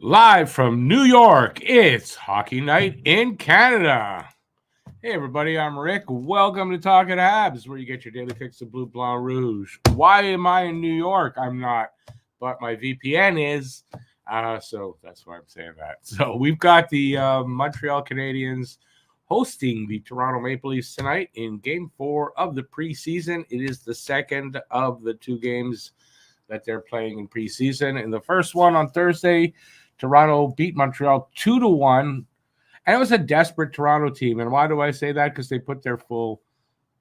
Live from New York, it's Hockey Night in Canada. Hey everybody, I'm Rick. Welcome to Talking Habs, where you get your daily fix of Blue, Blanc, Rouge. Why am I in New York? I'm not, but my VPN is. So that's why I'm saying that. So we've got the Montreal Canadiens hosting the Toronto Maple Leafs tonight in Game 4 of the preseason. It is the second of the two games that they're playing in preseason. In the first one on Thursday, Toronto beat Montreal 2-1, and it was a desperate Toronto team. And why do I say that? Because they put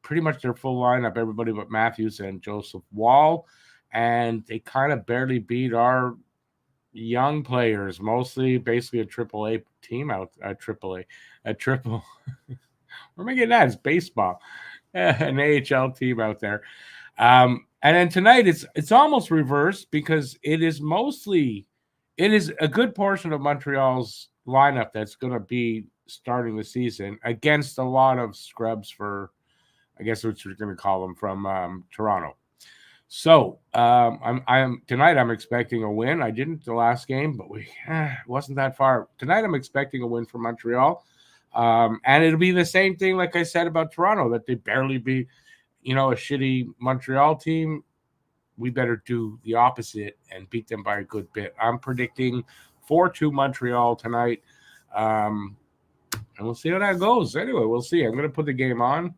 pretty much their full lineup, everybody but Matthews and Joseph Wall, and they kind of barely beat our young players, basically a AAA team a triple. Where am I getting that? It's baseball, an AHL team out there. And then tonight it's almost reversed because it is a good portion of Montreal's lineup that's going to be starting the season against a lot of scrubs for, I guess what you're going to call them, from Toronto. So tonight I'm expecting a win. I didn't the last game, but we wasn't that far. Tonight I'm expecting a win for Montreal, and it'll be the same thing like I said about Toronto, that they barely beat, a shitty Montreal team. We better do the opposite and beat them by a good bit. I'm predicting 4-2 Montreal tonight, and we'll see how that goes. Anyway, we'll see. I'm going to put the game on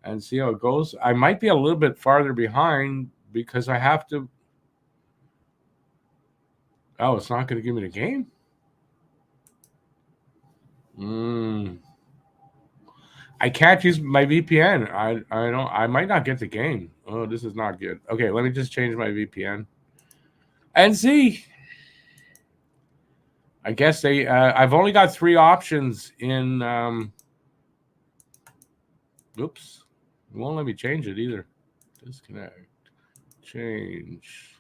and see how it goes. I might be a little bit farther behind because I have to. Oh, it's not going to give me the game? I can't use my VPN. I might not get the game. Oh, this is not good. Okay, let me just change my VPN and see. I guess I've only got 3 options in. Oops, it won't let me change it either. Disconnect, change.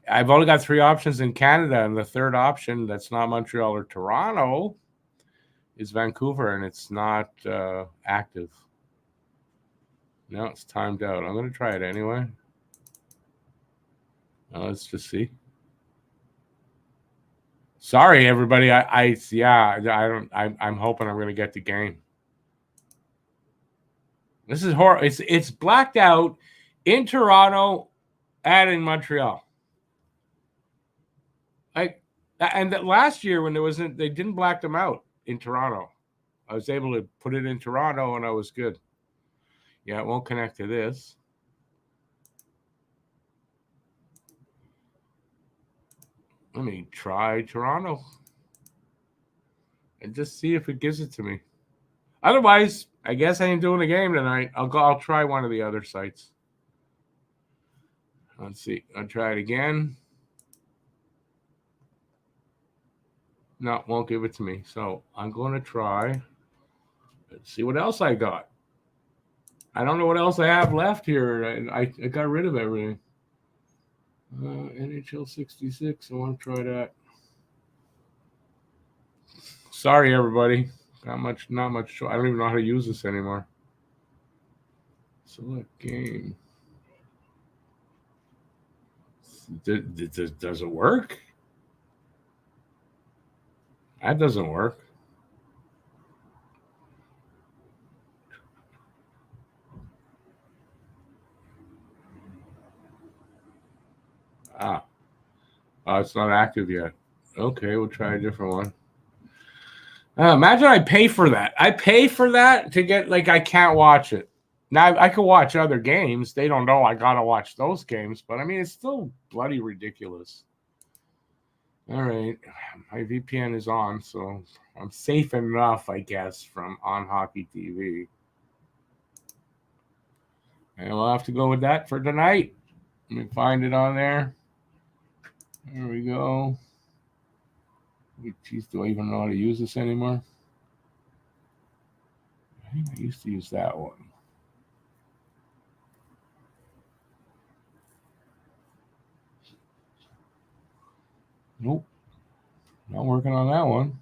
I've only got 3 options in Canada, and the third option that's not Montreal or Toronto is Vancouver, and it's not active. No, it's timed out. I'm going to try it anyway. Let's just see. Sorry, everybody. I'm hoping I'm going to get the game. This is horrible. It's blacked out in Toronto and in Montreal. And that last year when they didn't black them out in Toronto. I was able to put it in Toronto and I was good. Yeah, it won't connect to this. Let me try Toronto and just see if it gives it to me. Otherwise, I guess I ain't doing the game tonight. I'll try one of the other sites. Let's see. I'll try it again. No, it won't give it to me. So I'm going to try. Let's see what else I got. I don't know what else I have left here. I got rid of everything. NHL 66. I want to try that. Sorry, everybody. Not much. I don't even know how to use this anymore. Select game. Does it work? That doesn't work. It's not active yet. Okay, we'll try a different one. Imagine I pay for that. I pay for that to get, I can't watch it. Now, I could watch other games. They don't know I got to watch those games. But, I mean, it's still bloody ridiculous. All right. My VPN is on, so I'm safe enough, I guess, from On Hockey TV. And we'll have to go with that for tonight. Let me find it on there. There we go. Geez, do I even know how to use this anymore? I think I used to use that one. Nope. Not working on that one.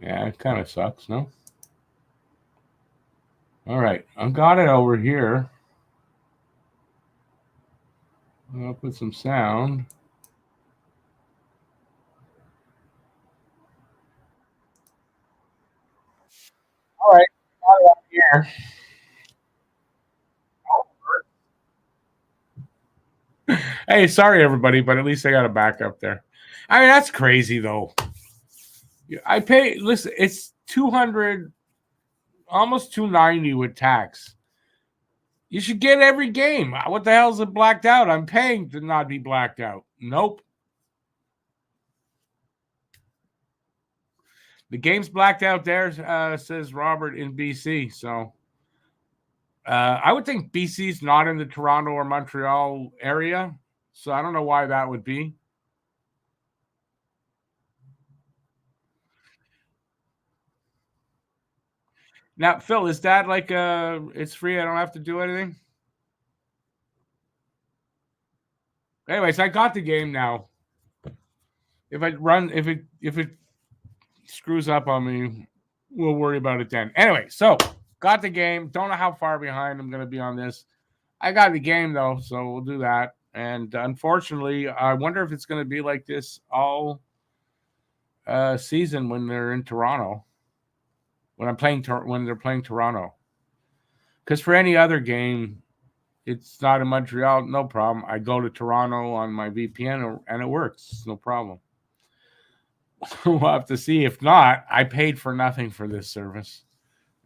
Yeah, it kind of sucks, no? All right, I've got it over here. I'll put some sound. All right, got it up here. Hey, sorry everybody, but at least I got a backup there. I mean, that's crazy though. I pay. Listen, it's 200, almost 290 with tax. You should get every game. What the hell is it blacked out? I'm paying to not be blacked out. Nope. The game's blacked out there, says Robert in BC. So I would think BC's not in the Toronto or Montreal area. So I don't know why that would be. Now, Phil, is that like it's free? I don't have to do anything? Anyways, I got the game now. If it screws up on me, we'll worry about it then. Anyway, so got the game. Don't know how far behind I'm going to be on this. I got the game though, so we'll do that. And unfortunately, I wonder if it's going to be like this all season when they're in Toronto. When they're playing Toronto, because for any other game, it's not in Montreal, no problem. I go to Toronto on my VPN and it works, no problem. We'll have to see. If not, I paid for nothing for this service.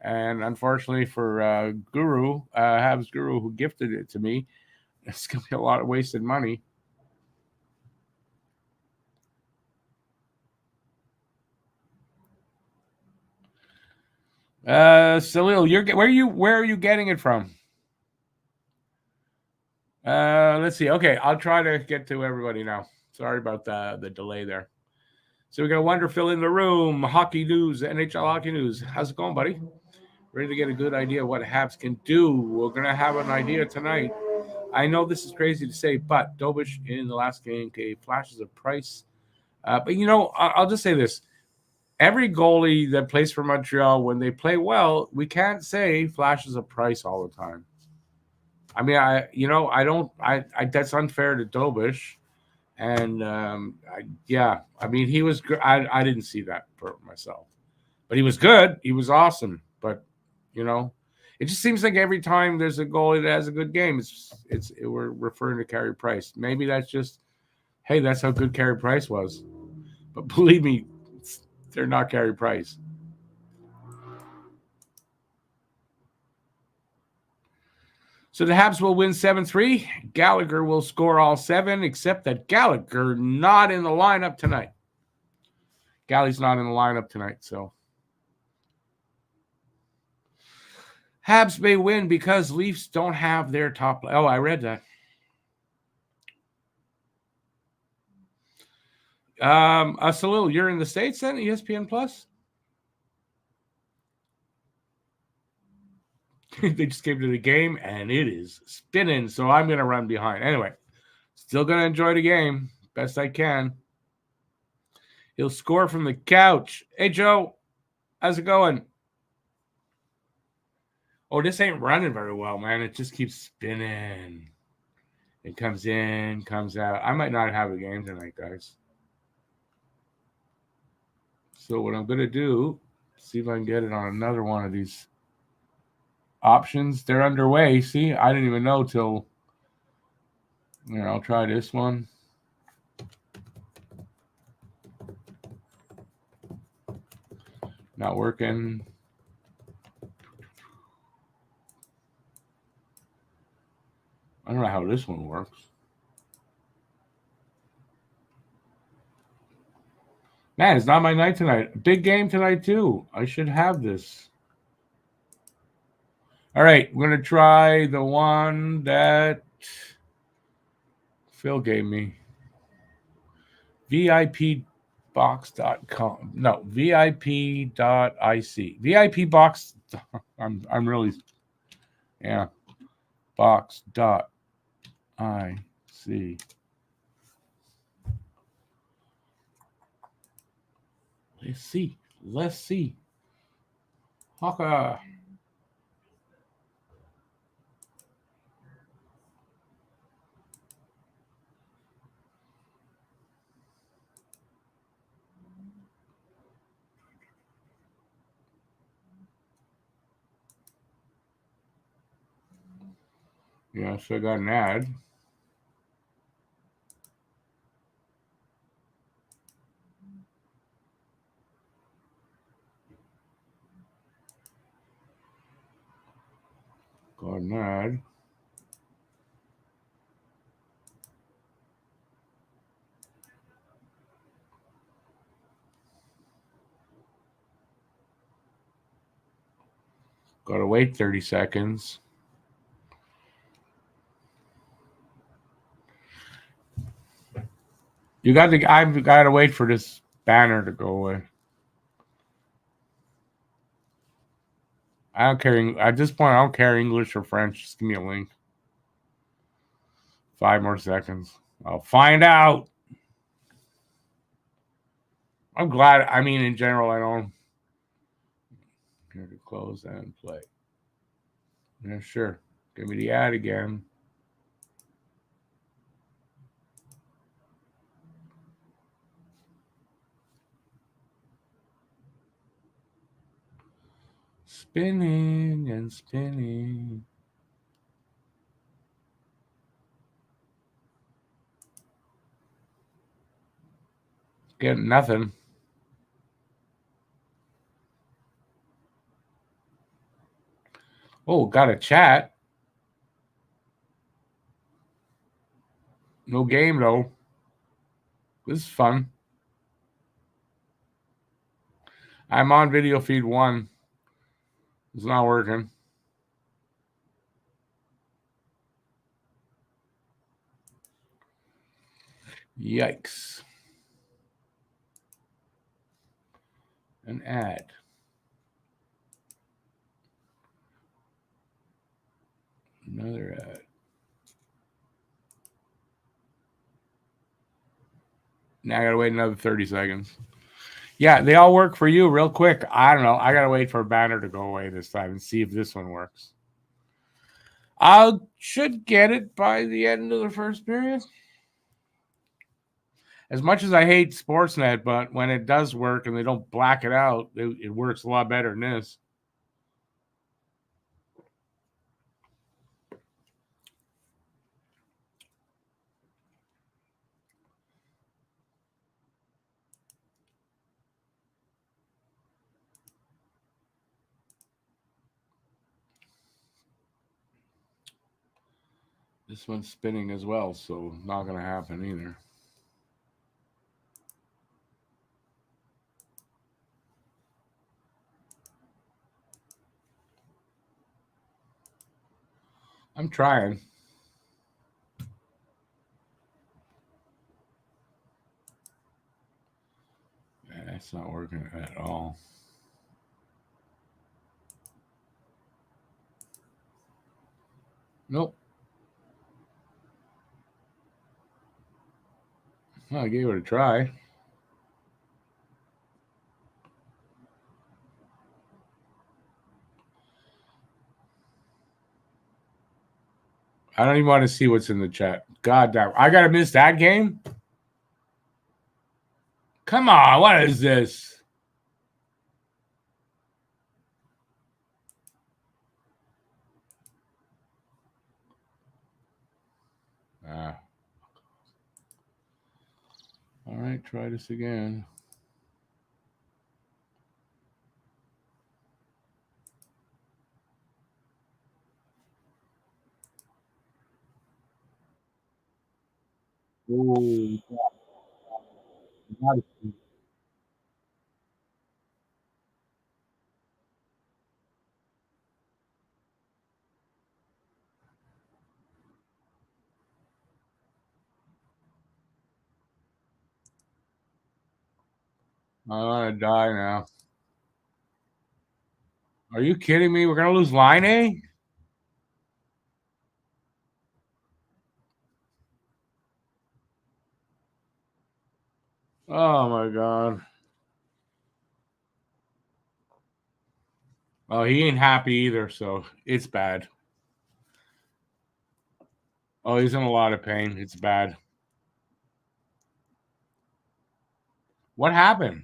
And unfortunately for Guru, Habs Guru, who gifted it to me, it's going to be a lot of wasted money. Salil, where are you getting it from? Let's see. Okay, I'll try to get to everybody now. Sorry about the delay there. So we got Wonder Phil in the room, hockey news, NHL hockey news. How's it going, buddy? Ready to get a good idea of what Habs can do. We're gonna have an idea tonight. I know this is crazy to say, but Dobish in the last game gave flashes of Price. But I'll just say this: every goalie that plays for Montreal, when they play well, we can't say flashes of Price all the time. I mean, I don't, I that's unfair to Dobish. And yeah, I mean, he was. I didn't see that for myself, but he was good. He was awesome. But you know, it just seems like every time there's a goalie that has a good game, we're referring to Carey Price. Maybe that's just, hey, that's how good Carey Price was. But believe me, they're not Carey Price. So the Habs will win 7-3. Gallagher will score all seven, except that Gallagher not in the lineup tonight. Galley's not in the lineup tonight, so Habs may win because Leafs don't have their top. Oh, I read that. Salil, you're in the States then, ESPN Plus? They just came to the game and it is spinning, so I'm going to run behind. Anyway, still going to enjoy the game best I can. He'll score from the couch. Hey, Joe, how's it going? Oh, this ain't running very well, man. It just keeps spinning. It comes in, comes out. I might not have a game tonight, guys. So what I'm going to do, see if I can get it on another one of these options. They're underway. See, I didn't even know till, I'll try this one. Not working. I don't know how this one works. Man, it's not my night tonight. Big game tonight, too. I should have this. All right, we're going to try the one that Phil gave me. VIPbox.com. No, VIP.ic. VIP box. I'm really, yeah. Box.ic. Let's see. Hawka. Yeah, so I got an ad. Got an ad. Got to wait 30 seconds. I've got to wait for this banner to go away. I don't care. At this point, I don't care English or French. Just give me a link. 5 more seconds. I'll find out. I'm glad. I mean, in general, I don't. Here to close and play. Yeah, sure. Give me the ad again. Spinning and spinning. Getting nothing. Oh, got a chat. No game, though. This is fun. I'm on video feed 1. It's not working. Yikes. An ad. Another ad. Now I gotta wait another 30 seconds. Yeah, they all work for you real quick. I don't know. I gotta wait for a banner to go away this time and see if this one works. I should get it by the end of the first period. As much as I hate Sportsnet, but when it does work and they don't black it out, it works a lot better than this. This one's spinning as well, so not going to happen either. I'm trying. That's not working at all. Nope. Well, I gave it a try. I don't even want to see what's in the chat. God damn. I got to miss that game? Come on. What is this? All right. Try this again. Oh, I want to die now. Are you kidding me? We're going to lose Laine? Oh, my God. Oh, he ain't happy either, so it's bad. Oh, he's in a lot of pain. It's bad. What happened?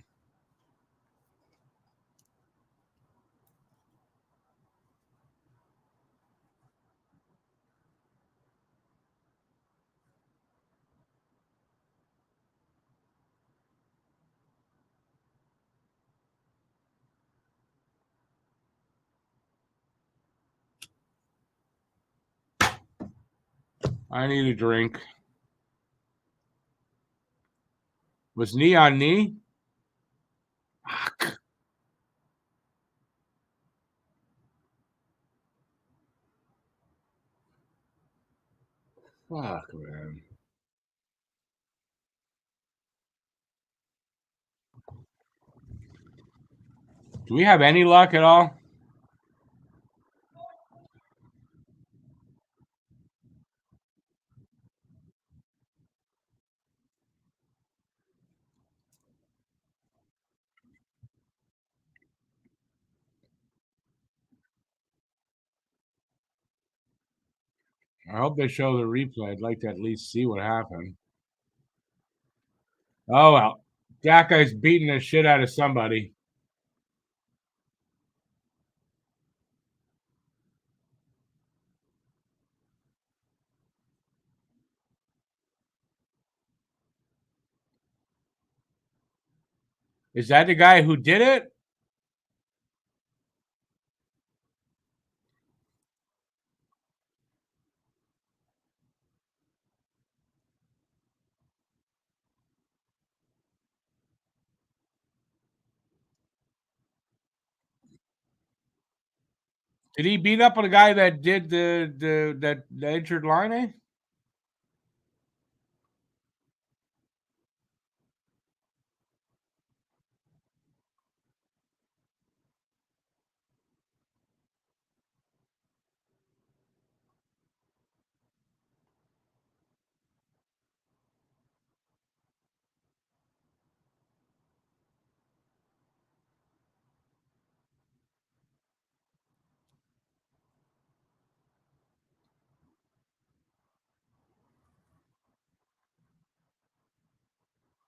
I need a drink. Was knee on knee? Fuck. Fuck, man. Do we have any luck at all? I hope they show the replay. I'd like to at least see what happened. Oh well. That guy's beating the shit out of somebody. Is that the guy who did it? Did he beat up on the guy that did the injured Laine?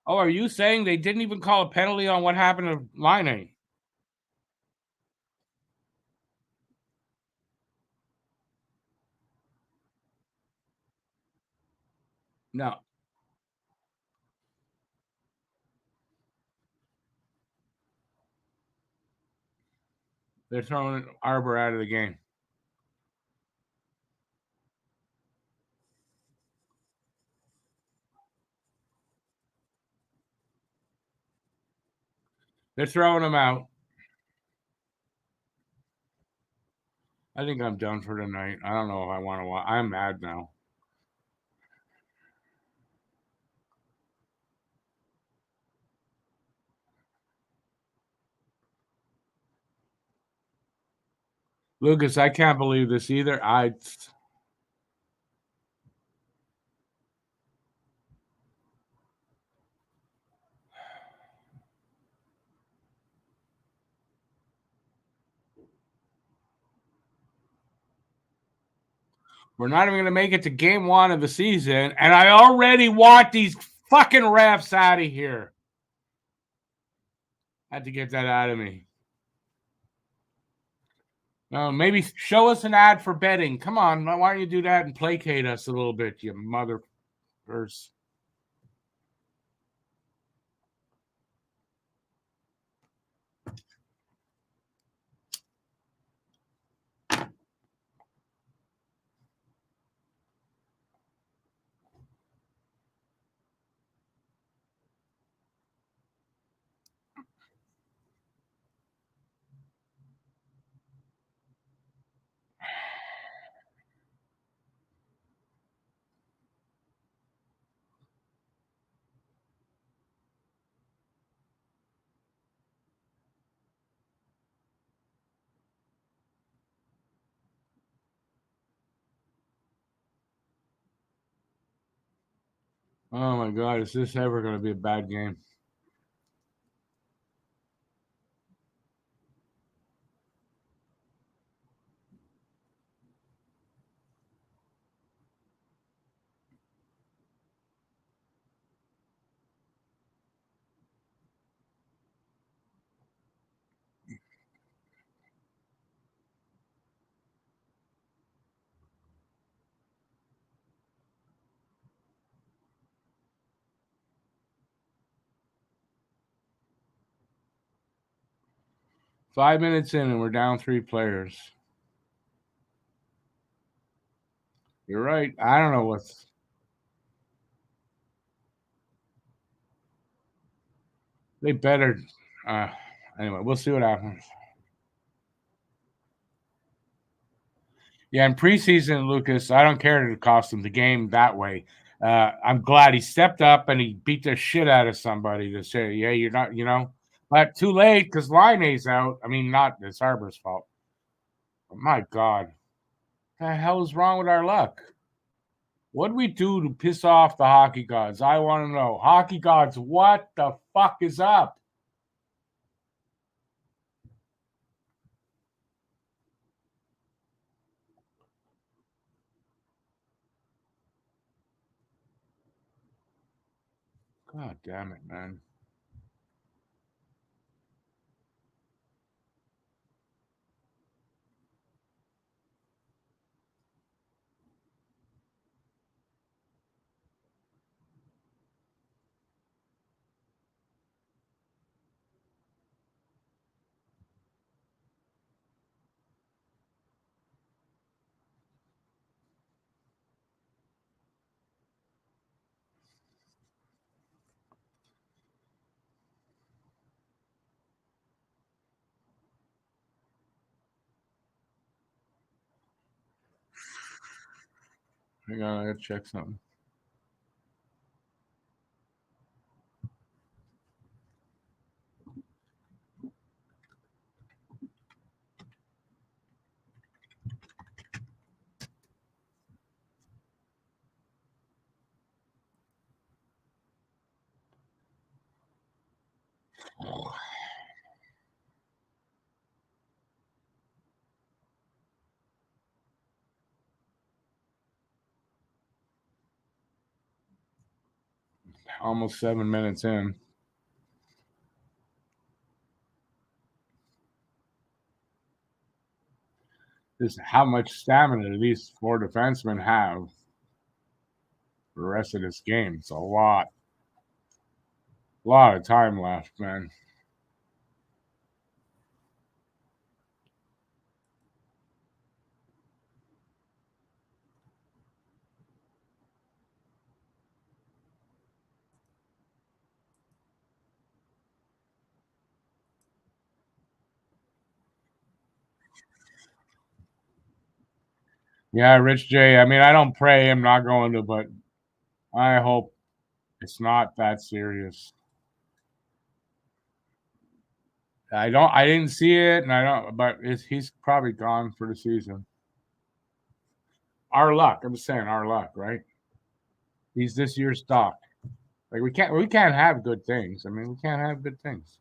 Oh, are you saying they didn't even call a penalty on what happened to Laine? No, they're throwing Arber out of the game. They're throwing him out. I think I'm done for tonight. I don't know if I want to watch. I'm mad now. Lucas, I can't believe this either. We're not even going to make it to game one of the season, and I already want these fucking refs out of here. Had to get that out of me. Maybe show us an ad for betting. Come on, why don't you do that and placate us a little bit, you motherfuckers? Oh my God, is this ever going to be a bad game? Five minutes in, and we're down three players. You're right. I don't know what's. They better. Uh, anyway, we'll see what happens. Yeah, in preseason, Lucas, I don't care to cost him the game that way. I'm glad he stepped up and he beat the shit out of somebody to say, yeah, you're not, but too late because Laine's out. I mean, not it's Arber's fault. But my God, what the hell is wrong with our luck? What do we do to piss off the hockey gods? I want to know. Hockey gods, what the fuck is up? God damn it, man. Hang on, I gotta check something. Almost 7 minutes in. Just how much stamina do these four defensemen have for the rest of this game? It's a lot. A lot of time left, man. Yeah, Rich J. I mean, I don't pray I'm not going to, but I hope it's not that serious. I didn't see it, and I don't, but he's probably gone for the season. Our luck. I'm just saying, our luck, right? He's this year's stock. Like we can't have good things. I mean, we can't have good things.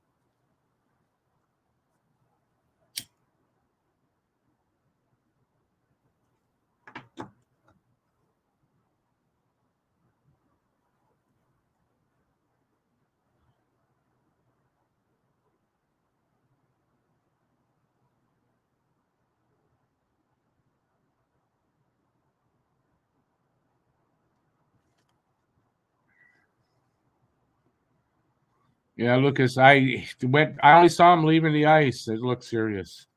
Yeah, Lucas, I only saw him leaving the ice. It looked serious.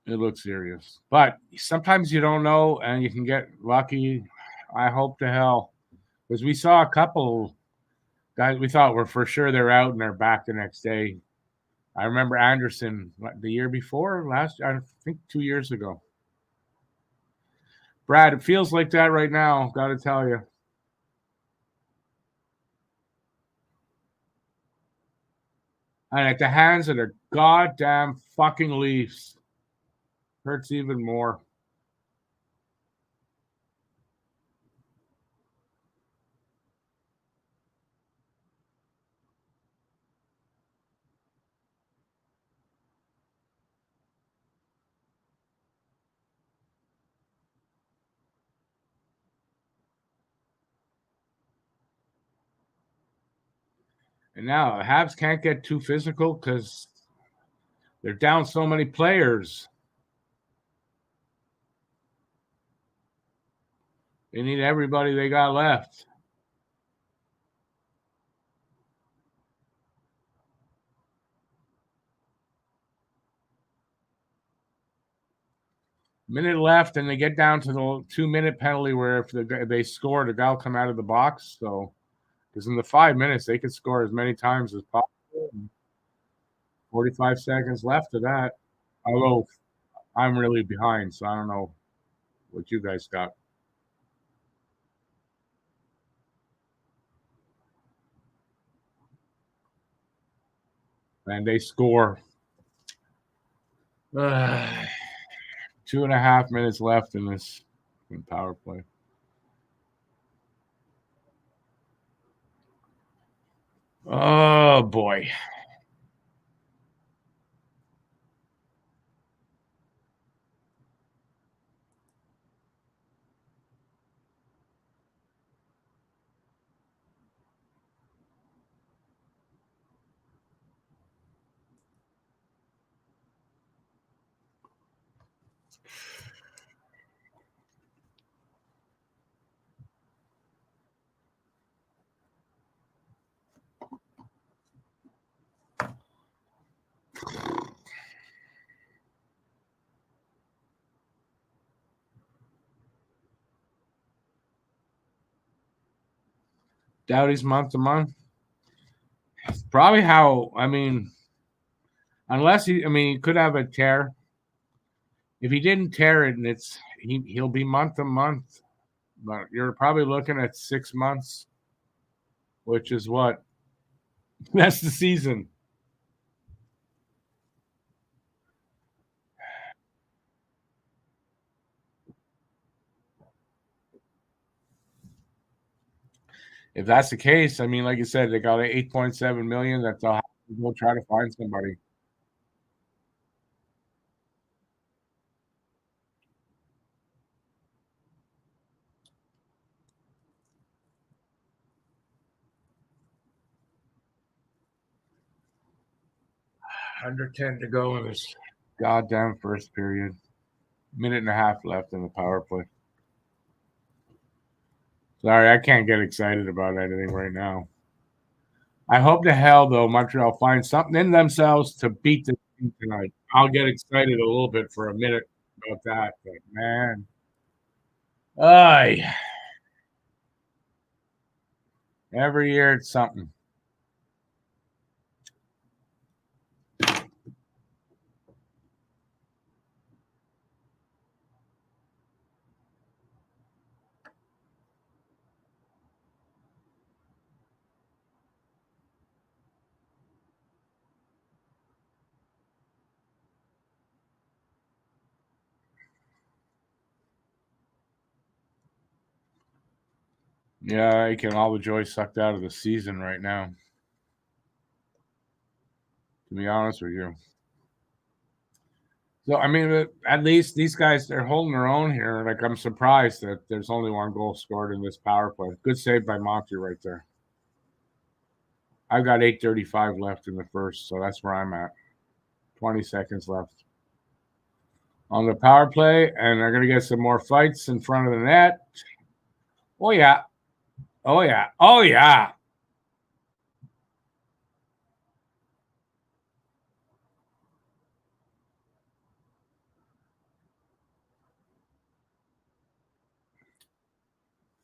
It looked serious. But sometimes you don't know and you can get lucky. I hope to hell. Because we saw a couple guys we thought were for sure they're out and they're back the next day. I remember Anderson the year before, I think 2 years ago. Brad, it feels like that right now, gotta tell you. And at the hands of the goddamn fucking Leafs. Hurts even more. And now Habs can't get too physical because they're down so many players. They need everybody they got left. Minute left, and they get down to the 2-minute penalty where if they score, the guy will come out of the box. So, because in the 5 minutes, they could score as many times as possible. 45 seconds left of that. Although I'm really behind, so I don't know what you guys got. And they score. 2.5 minutes left in this power play. Oh boy. Doughty's month to month. Probably how, I mean, unless he could have a tear. If he didn't tear it, and he'll be month to month, but you're probably looking at 6 months, which is what? That's the season. If that's the case, I mean, like you said, they got 8.7 million that they'll have to go try to find somebody. Under 10 to go in this goddamn first period. Minute and a half left in the power play. Sorry, I can't get excited about anything right now. I hope to hell, though, Montreal finds something in themselves to beat the team tonight. I'll get excited a little bit for a minute about that, but man, ay, every year it's something. Yeah, I can all the joy sucked out of the season right now, to be honest with you. So, I mean, at least these guys, they're holding their own here. Like, I'm surprised that there's only one goal scored in this power play. Good save by Monty right there. I've got 8:35 left in the first, so that's where I'm at. 20 seconds left on the power play, and they're going to get some more fights in front of the net. Oh, yeah. Oh, yeah. Oh, yeah.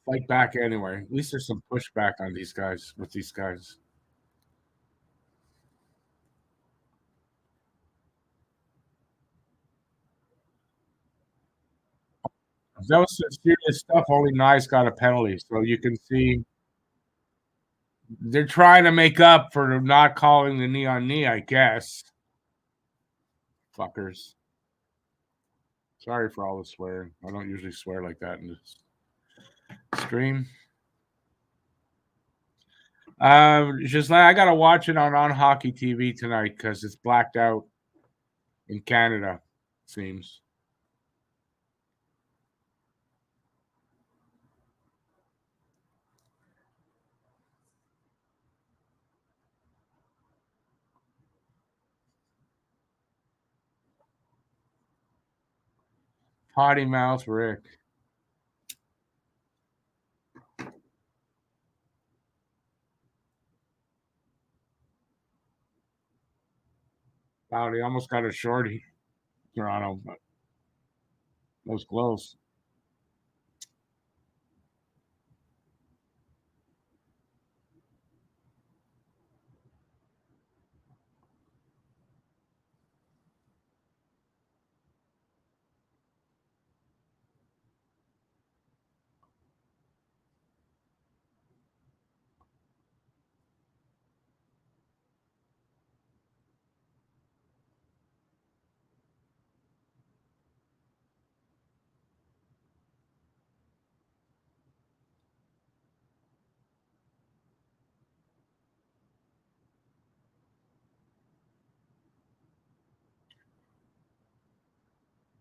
Fight back anyway. At least there's some pushback on these guys with these guys. If that was some serious stuff, only Nye's got a penalty. So you can see they're trying to make up for not calling the knee on knee, I guess. Fuckers. Sorry for all the swearing. I don't usually swear like that in this stream. Just like I gotta watch it on hockey TV tonight because it's blacked out in Canada. Seems. Potty mouth Rick. Wow, he almost got a shorty, Toronto. But That was close.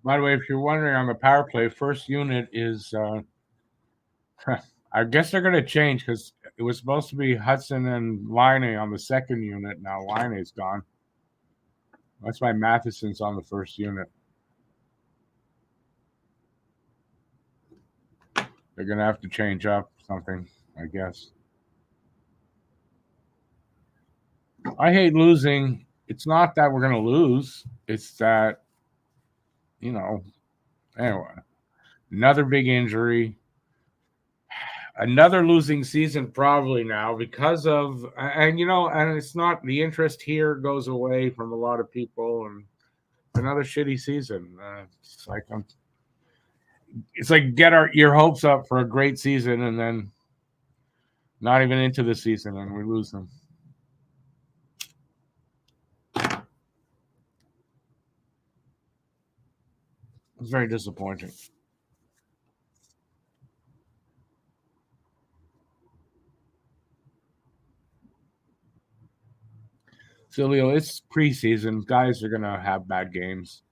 By the way, if you're wondering on the power play, first unit is I guess they're going to change because it was supposed to be Hudson and Laine on the second unit. Now Laine's gone. That's why Matheson's on the first unit. They're going to have to change up something, I guess. I hate losing. It's not that we're going to lose. It's that, anyway, another big injury. Another losing season probably now because of and it's not the interest here goes away from a lot of people and another shitty season. It's like get your hopes up for a great season and then not even into the season and we lose them. It's very disappointing. So Leo, it's preseason. Guys are gonna have bad games.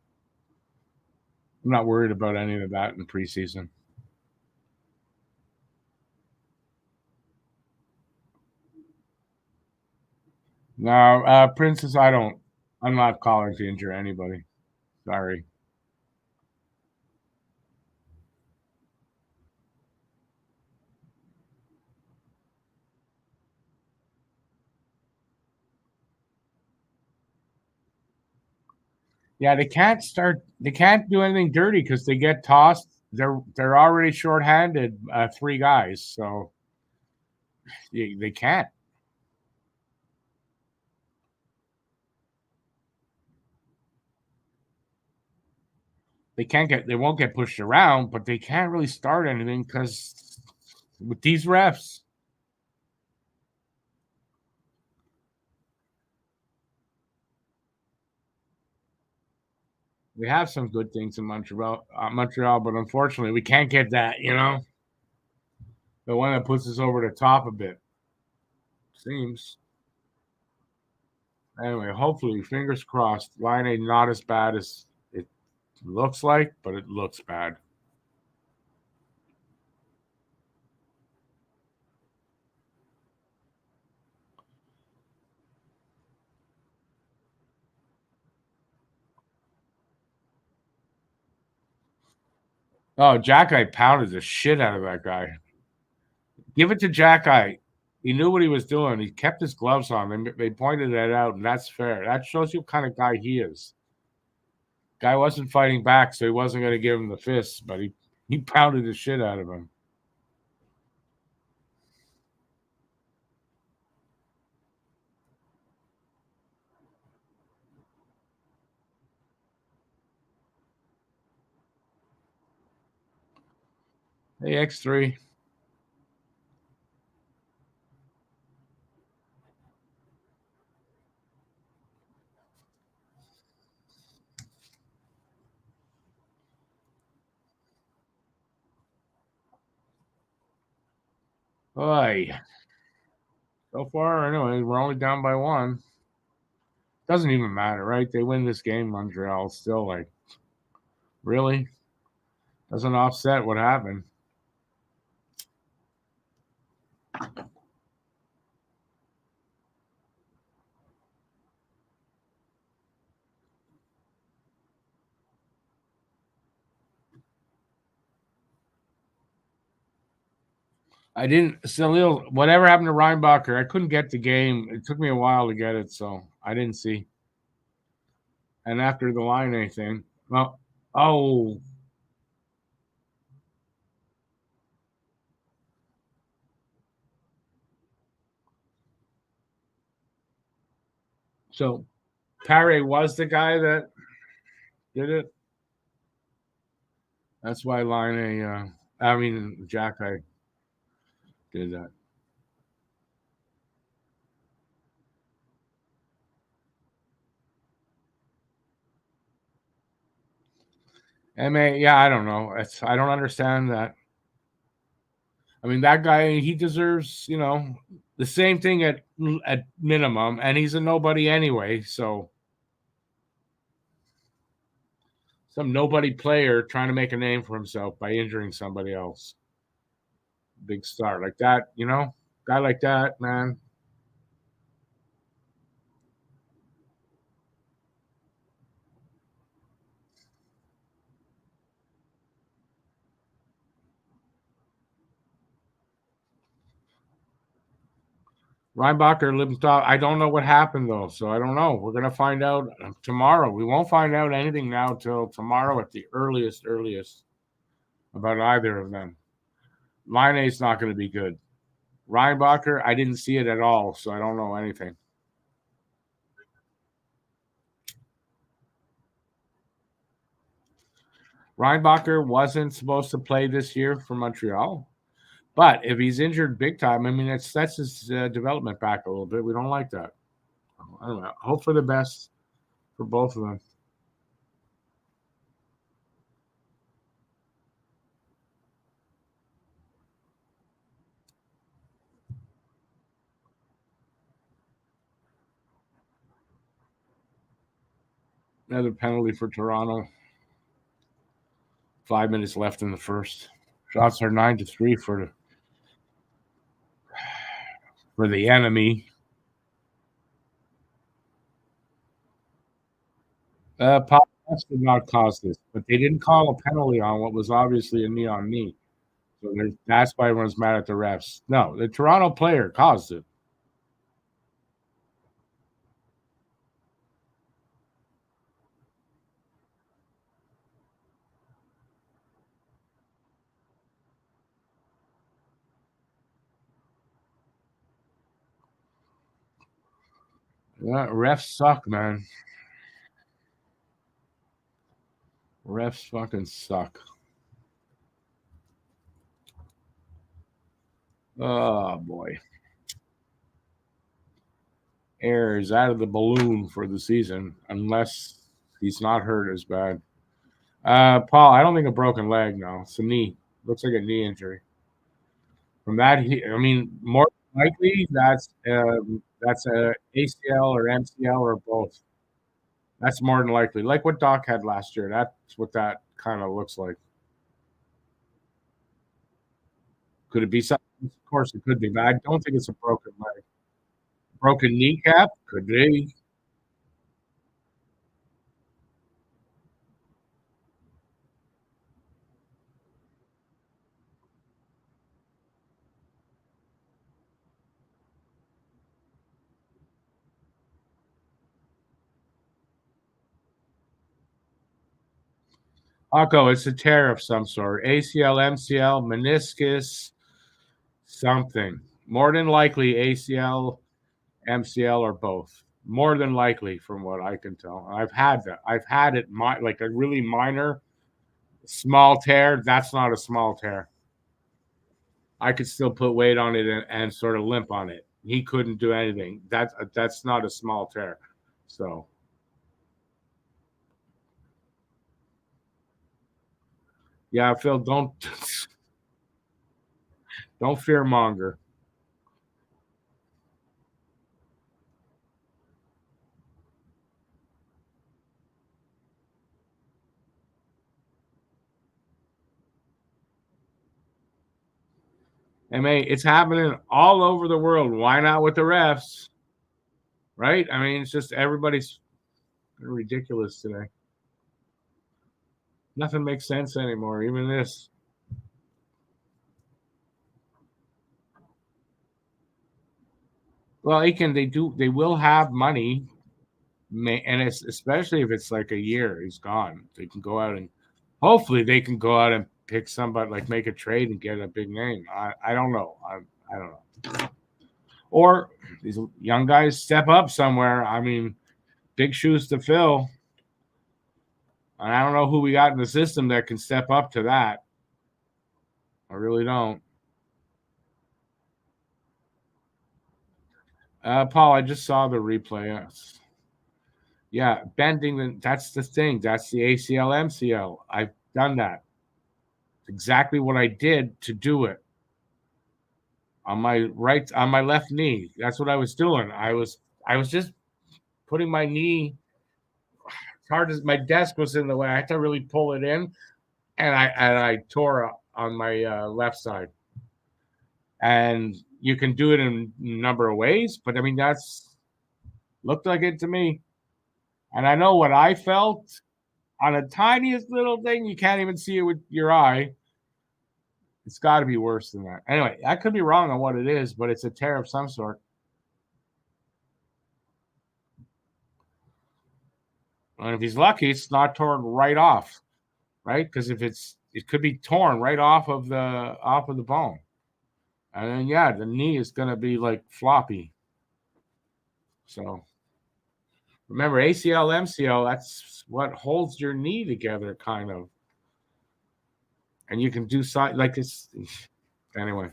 I'm not worried about any of that in preseason. No, Princess, I'm not calling to injure anybody. Sorry. Yeah, they can't do anything dirty because they get tossed. They're already shorthanded, three guys, so they can't. They won't get pushed around, but they can't really start anything because with these refs, we have some good things in Montreal, but unfortunately, we can't get that. The one that puts us over the top a bit seems. Anyway, hopefully, fingers crossed. Laine not as bad as it looks like, but it looks bad. Oh, Xhekaj pounded the shit out of that guy. Give it to Xhekaj. He knew what he was doing. He kept his gloves on. They pointed that out, and that's fair. That shows you what kind of guy he is. Guy wasn't fighting back, so he wasn't going to give him the fists, but he pounded the shit out of him. Hey, X3. Boy. So far, anyway, we're only down by one. Doesn't even matter, right? They win this game, Montreal. Still, like, really? Doesn't offset what happened. I didn't, Salil, whatever happened to Reinbacher, I couldn't get the game. It took me a while to get it, so I didn't see. And after the Laine thing, well, oh, So Paré was the guy that did it. That's why Laine, Xhekaj did that. I don't know. I don't understand that. I mean, that guy, he deserves, the same thing at minimum, and he's a nobody anyway. So some nobody player trying to make a name for himself by injuring somebody else, big star like that, guy like that, man. Reinbacher lived off. I don't know what happened though, so I don't know. We're gonna find out tomorrow. We won't find out anything now till tomorrow at the earliest about either of them. Laine's not going to be good. Reinbacher, I didn't see it at all, so I don't know anything. Reinbacher wasn't supposed to play this year for Montreal, but if he's injured big time, I mean, that's his development back a little bit. We don't like that. I don't know. Hope for the best for both of them. Another penalty for Toronto. 5 minutes left in the first. Shots are 9-3 for the enemy. Pop did not cause this, but they didn't call a penalty on what was obviously a knee on knee. So that's why everyone's mad at the refs. No, the Toronto player caused it. Yeah, refs suck, man. Refs fucking suck. Oh boy. Air is out of the balloon for the season unless he's not hurt as bad. Paul, I don't think a broken leg. No, it's a knee. Looks like a knee injury. From that, more likely that's a ACL or MCL or both. That's more than likely. Like what Doc had last year. That's what that kind of looks like. Could it be something? Of course, it could be, but I don't think it's a broken leg. Broken kneecap? Could be. Akko, it's a tear of some sort. ACL, MCL, meniscus, something. More than likely ACL, MCL, or both. More than likely, from what I can tell. I've had that. I've had it like a really minor, small tear. That's not a small tear. I could still put weight on it and sort of limp on it. He couldn't do anything. That's not a small tear. So yeah, Phil, don't fear monger. And mate, it's happening all over the world. Why not with the refs? Right? I mean, it's just everybody's ridiculous today. Nothing makes sense anymore. Even this. Well, they will have money, and it's especially if it's like a year he's gone. They can go out and hopefully they can go out and pick somebody, like make a trade and get a big name. I don't know. I don't know. Or these young guys step up somewhere. I mean, big shoes to fill. And I don't know who we got in the system that can step up to that. I really don't. Paul, I just saw the replay. Yeah, bending. That's the thing. That's the ACL, MCL. I've done that. It's exactly what I did to do it. On my left knee. That's what I was doing. I was just putting my knee as hard as my desk was in the way. I had to really pull it in, and I tore on my left side. And you can do it in a number of ways, but I mean that's looked like it to me. And I know what I felt on a tiniest little thing. You can't even see it with your eye. It's got to be worse than that. Anyway, I could be wrong on what it is, but it's a tear of some sort. And if he's lucky, it's not torn right off, right? Because if it could be torn right off of the bone. And then yeah, the knee is gonna be like floppy. So remember, ACL, MCL, that's what holds your knee together, kind of. And you can do like this. Anyway,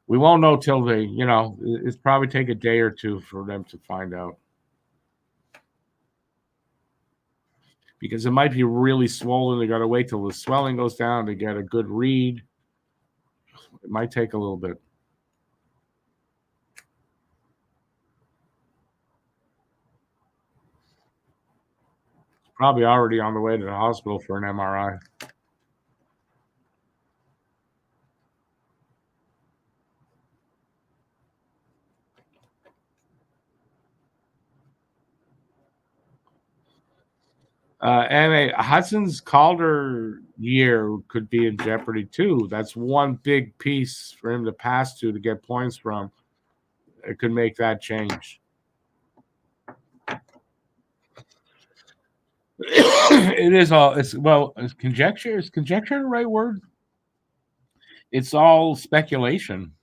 we won't know till it's probably take a day or two for them to find out. Because it might be really swollen. They got to wait till the swelling goes down to get a good read. It might take a little bit. Probably already on the way to the hospital for an MRI. And Hudson's Calder year could be in jeopardy too. That's one big piece for him to pass to get points from. It could make that change. It is all. It's conjecture. Is conjecture the right word? It's all speculation.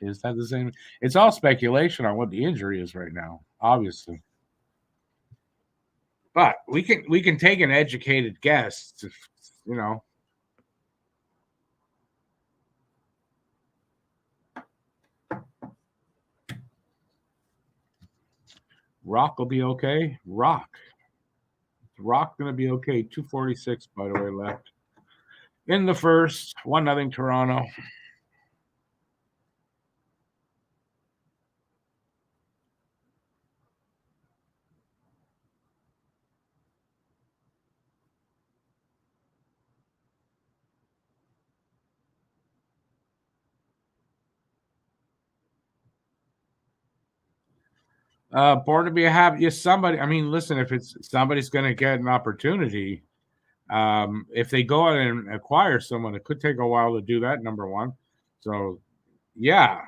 Is that the same? It's all speculation on what the injury is right now, obviously. But we can take an educated guess to, Rock will be okay. Rock going to be okay. 246, by the way, left in the first. 1-0 Toronto. Born to be a Habs. Yes, somebody. I mean, listen, if it's somebody's going to get an opportunity, if they go out and acquire someone, it could take a while to do that. Number one, so yeah,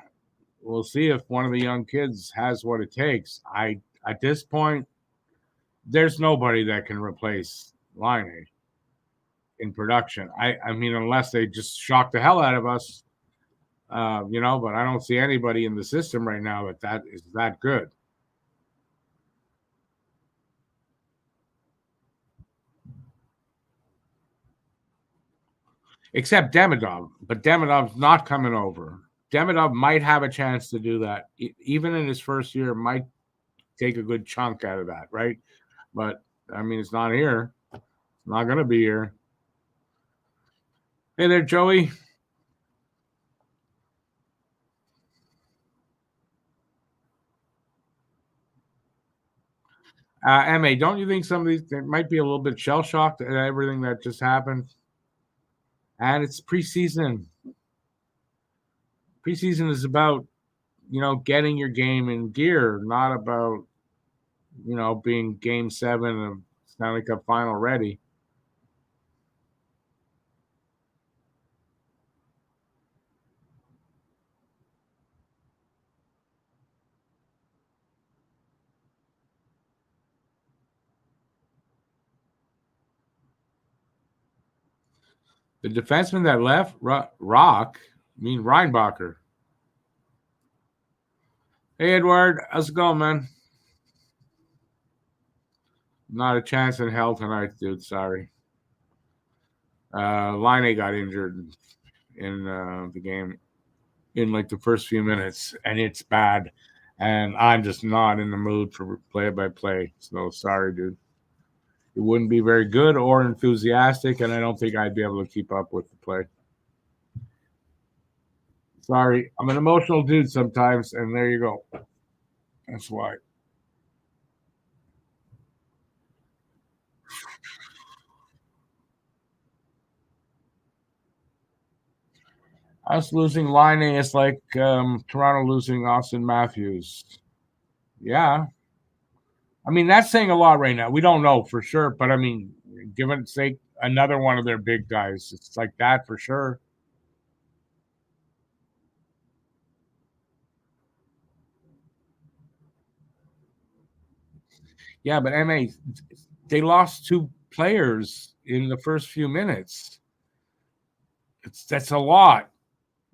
we'll see if one of the young kids has what it takes. At this point, there's nobody that can replace Laine in production. I mean, unless they just shock the hell out of us, but I don't see anybody in the system right now that is that good. Except Demidov, but Demidov's not coming over. Demidov might have a chance to do that. Even in his first year, might take a good chunk out of that, right? But, I mean, it's not here. It's not going to be here. Hey there, Joey. MA, don't you think some of these might be a little bit shell-shocked at everything that just happened? And it's preseason. Preseason is about, getting your game in gear, not about, being Game 7 of Stanley Cup Final ready. The defenseman that left, Rock, Reinbacher. Hey, Edward. How's it going, man? Not a chance in hell tonight, dude. Sorry. Laine got injured in the game in like the first few minutes, and it's bad. And I'm just not in the mood for play by play. So sorry, dude. It wouldn't be very good or enthusiastic, and I don't think I'd be able to keep up with the play. Sorry, I'm an emotional dude sometimes, and there you go. That's why. Us losing Laine is like Toronto losing Austin Matthews. Yeah, I mean that's saying a lot right now. We don't know for sure, but I mean, given sake another one of their big guys, it's like that for sure. Yeah, but MA, they lost two players in the first few minutes. That's a lot.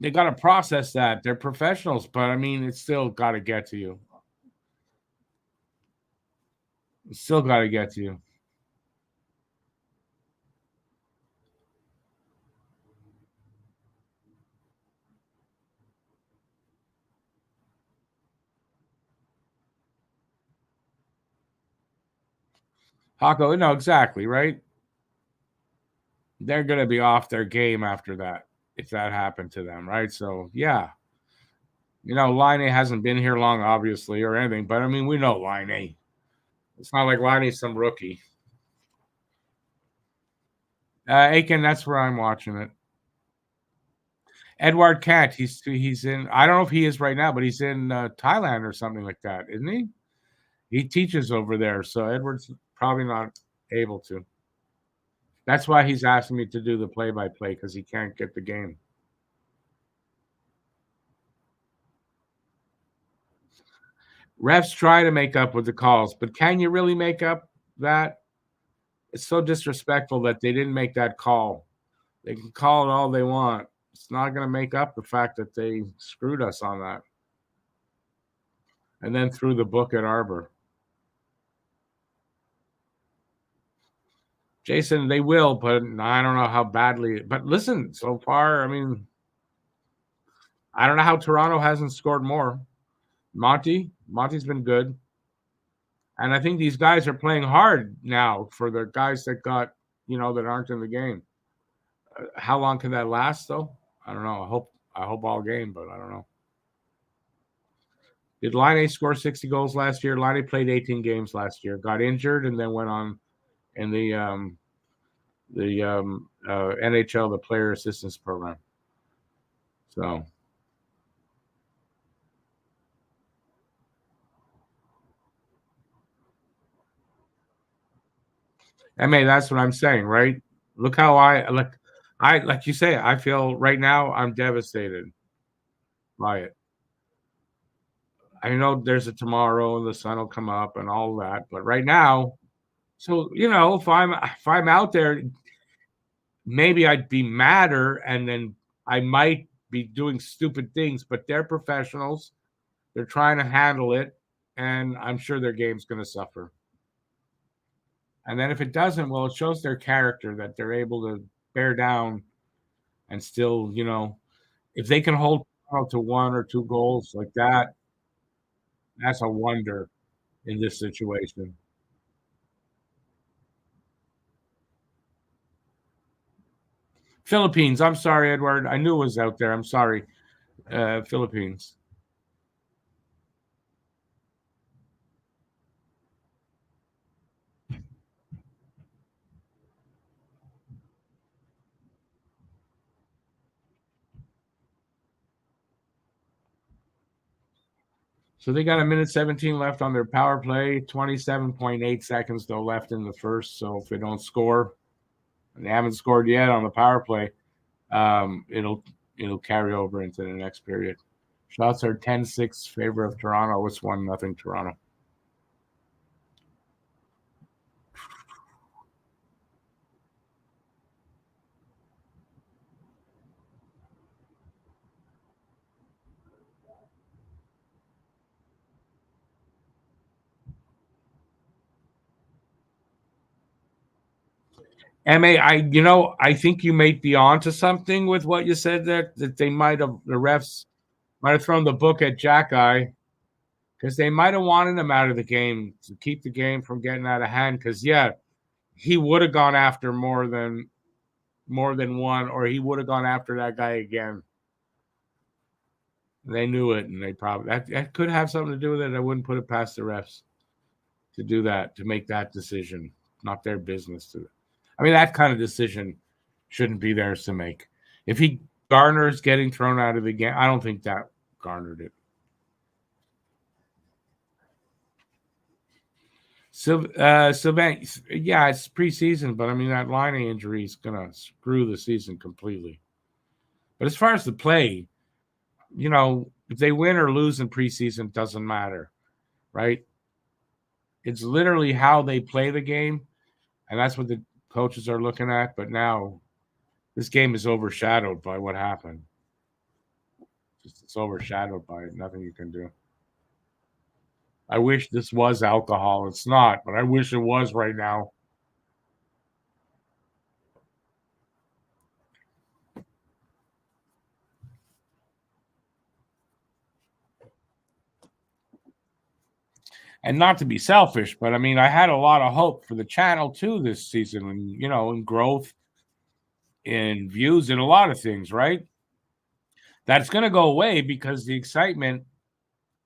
They got to process that. They're professionals, but I mean, it's still got to get to you. It's still got to get to you. Hako, no, exactly, right? They're going to be off their game after that if that happened to them, right? So, yeah. Laine hasn't been here long, obviously, or anything, but I mean, we know Laine. It's not like Laine's some rookie. Aiken, that's where I'm watching it. Edward Cat, he's in. I don't know if he is right now, but he's in Thailand or something like that, isn't he? He teaches over there, so Edward's probably not able to. That's why he's asking me to do the play-by-play because he can't get the game. Refs try to make up with the calls, but can you really make up that? It's so disrespectful that they didn't make that call. They can call it all they want. It's not going to make up the fact that they screwed us on that and then threw the book at Arber. Jason, they will, but I don't know how badly. But listen, so far, I mean, I don't know how Toronto hasn't scored more. Monty's been good. And I think these guys are playing hard now for the guys that that aren't in the game. How long can that last though? I don't know. I hope all game, but I don't know. Did Laine score 60 goals last year? Laine played 18 games last year, got injured, and then went on in the NHL, the Player Assistance Program. So, I mean, that's what I'm saying, right? Look how like you say, I feel right now I'm devastated by it. I know there's a tomorrow and the sun will come up and all that, but right now, so if I'm out there, maybe I'd be madder, and then I might be doing stupid things. But they're professionals; they're trying to handle it, and I'm sure their game's going to suffer. And then if it doesn't, well, it shows their character that they're able to bear down and still, if they can hold to one or two goals like that, that's a wonder in this situation. Philippines. I'm sorry, Edward. I knew it was out there. I'm sorry. Philippines. So they got a minute 17 left on their power play, 27.8 seconds though left in the first. So if they don't score, and they haven't scored yet on the power play, it'll carry over into the next period. Shots are 10-6 favor of Toronto. It's 1-0 Toronto. I think you might be onto something with what you said there, that they might have, the refs might have thrown the book at Xhekaj because they might have wanted him out of the game to keep the game from getting out of hand. Because yeah, he would have gone after more than one, or he would have gone after that guy again. They knew it, and they probably that could have something to do with it. I wouldn't put it past the refs to do that, to make that decision. Not their business to. I mean, that kind of decision shouldn't be theirs to make. If he garners getting thrown out of the game, I don't think that garnered it. Sylvain, yeah, it's preseason, but I mean that Laine injury is gonna screw the season completely. But as far as the play, if they win or lose in preseason, doesn't matter, right? It's literally how they play the game, and that's what the coaches are looking at. But now this game is overshadowed by what happened. It's overshadowed by it. Nothing you can do. I wish this was alcohol. It's not, but I wish it was right now. And not to be selfish, but I mean, I had a lot of hope for the channel too this season, and in growth, in views, and a lot of things, right? That's going to go away because the excitement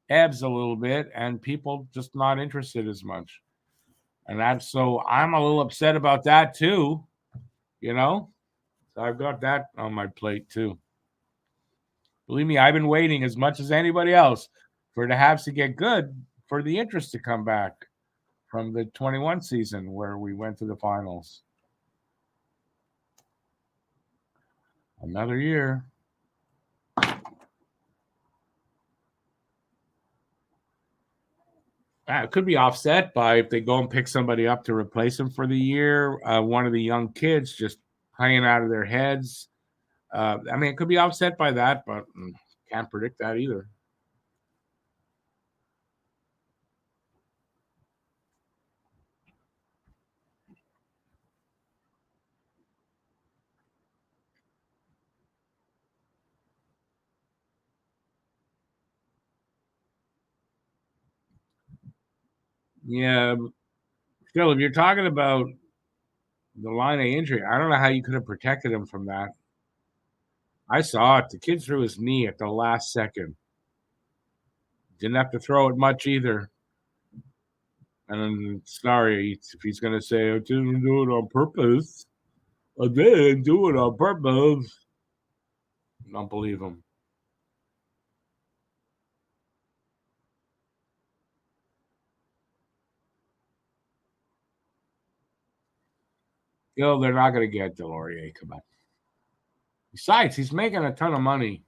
ebbs a little bit, and people just not interested as much. And that's so I'm a little upset about that too, you know. So I've got that on my plate too. Believe me, I've been waiting as much as anybody else for the Habs to get good, for the interest to come back from the 21 season where we went to the finals. Another year. It could be offset by if they go and pick somebody up to replace him for the year. One of the young kids just hanging out of their heads. I mean, it could be offset by that, but can't predict that either. Yeah, still, if you're talking about the line of injury, I don't know how you could have protected him from that. I saw it. The kid threw his knee at the last second. Didn't have to throw it much either. And I'm sorry if he's going to say, I didn't do it on purpose. I didn't do it on purpose. Don't believe him. They're not going to get Delorier. Come on. Besides, he's making a ton of money.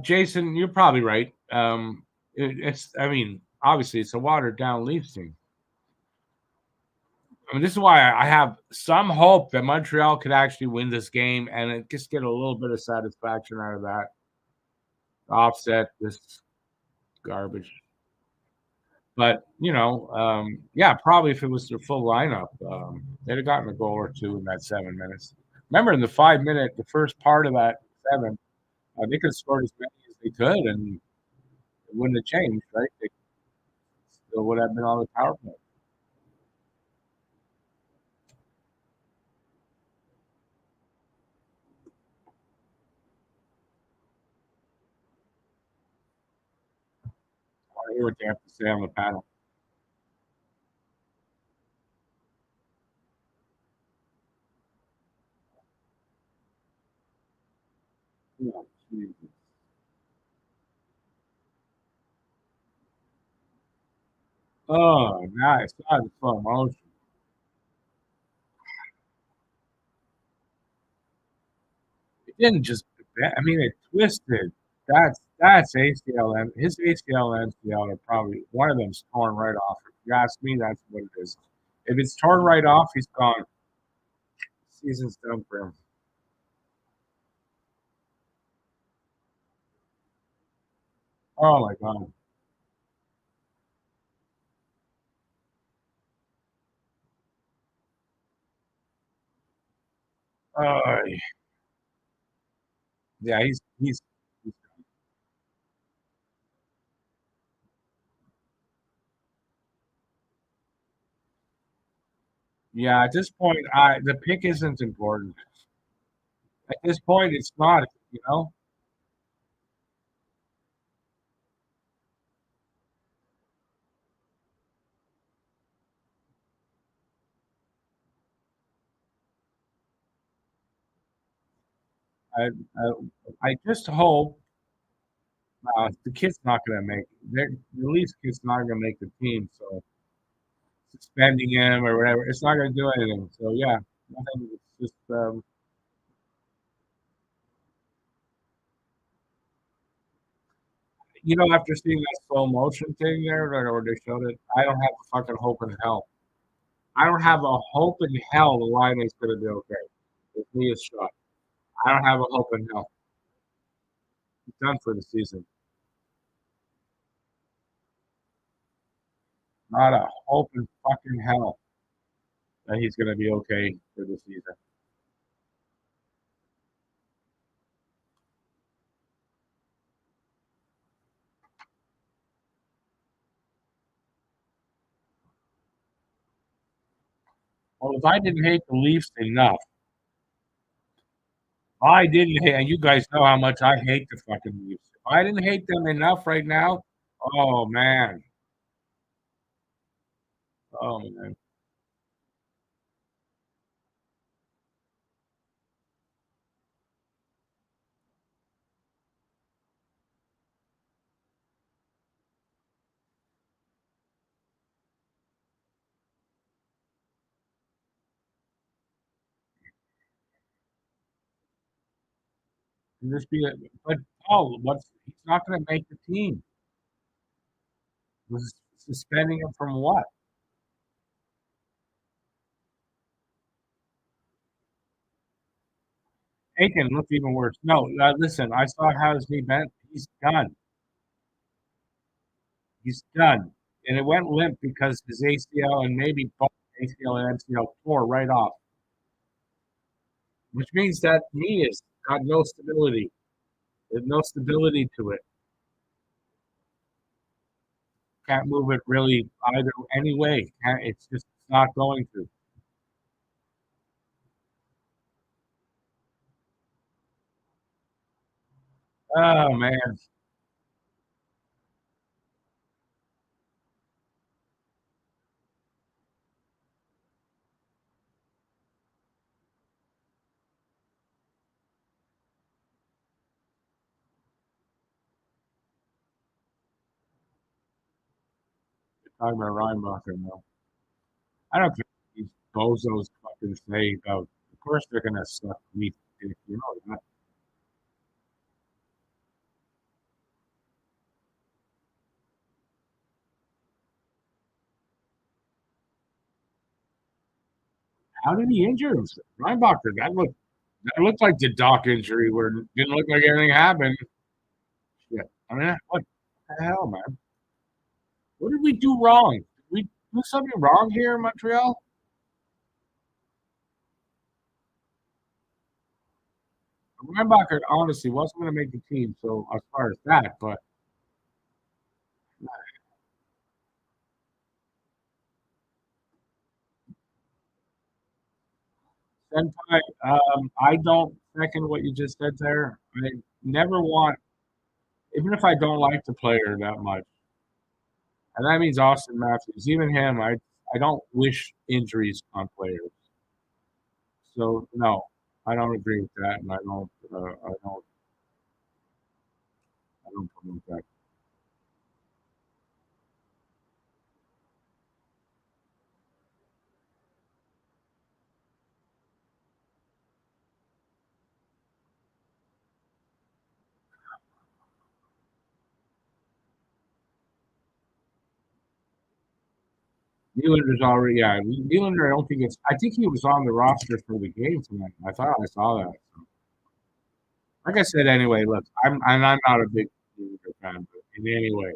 Jason, you're probably right. I mean, obviously, it's a watered down Leafs team. I mean, this is why I have some hope that Montreal could actually win this game and just get a little bit of satisfaction out of that. Offset this garbage. But yeah, probably if it was their full lineup, they'd have gotten a goal or two in that 7 minutes. Remember, in the 5 minute, the first part of that seven, they could have scored as many as they could, and it wouldn't have changed, right? They still would have been on the power play. I want to hear what they have to say on the panel. Oh, Jesus. Oh, nice. I had slow motion. It didn't just. I mean, it twisted. That's ACL and his ACL and MCL are probably one of them's torn right off. If you ask me, that's what it is. If it's torn right off, he's gone. Season's done for him. Oh my god. Uh, yeah, he's yeah. At this point, the pick isn't important. At this point, it's not. You know, I I, I just hope the kid's not going to make. The least kid's not going to make the team. So suspending him or whatever, it's not going to do anything. So yeah, nothing. It's just after seeing that slow motion thing there, or they showed it, I don't have a fucking hope in hell. I don't have a hope in hell the Laine is going to be okay. His knee is shot. I don't have a hope in hell. He's done for the season. Not a hope in fucking hell that he's going to be okay for the season. Well, if I didn't hate the Leafs enough, I didn't hate, and you guys know how much I hate the fucking Leafs. If I didn't hate them enough right now, oh man, oh man, can this be? But Paul, what's he's not going to make the team. Was suspending him from what? Aiken looked even worse. No, listen, I saw how his knee bent. He's done. He's done. And it went limp because his ACL and maybe both ACL and MCL tore right off, which means that knee has got no stability. There's no stability to it. Can't move it really either any way. It's just not going to. Oh man, talking about Reinbacher now. I don't care what these bozos fucking say about. Of course they're gonna suck meat. You know that. How did he injure himself? Reinbacher. That looked like the Doc injury where it didn't look like anything happened. Shit. I mean, what the hell, man? What did we do wrong? Did we do something wrong here in Montreal? Reinbacher honestly wasn't going to make the team, so as far as that, but Senpai, I don't second what you just said there. I never want, even if I don't like the player that much, and that means Austin Matthews, even him, I don't wish injuries on players. So no, I don't agree with that, and I don't promote that. Nylander's already, yeah. Nylander, I don't think it's. I think he was on the roster for the game tonight. I thought I saw that. Like I said, anyway. Look, I'm not a big Nylander fan, but in any way.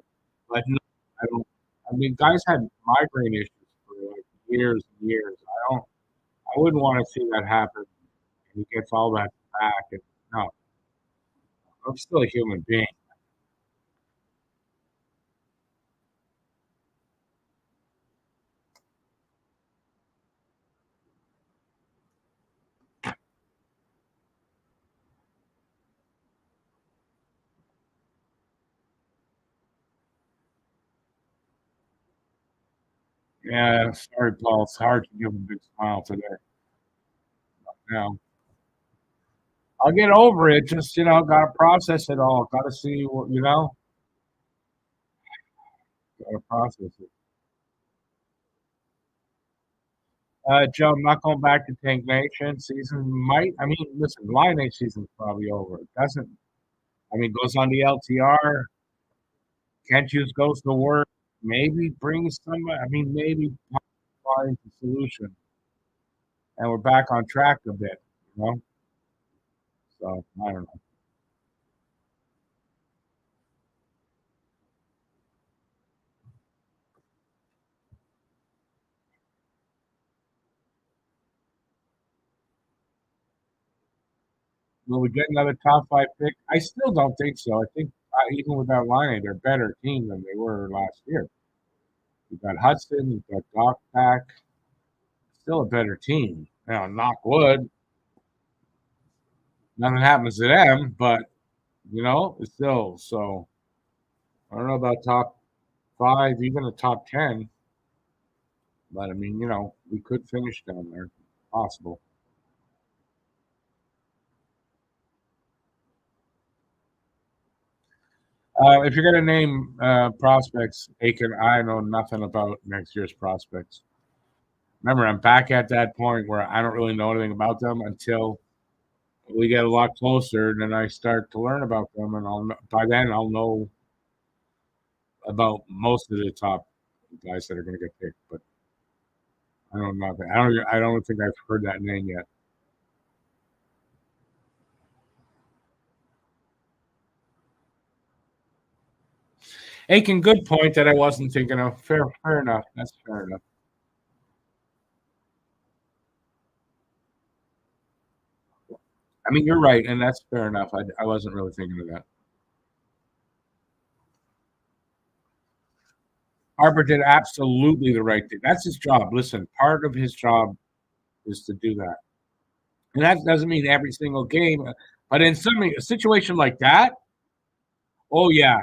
But no, I don't. I mean, guys had migraine issues for like years and years. I wouldn't want to see that happen. And he gets all that back. And no, I'm still a human being. Yeah, sorry, Paul. It's hard to give a big smile today. You know, I'll get over it. Just got to process it all. Got to see what got to process it. Joe, I'm not going back to Tank Nation season. Might I mean, listen, Laine season's probably over. It doesn't. I mean, goes on the LTR. Can't use goes to work. Maybe bring some. I mean, maybe find the solution, and we're back on track a bit. You know. So I don't know. Will we get another top five pick? I still don't think so. I think even without Laine, they're a better team than they were last year. You've got Hudson, you've got Doc back. Still a better team. Now, knock wood, nothing happens to them, but it's still so. I don't know about top five, even a top 10, but I mean, we could finish down there. Possible. If you're going to name prospects, Aiken, I know nothing about next year's prospects. Remember, I'm back at that point where I don't really know anything about them until we get a lot closer, and then I start to learn about them, and by then I'll know about most of the top guys that are going to get picked. But I don't know. I don't think I've heard that name yet. Aiken, good point that I wasn't thinking of. Fair enough. That's fair enough. I mean, you're right, and that's fair enough. I wasn't really thinking of that. Arber did absolutely the right thing. That's his job. Listen, part of his job is to do that, and that doesn't mean every single game, but in a situation like that, oh yeah,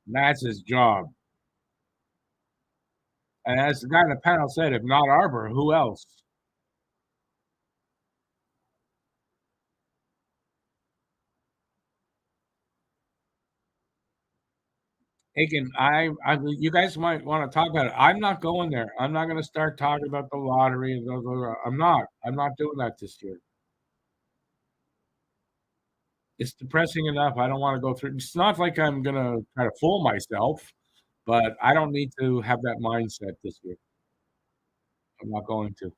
that's his job. And as the guy in the panel said, if not Arber, who else? Again, you guys might want to talk about it. I'm not going there. I'm not going to start talking about the lottery and blah, blah, blah. I'm not. I'm not doing that this year. It's depressing enough. I don't want to go through. It's not like I'm going to try to fool myself, but I don't need to have that mindset this year. I'm not going to.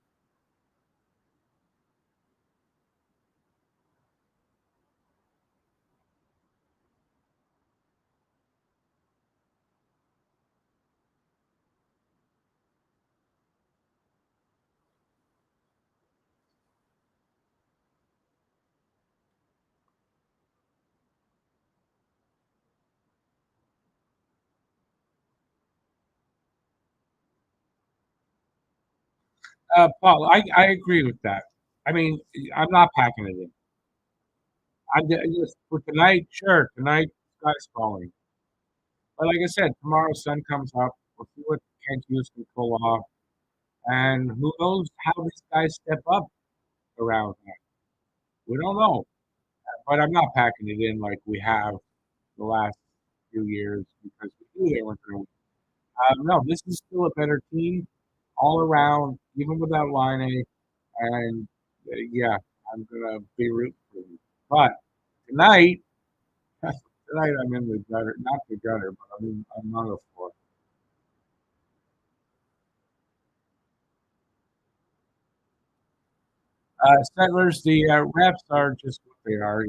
Paul, I agree with that. I mean, I'm not packing it in. Just for tonight, sure. Tonight, sky's falling. But like I said, tomorrow sun comes up. We'll see what Kent Hughes can pull off. And who knows how these guys step up around that. We don't know. But I'm not packing it in like we have the last few years because we knew they weren't going to. No, this is still a better team all around, even without Line. And yeah, I'm going to be rooting for you. But tonight, tonight I'm in the gutter. Not the gutter, but I'm on the floor. Settlers, the refs are just what they are.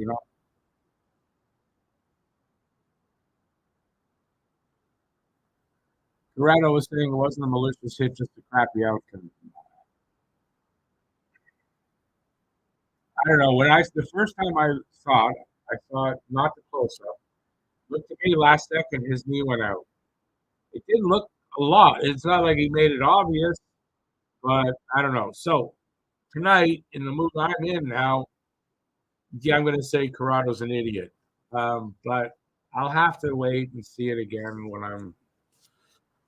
Corrado was saying it wasn't a malicious hit, just a crappy outcome. I don't know. The first time I saw it not the close up. Looked to me last second, his knee went out. It didn't look a lot. It's not like he made it obvious, but I don't know. So tonight, in the mood I'm in now, yeah, I'm going to say Corrado's an idiot. But I'll have to wait and see it again when I'm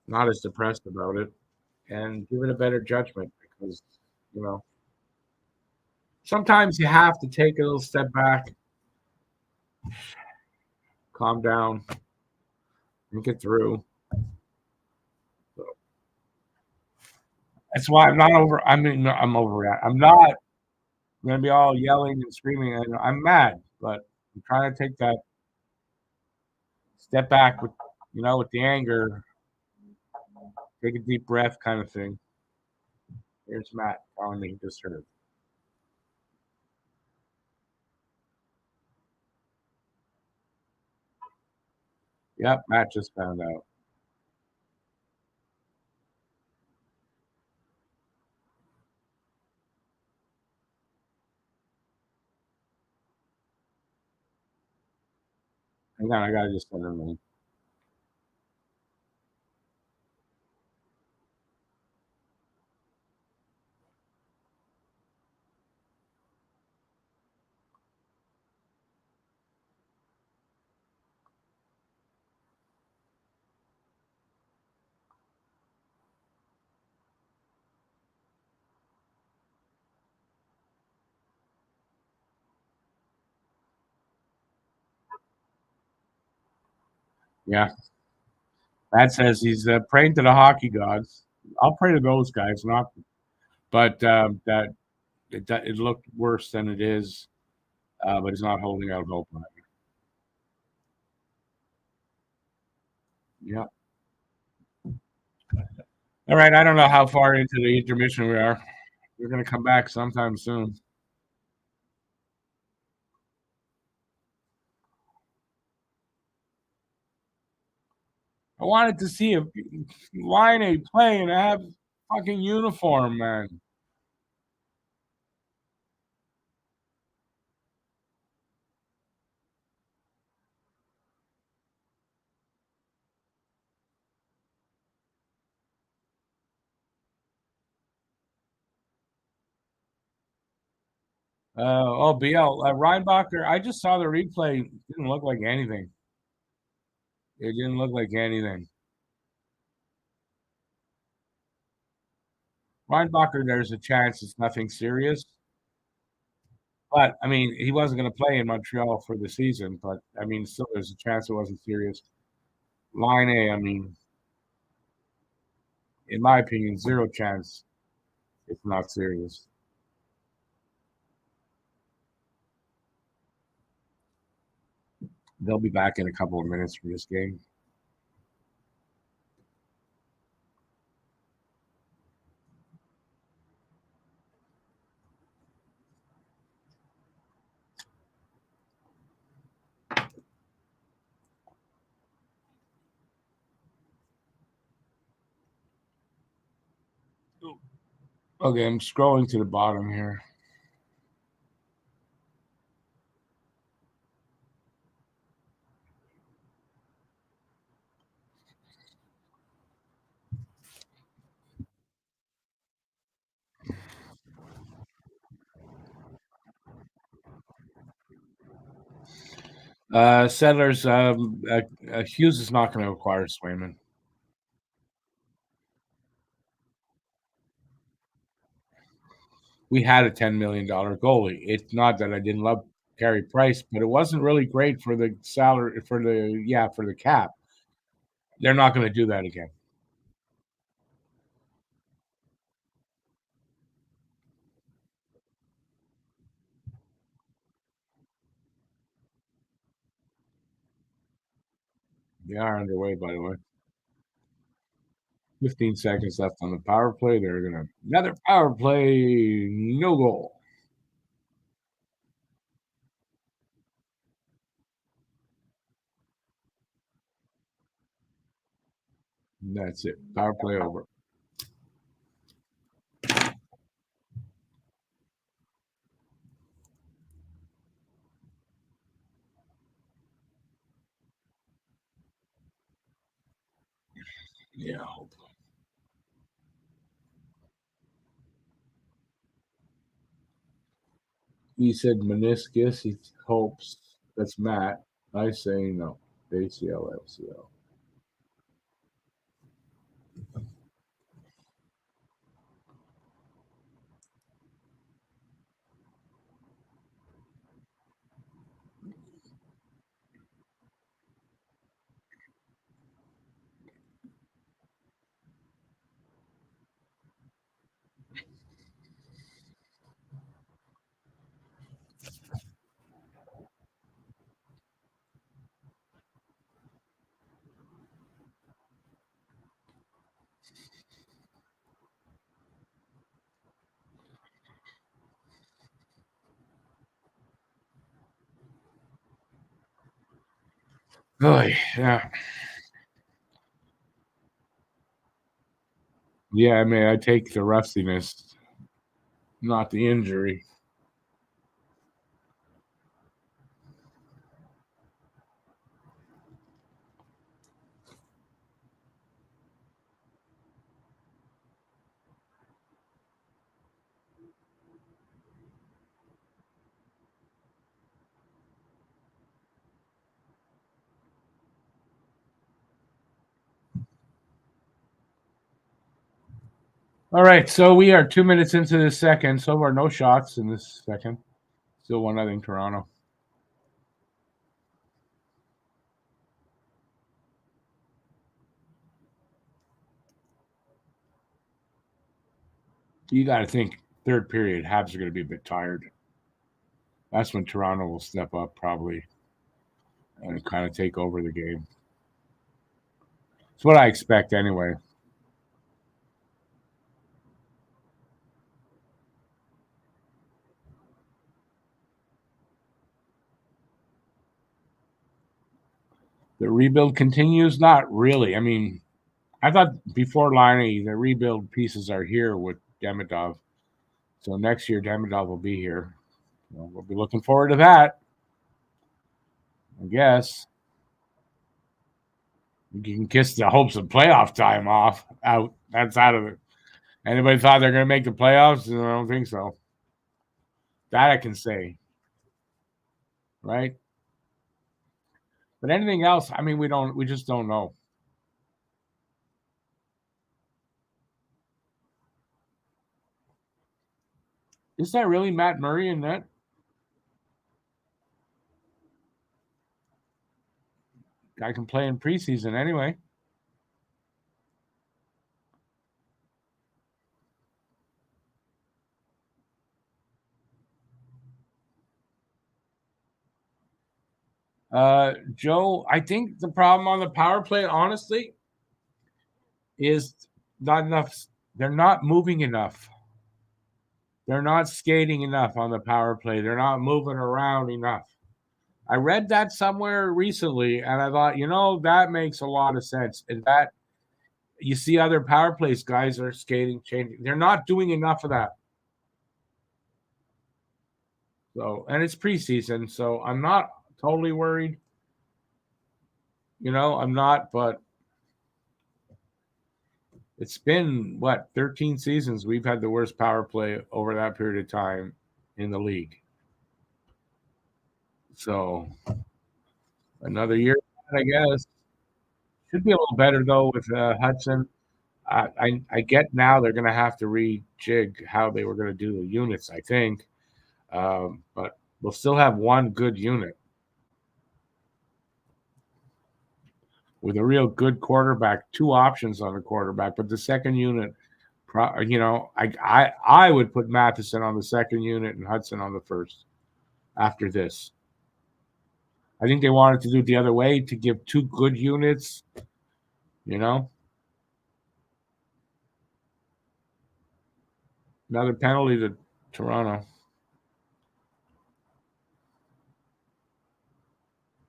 not as depressed about it and give it a better judgment because, you know, sometimes you have to take a little step back, calm down, and get through. So that's why I'm not over. I mean, no, I'm over it. I'm not going to be all yelling and screaming. And I'm mad, but I'm trying to take that step back with, with the anger, take a deep breath kind of thing. Here's Matt telling me he just heard. Yep, Matt just found out. Hang on, I gotta just send him in. Yeah, Matt says he's praying to the hockey gods. I'll pray to those guys, not. But that it looked worse than it is. But he's not holding out hope on it. Yeah. All right. I don't know how far into the intermission we are. We're gonna come back sometime soon. I wanted to see if Laine play and have fucking uniform, man. BL Reinbacher. I just saw the replay. Didn't look like anything. It didn't look like anything. Reinbacher, there's a chance it's nothing serious. But I mean, he wasn't going to play in Montreal for the season. But I mean, still, there's a chance it wasn't serious. Laine, I mean, in my opinion, zero chance it's not serious. They'll be back in a couple of minutes for this game. Okay, I'm scrolling to the bottom here. Settlers, Hughes is not going to acquire Swayman. We had a $10 million goalie. It's not that I didn't love Carey Price, but it wasn't really great for the salary for the cap. They're not going to do that again. They are underway, by the way. 15 seconds left on the power play. They're going to another power play, no goal. That's it. Power play over. Yeah. He said meniscus. He hopes. That's Matt. I say no. ACL, LCL. Oh, yeah. Yeah, I mean, I take the rustiness, not the injury. All right, so we are 2 minutes into the second. So far, no shots in this second. Still 1-0 Toronto. You got to think third period, Habs are going to be a bit tired. That's when Toronto will step up probably and kind of take over the game. It's what I expect anyway. The rebuild continues? Not really. I mean, I thought before Laine, the rebuild pieces are here with Demidov. So next year, Demidov will be here. We'll be looking forward to that, I guess. You can kiss the hopes of playoff time off. Out. That's out of it. Anybody thought they're going to make the playoffs? I don't think so. That I can say, right? But anything else, I mean, we don't. We just don't know. Is that really Matt Murray in that? Guy can play in preseason anyway. Joe, I think the problem on the power play, honestly, is not enough. They're not moving enough. They're not skating enough on the power play. They're not moving around enough. I read that somewhere recently, and I thought, that makes a lot of sense. And that you see other power plays, guys are skating, changing. They're not doing enough of that. So, and it's preseason, so I'm not totally worried. I'm not, but it's been what 13 seasons we've had the worst power play over that period of time in the league. So another year, I guess. Should be a little better though with Hudson. I get now they're going to have to rejig how they were going to do the units. I think, but we'll still have one good unit with a real good quarterback, two options on the quarterback. But the second unit, I would put Matheson on the second unit and Hudson on the first. After this, I think they wanted to do it the other way to give two good units. You know, another penalty to Toronto.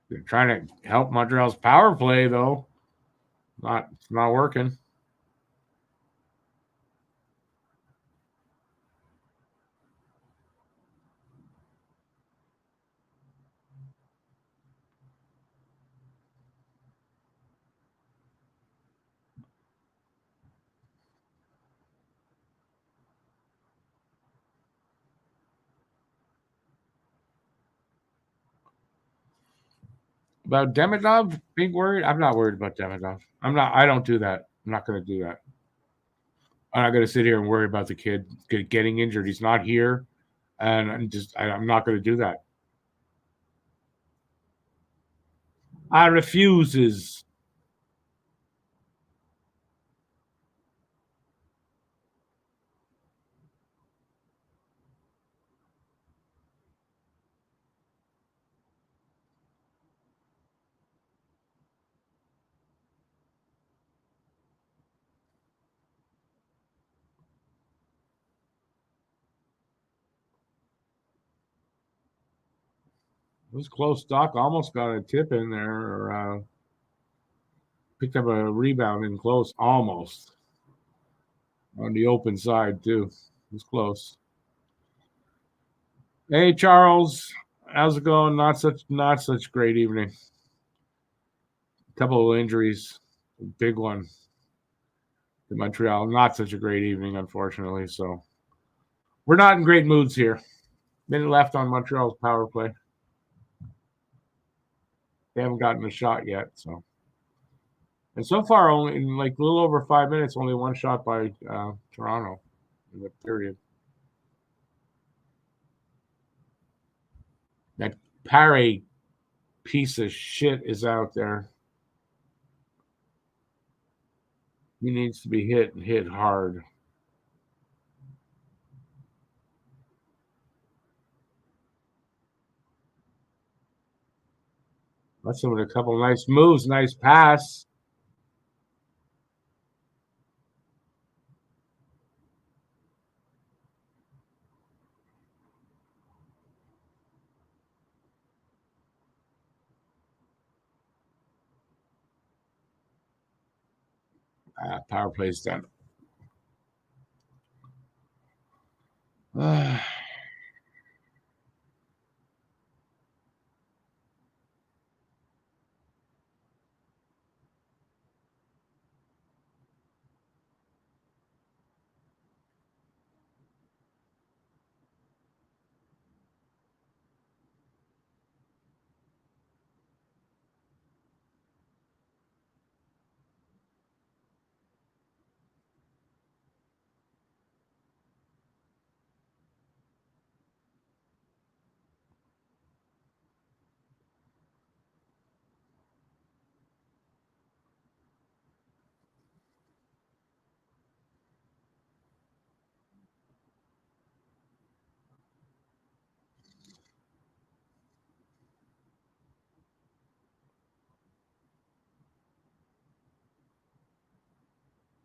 They're trying to help Montreal's power play, though. It's not working. About Demidov being worried? I'm not worried about Demidov. I'm not. I don't do that. I'm not going to do that. I'm not going to sit here and worry about the kid getting injured. He's not here, and I'm not going to do that. I refuses. It was close. Doc almost got a tip in there, or picked up a rebound in close, almost on the open side too. It was close. Hey Charles, how's it going? Not such great evening. A couple of injuries, big one in Montreal. Not such a great evening, unfortunately. So we're not in great moods here. Minute left on Montreal's power play. They haven't gotten a shot yet. So, and so far, only in like a little over 5 minutes, only one shot by Toronto in the period. That Paré piece of shit is out there. He needs to be hit and hit hard. That's some of a couple nice moves, nice pass. Power play's done.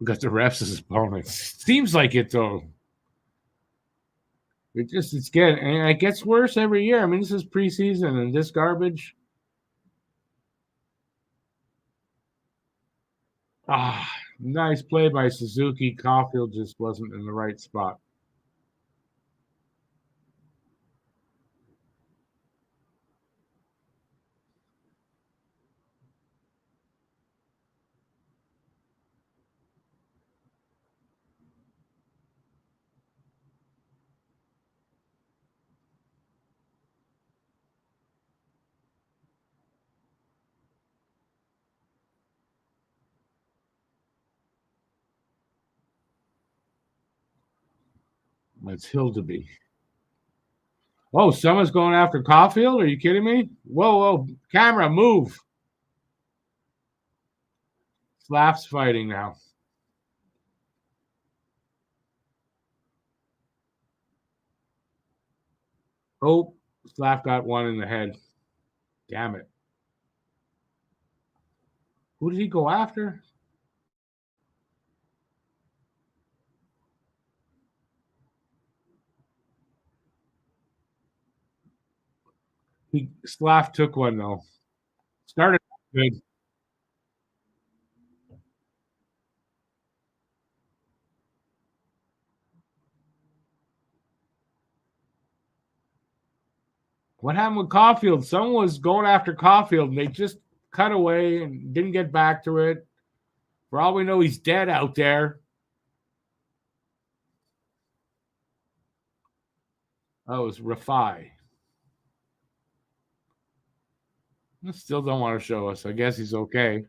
We got the refs as opponents. Seems like it though. It's getting and it gets worse every year. I mean, this is preseason and this garbage. Nice play by Suzuki. Caulfield just wasn't in the right spot. It's Hildeby. Oh, someone's going after Caulfield? Are you kidding me? Whoa, camera, move. Slaps fighting now. Oh, Slap got one in the head. Damn it. Who did he go after? Slap took one though. Started good. What happened with Caulfield? Someone was going after Caulfield, and they just cut away and didn't get back to it. For all we know, he's dead out there. Oh, it was Rafai. Still don't want to show us. I guess he's okay.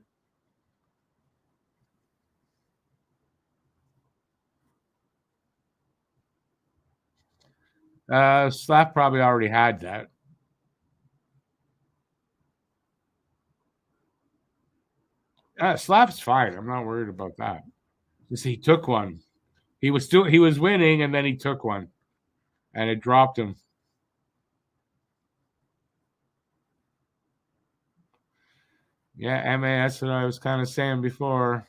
Slav probably already had that. Slav's fine. I'm not worried about that. Just he took one. He was winning, and then he took one, and it dropped him. Yeah, MA. That's what I was kind of saying before.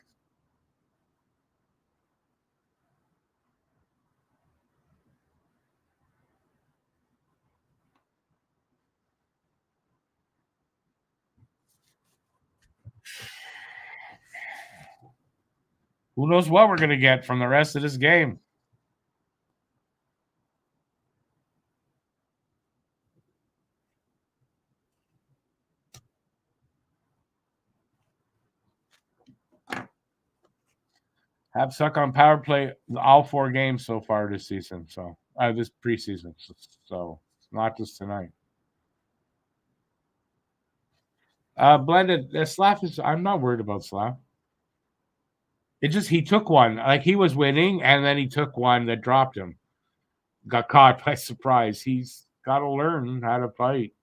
Who knows what we're gonna get from the rest of this game? Habs suck on power play all 4 games so far this season. So this preseason. So it's not just tonight. Blended. Slav is. I'm not worried about Slav. It just he took one. Like he was winning, and then he took one that dropped him. Got caught by surprise. He's got to learn how to fight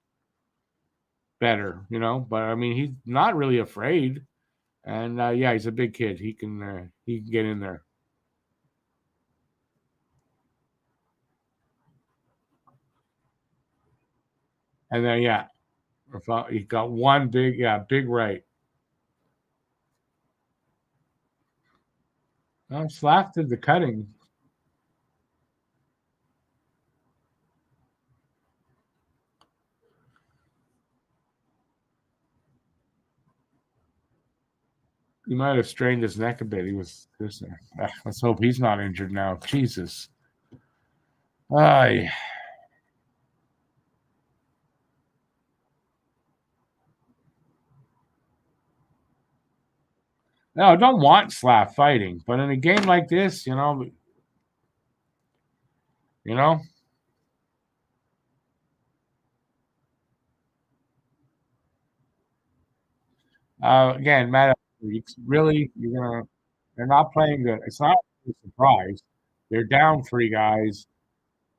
better, But I mean, he's not really afraid, and yeah, he's a big kid. He can get in there. And then yeah, he got one big right. Slav did the cutting. He might have strained his neck a bit. He was this. Let's hope he's not injured now. Jesus. Ay. No, I don't want Slav fighting, but in a game like this, you know. Again, Matt, really, they're not playing good. It's not a surprise. They're down 3 guys,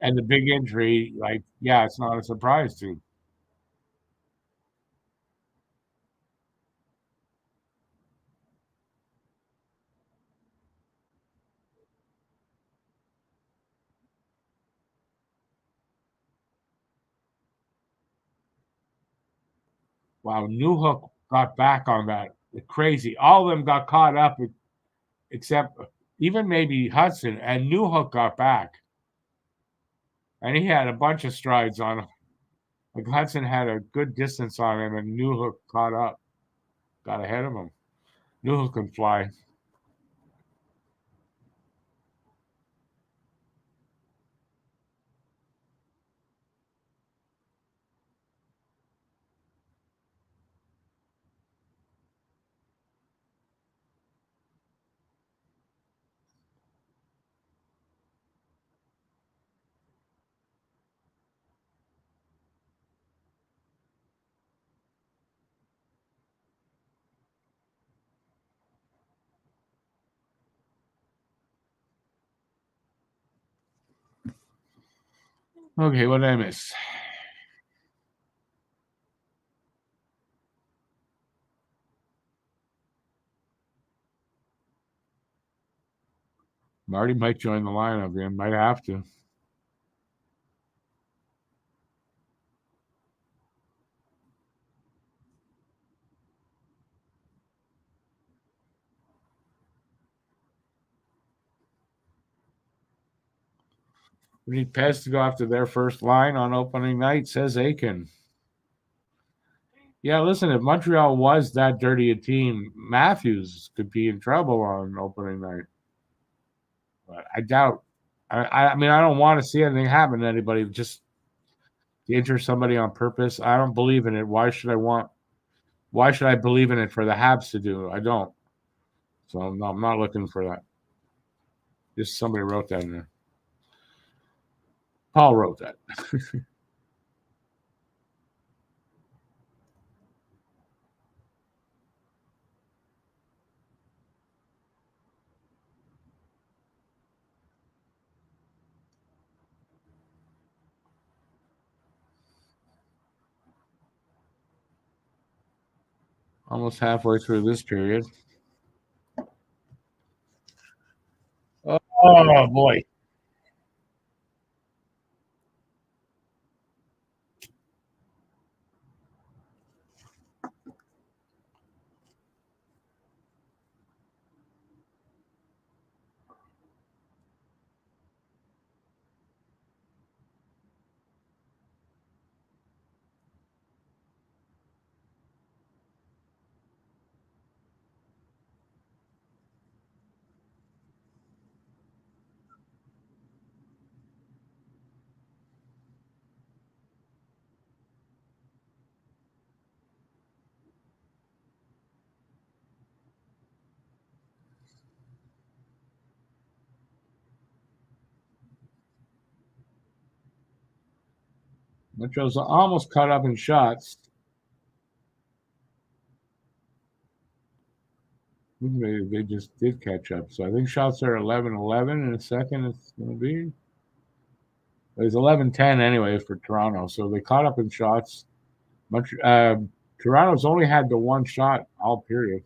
and the big injury, like, yeah, it's not a surprise to. Wow, Newhook got back on that. Crazy. All of them got caught up, except even maybe Hudson, and Newhook got back, and he had a bunch of strides on him. Like Hudson had a good distance on him, and Newhook caught up, got ahead of him. Newhook can fly. Okay, what did I miss? Marty might join the lineup again. Might have to. We need Pez to go after their first line on opening night, says Aiken. Yeah, listen, if Montreal was that dirty a team, Matthews could be in trouble on opening night. But I doubt. I mean, I don't want to see anything happen to anybody. Just to injure somebody on purpose. I don't believe in it. Why should I believe in it for the Habs to do? I don't. So I'm not looking for that. Just somebody wrote that in there. Paul wrote that. Almost halfway through this period. Oh boy. Montreal's almost caught up in shots. They just did catch up. So I think shots are 11-11 in a second. It's going to be. It's 11-10 anyway for Toronto. So they caught up in shots. Toronto's only had the one shot all period.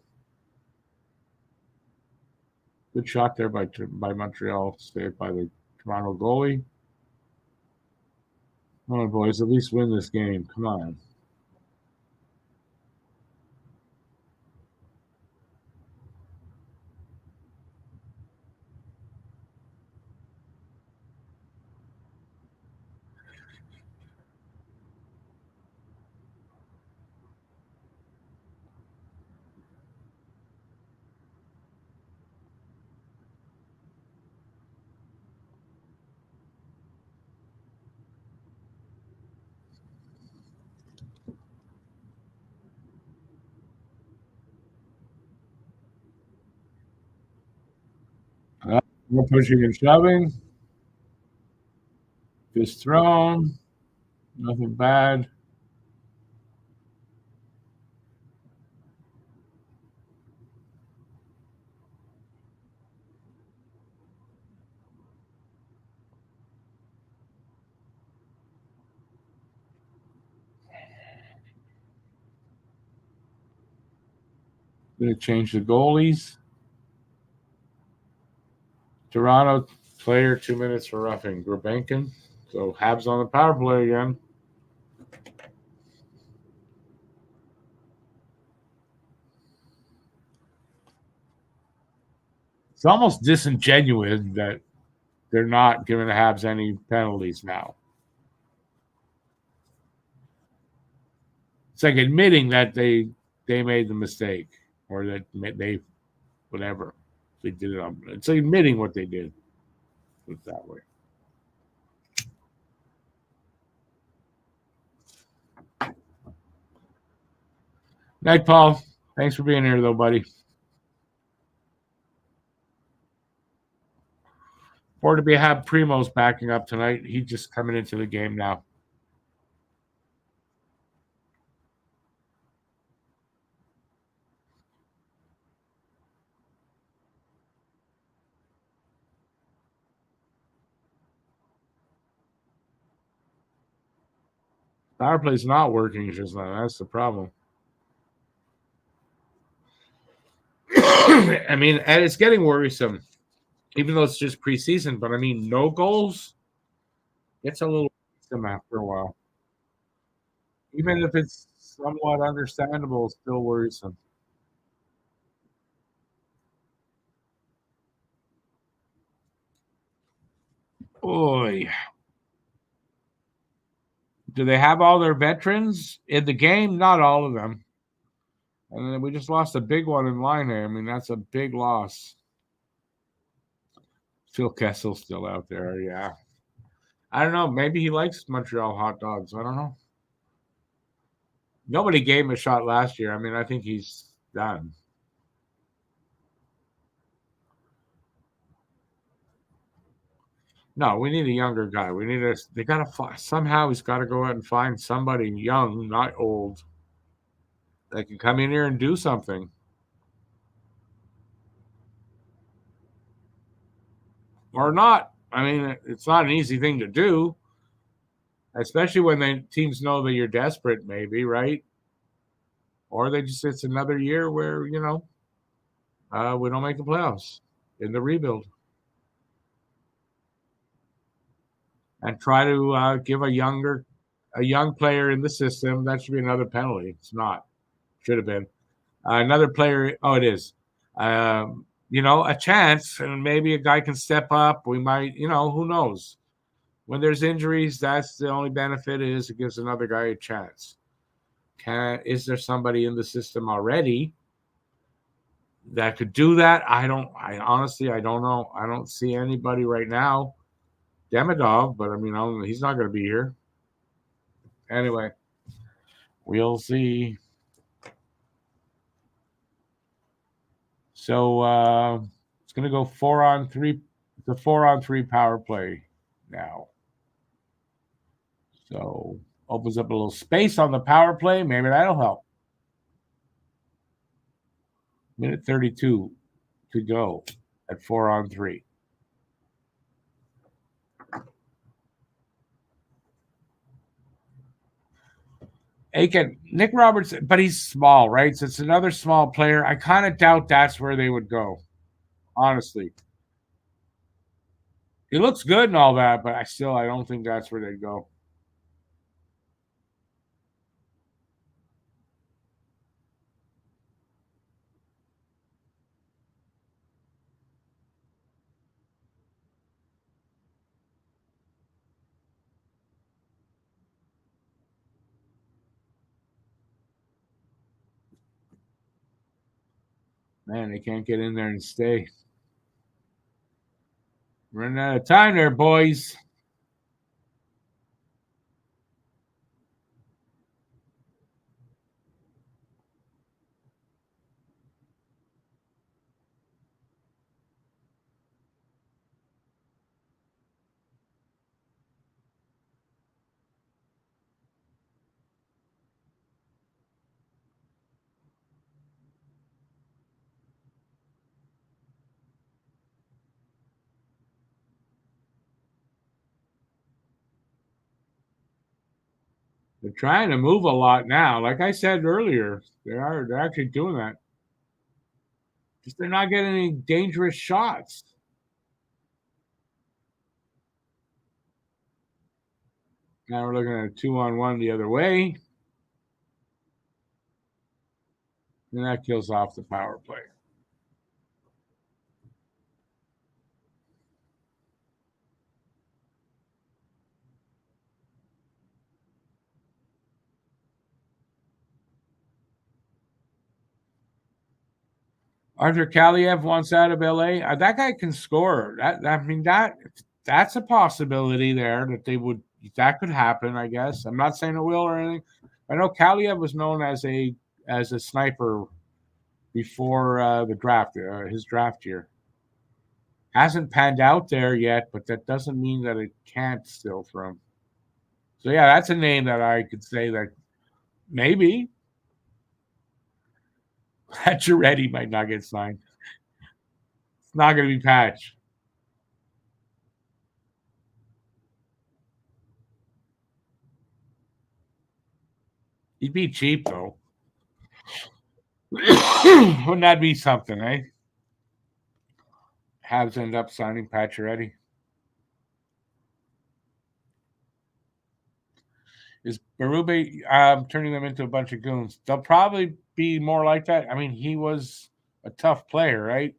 Good shot there by Montreal, saved by the Toronto goalie. Come on, boys, at least win this game. Come on. No pushing and shoving. Just thrown. Nothing bad. Going to change the goalies. Toronto player 2 minutes for roughing. Grabenkin. So Habs on the power play again. It's almost disingenuous that they're not giving the Habs any penalties now. It's like admitting that they made the mistake or that they whatever they did it on. It's like admitting what they did. Put it that way. Night, Paul. Thanks for being here, though, buddy. Or to be have Primo's backing up tonight. He's just coming into the game now. Power play's not working just now. That's the problem. I mean, and it's getting worrisome, even though it's just preseason. But I mean, no goals. It's a little worrisome after a while. Even if it's somewhat understandable, it's still worrisome. Boy, do they have all their veterans in the game? Not all of them. And then we just lost a big one in Laine. I mean, that's a big loss. Phil Kessel's still out there, yeah. I don't know. Maybe he likes Montreal hot dogs. I don't know. Nobody gave him a shot last year. I mean, I think he's done. No, we need a younger guy. We need a. They gotta somehow. He's got to go out and find somebody young, not old, that can come in here and do something, or not. I mean, it's not an easy thing to do, especially when the teams know that you're desperate. Maybe right, or they just it's another year where we don't make the playoffs in the rebuild, and try to give a young player in the system. That should be another penalty. It's not. Should have been another player. Oh, it is. A chance, and maybe a guy can step up. We might, who knows? When there's injuries, that's the only benefit is it gives another guy a chance. Is there somebody in the system already that could do that? I honestly, I don't know. I don't see anybody right now. Demidov, but I mean, he's not going to be here anyway. We'll see. So it's going to go 4-on-3. The 4-on-3 power play now. So opens up a little space on the power play. Maybe that'll help. Minute 32 to go at 4-on-3. Aiken, Nick Roberts, but he's small, right? So it's another small player. I kind of doubt that's where they would go, honestly. He looks good and all that, but I don't think that's where they'd go. Man, they can't get in there and stay. Running out of time there, boys. They're trying to move a lot now. Like I said earlier, they're actually doing that. Just they're not getting any dangerous shots. Now we're looking at a 2-on-1 the other way. And that kills off the power play. Arthur Kaliev wants out of LA. That guy can score. That's a possibility there that could happen. I guess I'm not saying it will or anything. I know Kaliev was known as a sniper before the draft, his draft year. Hasn't panned out there yet, but that doesn't mean that it can't still for him. So yeah, that's a name that I could say that maybe Pacioretty might not get signed. It's not going to be Patch. He'd be cheap though. Wouldn't that be something, eh? Habs end up signing Pacioretty. Is Berube turning them into a bunch of goons? They'll probably be more like that. I mean, he was a tough player, right?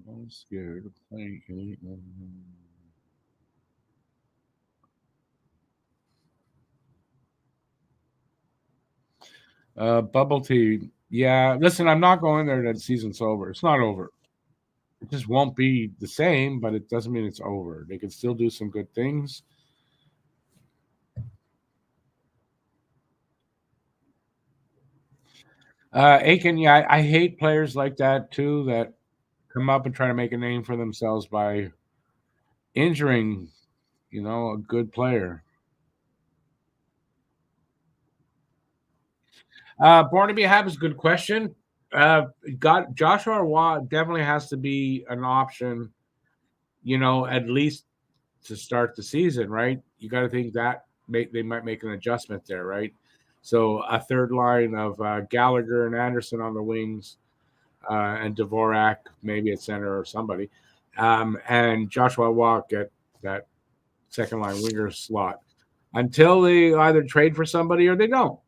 I'm scared of playing any. Bubble tea. Yeah, listen, I'm not going there. That season's over. It's not over. It just won't be the same, but it doesn't mean it's over. They can still do some good things. Aiken, yeah, I hate players like that too that come up and try to make a name for themselves by injuring, a good player. Born to be a Habs is a good question. Got Joshua Watt definitely has to be an option, at least to start the season, right? You got to think that they might make an adjustment there, right? So a third line of Gallagher and Anderson on the wings, and Dvorak maybe at center or somebody, and Joshua Watt get that second line winger slot until they either trade for somebody or they don't.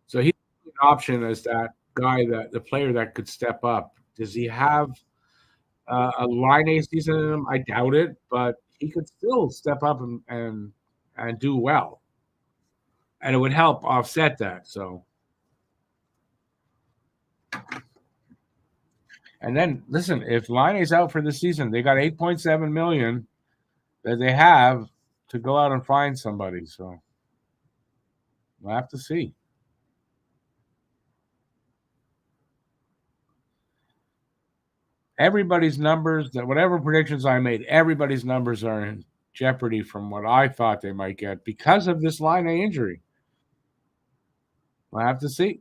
So he's an option as that guy, that the player that could step up. Does he have a Laine season in him? I doubt it, but he could still step up and do well, and it would help offset that. So, and then listen, if Laine's out for the season, they got 8.7 million that they have to go out and find somebody. So we'll have to see. Everybody's numbers, that whatever predictions I made, everybody's numbers are in jeopardy from what I thought they might get because of this Laine injury. We'll have to see.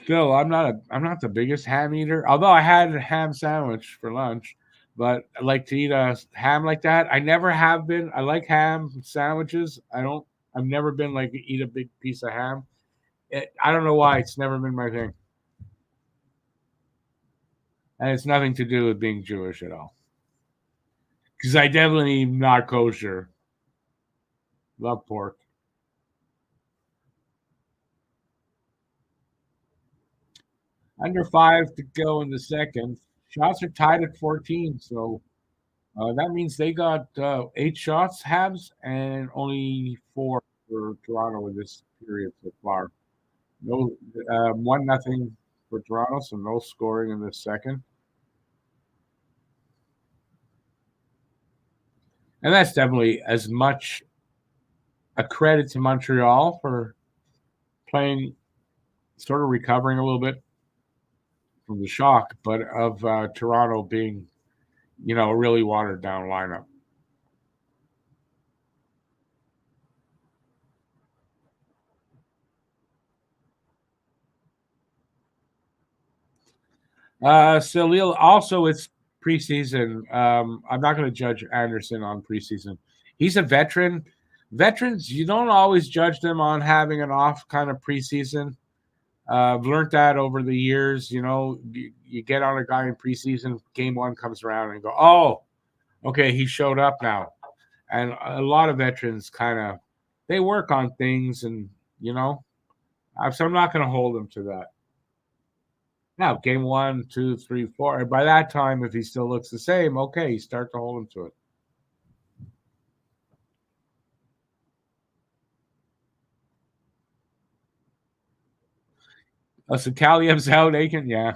Phil, I'm not the biggest ham eater. Although I had a ham sandwich for lunch, but I like to eat a ham like that. I never have been. I like ham sandwiches. I've never been like eat a big piece of ham. I don't know why. It's never been my thing, and it's nothing to do with being Jewish at all. Because I definitely am not kosher. Love pork. Under 5 to go in the second. Shots are tied at 14, so that means they got 8 shots, Habs, and only 4 for Toronto in this period so far. No, 1-0 for Toronto, so no scoring in the second. And that's definitely as much a credit to Montreal for playing, sort of recovering a little bit from the shock, but of Toronto being, a really watered down lineup. Salil, also it's preseason. I'm not going to judge Anderson on preseason. He's a veteran. Veterans, you don't always judge them on having an off kind of preseason. I've learned that over the years. You get on a guy in preseason, game one comes around and go, oh, okay, he showed up now. And a lot of veterans kind of they work on things, and so I'm not going to hold them to that. Now, game 1, 2, 3, 4. And by that time, if he still looks the same, okay, you start to hold him to it. So Kaliev's out, Aiken. Yeah.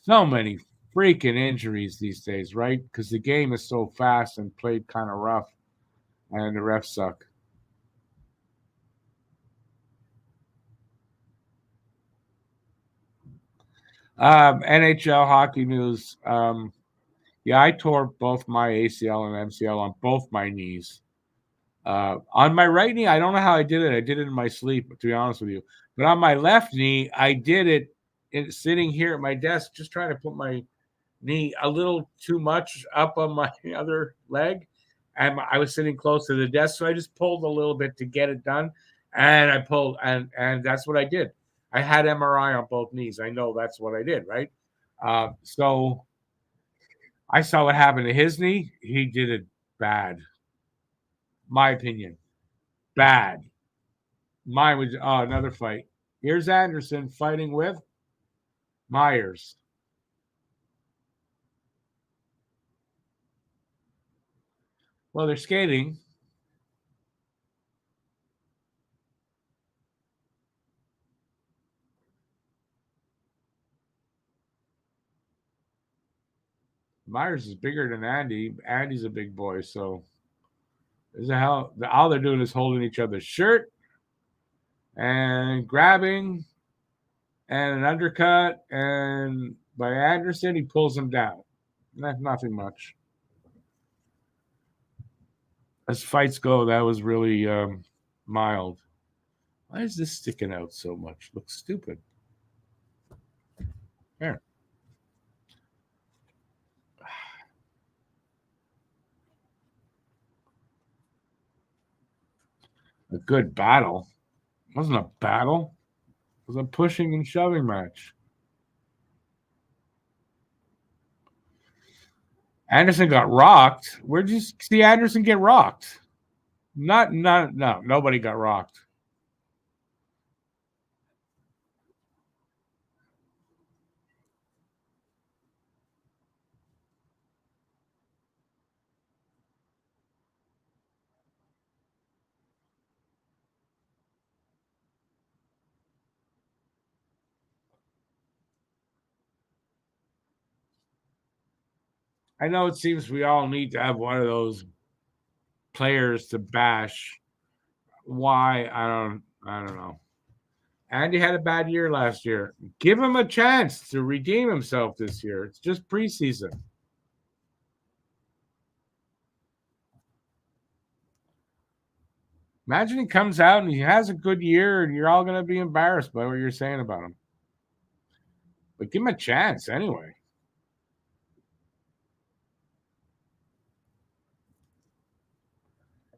So many freaking injuries these days, right? Because the game is so fast and played kind of rough, and the refs suck. NHL hockey news. Yeah, I tore both my ACL and MCL on both my knees. On my right knee, I don't know how I did it. I did it in my sleep, to be honest with you. But on my left knee, I did it sitting here at my desk, just trying to put my knee a little too much up on my other leg. And I was sitting close to the desk, so I just pulled a little bit to get it done. And I pulled, and that's what I did. I had MRI on both knees. I know that's what I did, right? So I saw what happened to his knee. He did it bad. My opinion, bad. Mine was another fight. Here's Anderson fighting with Myers. Well, they're skating. Myers is bigger than Andy. Andy's a big boy, so there's a hell. All they're doing is holding each other's shirt and grabbing and an undercut. And by Anderson, he pulls him down. That's nothing much. As fights go, that was really mild. Why is this sticking out so much? Looks stupid. Here. A good battle. It wasn't a battle. It was a pushing and shoving match. Anderson got rocked. Where'd you see Anderson get rocked? No, nobody got rocked. I know it seems we all need to have one of those players to bash. Why? I don't know. Andy had a bad year last year. Give him a chance to redeem himself this year. It's just preseason. Imagine he comes out and he has a good year and you're all going to be embarrassed by what you're saying about him. But give him a chance anyway.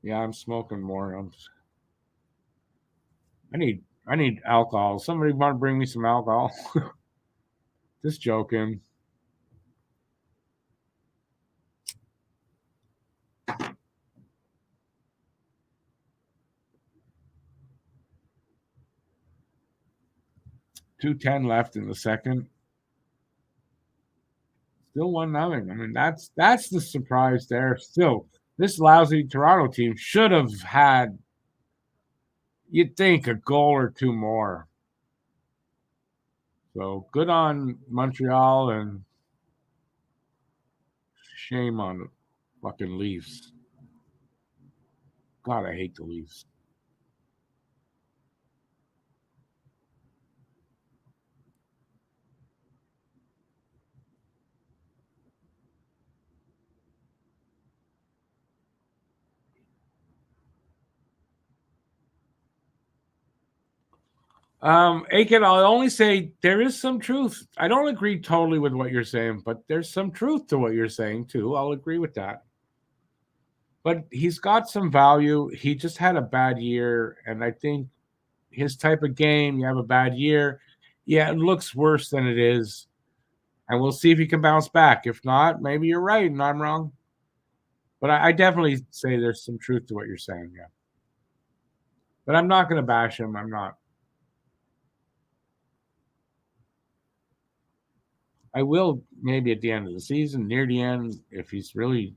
Yeah, I'm smoking more. I need alcohol. Somebody want to bring me some alcohol? Just joking. .210 left in the second. Still 1-0. I mean, that's the surprise there. Still, this lousy Toronto team should have had, you'd think, a goal or two more. So good on Montreal and shame on the fucking Leafs. God, I hate the Leafs. Aiken, I'll only say there is some truth. I don't agree totally with what you're saying, but there's some truth to what you're saying too. I'll agree with that. But he's got some value. He just had a bad year, and I think his type of game, you have a bad year, yeah, it looks worse than it is. And we'll see if he can bounce back. If not, maybe you're right and I'm wrong. But I definitely say there's some truth to what you're saying, yeah. But I'm not going to bash him. I'm not. I will maybe at the end of the season, near the end, if he's really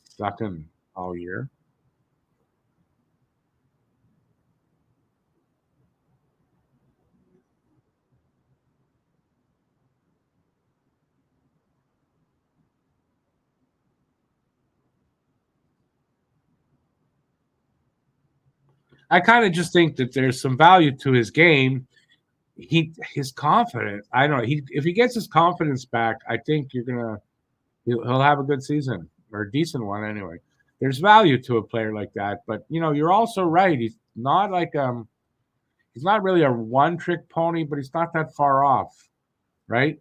sucking all year. I kind of just think that there's some value to his game. His confidence. I don't know. If he gets his confidence back, I think he'll have a good season or a decent one anyway. There's value to a player like that, but you're also right. He's not like he's not really a one-trick pony, but he's not that far off, right?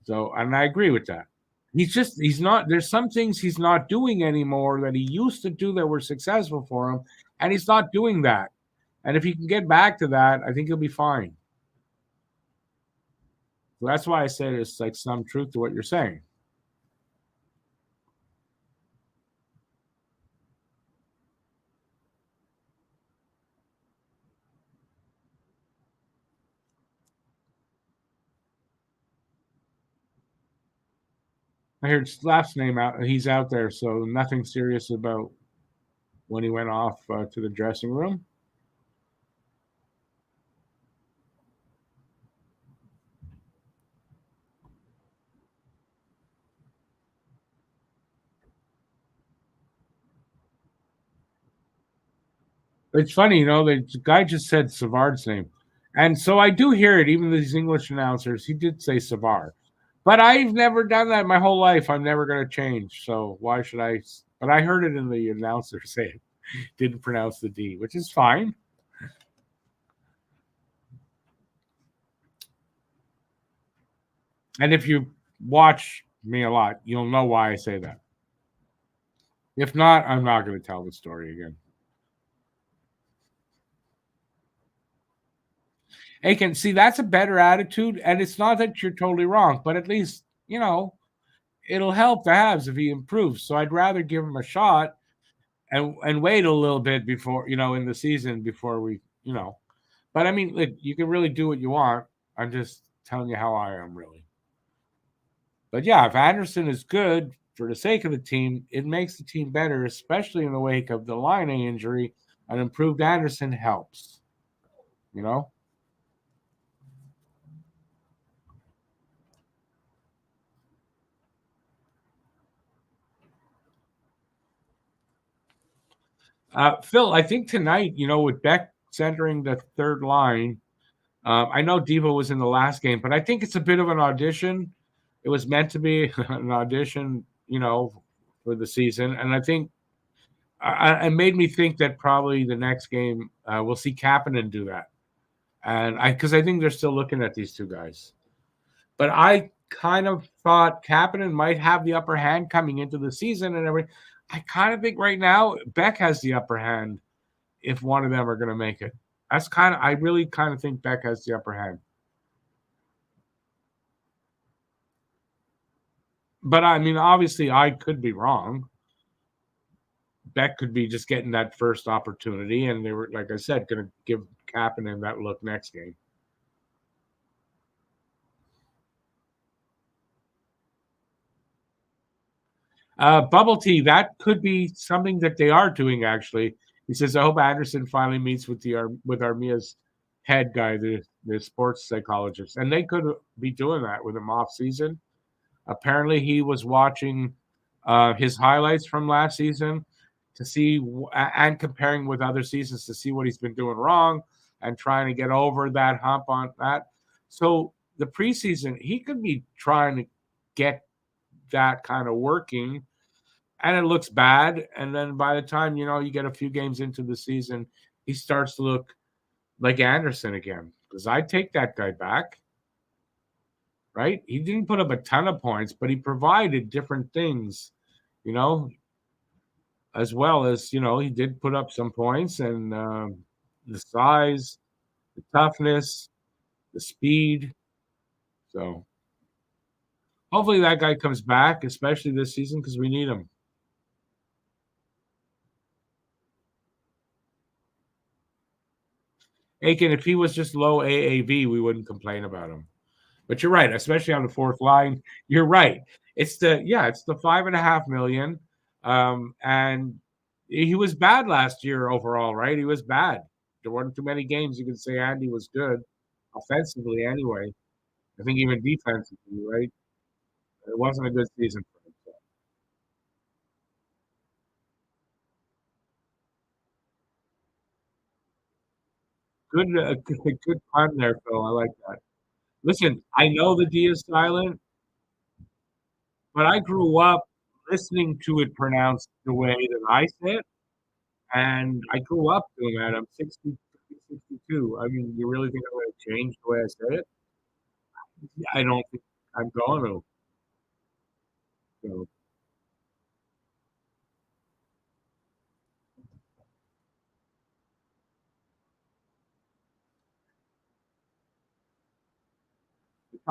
So, and I agree with that. He's not. There's some things he's not doing anymore that he used to do that were successful for him, and he's not doing that. And if he can get back to that, I think he'll be fine. So that's why I say there's like some truth to what you're saying. I heard last name out. He's out there, so nothing serious about when he went off to the dressing room. It's funny, the guy just said Savard's name. And so I do hear it, even these English announcers, he did say Savard. But I've never done that my whole life. I'm never going to change. So why should I? But I heard it in the announcer say it. Didn't pronounce the D, which is fine. And if you watch me a lot, you'll know why I say that. If not, I'm not going to tell the story again. Aiken, see, that's a better attitude. And it's not that you're totally wrong, but at least, it'll help the Habs if he improves. So I'd rather give him a shot and wait a little bit before, in the season before we. But I mean, look, you can really do what you want. I'm just telling you how I am, really. But yeah, if Anderson is good for the sake of the team, it makes the team better, especially in the wake of the Laine injury. An improved Anderson helps, you know? Phil, I think tonight, with Beck centering the third line, I know Devo was in the last game, but I think it's a bit of an audition. It was meant to be an audition, for the season. And I think it made me think that probably the next game we'll see Kapanen do that. And because I think they're still looking at these two guys. But I kind of thought Kapanen might have the upper hand coming into the season and everything. I kind of think right now Beck has the upper hand if one of them are going to make it. I really kind of think Beck has the upper hand. But I mean, obviously, I could be wrong. Beck could be just getting that first opportunity, and they were, like I said, going to give Kapanen that look next game. Bubble tea, that could be something that they are doing. Actually, he says, "I hope Anderson finally meets with with Armia's head guy, the sports psychologist, and they could be doing that with him off season." Apparently, he was watching his highlights from last season to see and comparing with other seasons to see what he's been doing wrong and trying to get over that hump on that. So the preseason, he could be trying to get that kind of working, and it looks bad. And then by the time you get a few games into the season, he starts to look like Anderson again. Because I take that guy back. Right? He didn't put up a ton of points, but he provided different things, you know, as well as, he did put up some points and the size, the toughness, the speed. So hopefully that guy comes back, especially this season, because we need him. Aiken, if he was just low AAV, we wouldn't complain about him. But you're right, especially on the fourth line. You're right. It's the 5.5 million. And he was bad last year overall, right? He was bad. There weren't too many games you could say Andy was good offensively anyway. I think even defensively, right? It wasn't a good season for him. So. Good pun there, Phil. I like that. Listen, I know the D is silent, but I grew up listening to it pronounced the way that I say it. And I grew up doing that. I'm 62. I mean, you really think I'm going to change the way I say it? I don't think I'm going to. So,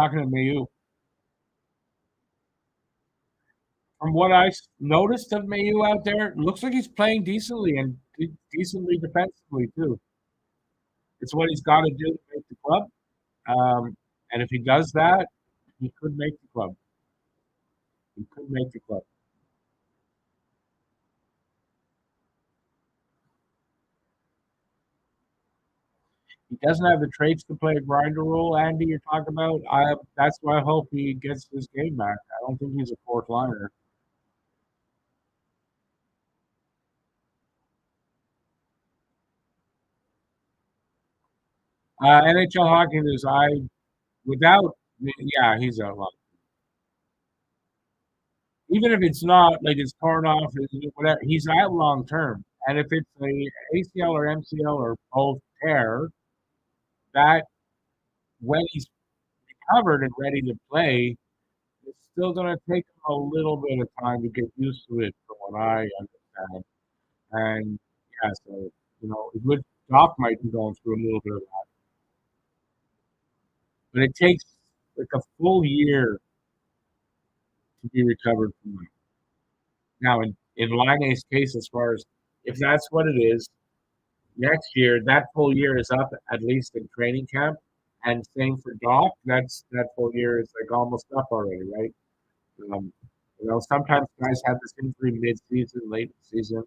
talking to Mayu. From what I noticed of Mayu out there, looks like he's playing decently and decently defensively too. It's what he's got to do to make the club. And if he does that, he could make the club. He could make the club. He doesn't have the traits to play a grinder role, Andy, you're talking about. That's why I hope he gets his game back. I don't think he's a fourth liner. NHL hockey news. Without, yeah, he's out long. Even if it's not like it's torn off, whatever, he's out long term. And if it's a ACL or MCL or both tear, that when he's recovered and ready to play, it's still going to take him a little bit of time to get used to it, from what I understand. And yeah, so good. Doc might be going through a little bit of that, but it takes like a full year to be recovered from that. Now, in Laine's case, as far as if that's what it is, next year that full year is up at least in training camp, and same for Doc. That full year is like almost up already, right? Um, sometimes guys have this injury mid-season, late season.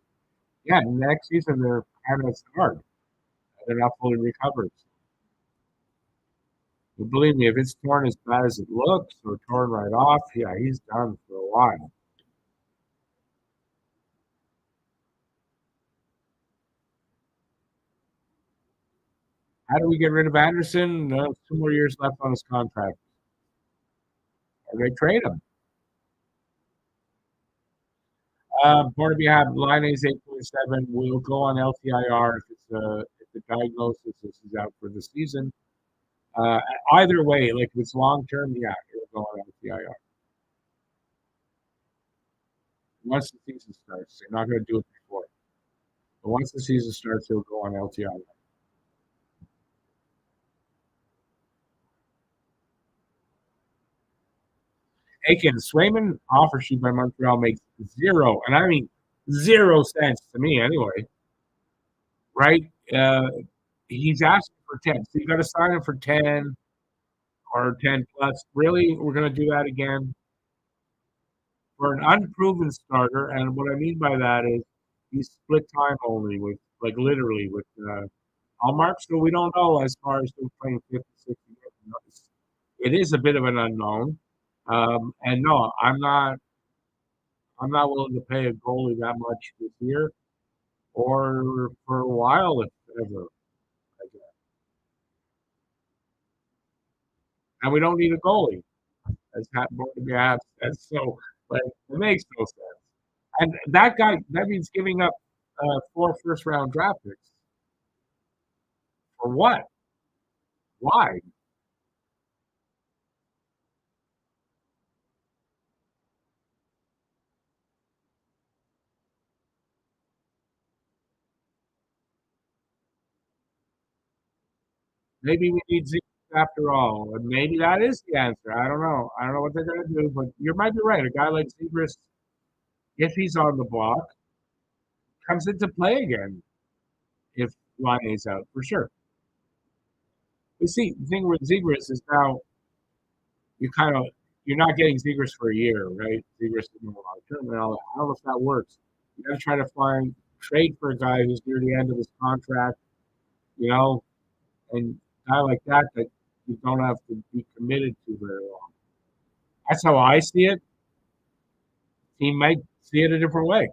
Yeah, next season they're having a start. They're not fully recovered. But believe me, if it's torn as bad as it looks or torn right off, yeah, he's done for a while. How do we get rid of Anderson? 2 more years left on his contract. Or they trade him. Barnaby had line is 8.7. We'll go on LTIR if the diagnosis is he's out for the season. Either way, like if it's long term, yeah, it'll go on LTIR. Once the season starts, they're not going to do it before. But once the season starts, he'll go on LTIR. Aiken, Swayman offer sheet by Montreal makes zero, and I mean 0 cents to me anyway. Right? He's asking for 10, so you got to sign him for 10 or 10 plus. Really, we're going to do that again for an unproven starter? And what I mean by that is he's split time only with, like, literally with Allmark, so we don't know as far as they're playing 50, 60 minutes. It is a bit of an unknown. And no, I'm not willing to pay a goalie that much this year or for a while, if ever. I guess. And we don't need a goalie, as Pat Moore said. So, but it makes no sense. And that guy, that means giving up 4 first-round draft picks. For what? Why? Maybe we need Zeke after all. And maybe that is the answer. I don't know. I don't know what they're going to do, but you might be right. A guy like Zegras, if he's on the block, comes into play again if Laine's out, for sure. You see, the thing with Zegras is now you kind of you're not getting Zegras for a year, right? Zegras is more long term and all that. I don't know if that works. You got to try to find trade for a guy who's near the end of his contract, you know, and a guy like that you don't have to be committed to very long. That's how I see it. He might see it a different way.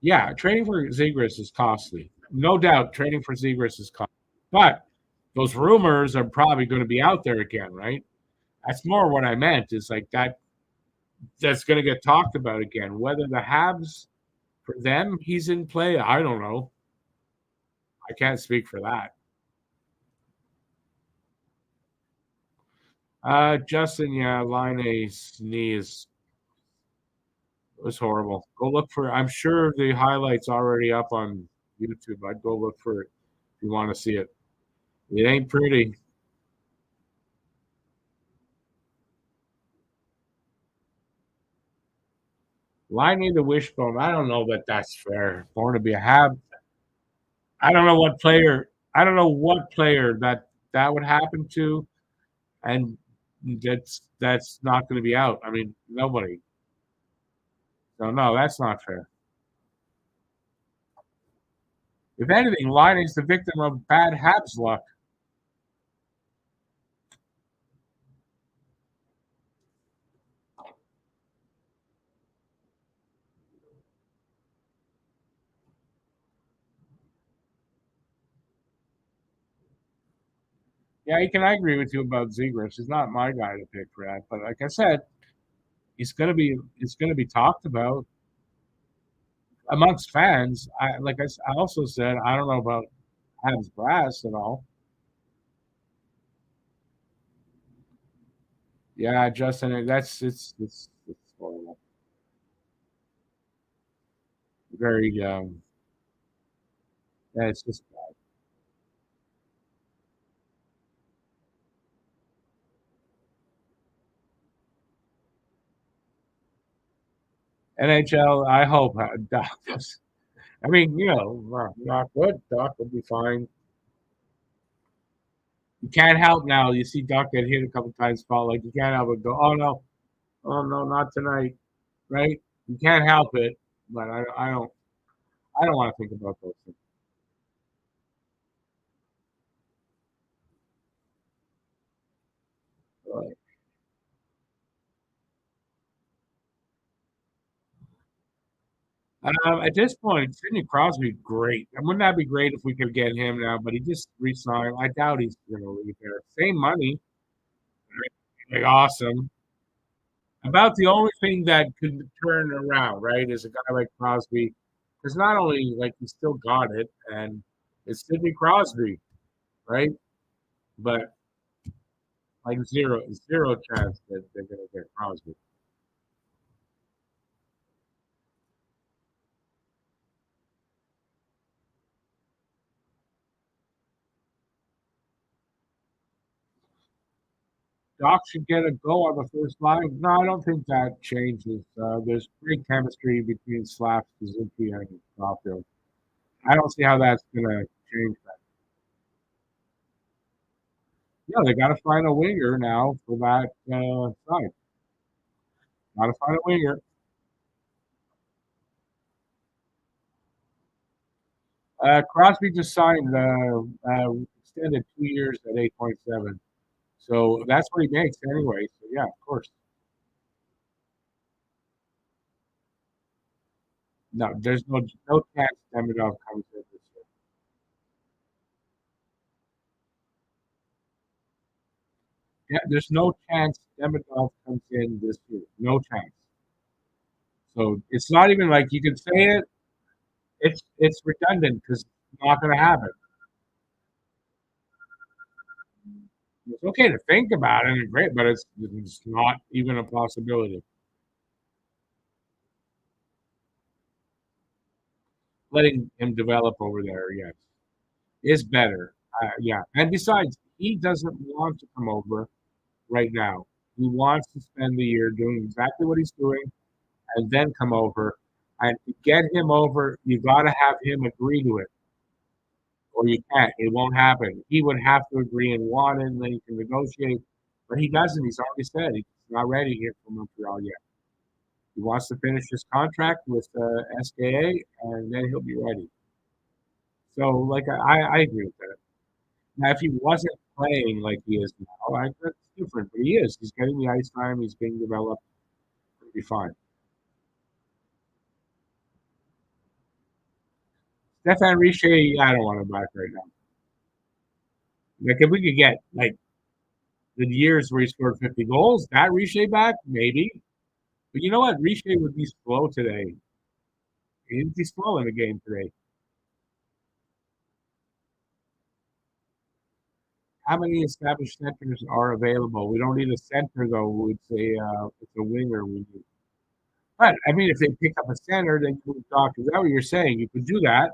Yeah, trading for Zegras is costly. No doubt trading for Zegras is costly. But those rumors are probably going to be out there again, right? That's more what I meant. Is like that's going to get talked about again. Whether the Habs, for them, he's in play, I don't know. I can't speak for that. Justin, yeah, Laine's knee is was horrible. Go look for. I'm sure the highlights already up on YouTube. I'd go look for it if you want to see it. It ain't pretty. Laine the wishbone. I don't know that that's fair. Born to be a Hab. I don't know what player. I don't know what player that would happen to, and that's not going to be out. I mean, nobody. So no, that's not fair. If anything, Laine's the victim of bad Habs luck. Yeah, I agree with you about Zegras. He's not my guy to pick for that, but like I said, it's gonna be talked about amongst fans. I also said I don't know about Habs brass at all. Yeah, Justin, that's it's horrible. Very yeah, it's just NHL. I hope Doc does. I mean, Doc would. Doc would be fine. You can't help now. You see Doc get hit a couple times, fall like you can't help but go, oh no, not tonight, right? You can't help it, but I don't want to think about those things. Right. At this point, Sidney Crosby, great. And wouldn't that be great if we could get him now? But he just re-signed. I doubt he's going to leave there. Same money, like awesome. About the only thing that could turn around, right, is a guy like Crosby, because not only like he still got it, and it's Sidney Crosby, right? But like zero chance that they're going to get Crosby. Doc should get a go on the first line. No, I don't think that changes. There's great chemistry between Slap, Suzuki, and Caulfield. I don't see how that's going to change that. Yeah, they got to find a winger now for that side. Got to find a winger. Crosby just signed extended 2 years at 8.7. So that's what he makes anyway. So yeah, of course. No, there's no chance Demidov comes in this year. Yeah, there's no chance Demidov comes in this year. No chance. So it's not even like you can say it. It's redundant because it's not going to happen. It's okay to think about it and great, but it's not even a possibility. Letting him develop over there, yes, is better. Yeah, and besides, he doesn't want to come over right now. He wants to spend the year doing exactly what he's doing and then come over. And to get him over, you got to have him agree to it, or you can't. It won't happen. He would have to agree and want it, and then you can negotiate. But he doesn't. He's already said he's not ready here for Montreal yet. He wants to finish his contract with SKA, and then he'll be ready. So, like, I agree with that. Now, if he wasn't playing like he is now, that's different. But he is. He's getting the ice time. He's being developed. He'll be fine. Stefan Richer, I don't want him back right now. Like, if we could get like the years where he scored 50 goals, that Richer back, maybe. But you know what? Richer would be slow today. He'd be slow in the game today. how many established centers are available? We don't need a center though. It's a winger we need. But I mean, if they pick up a center, then you can talk. Is that what you're saying? You could do that.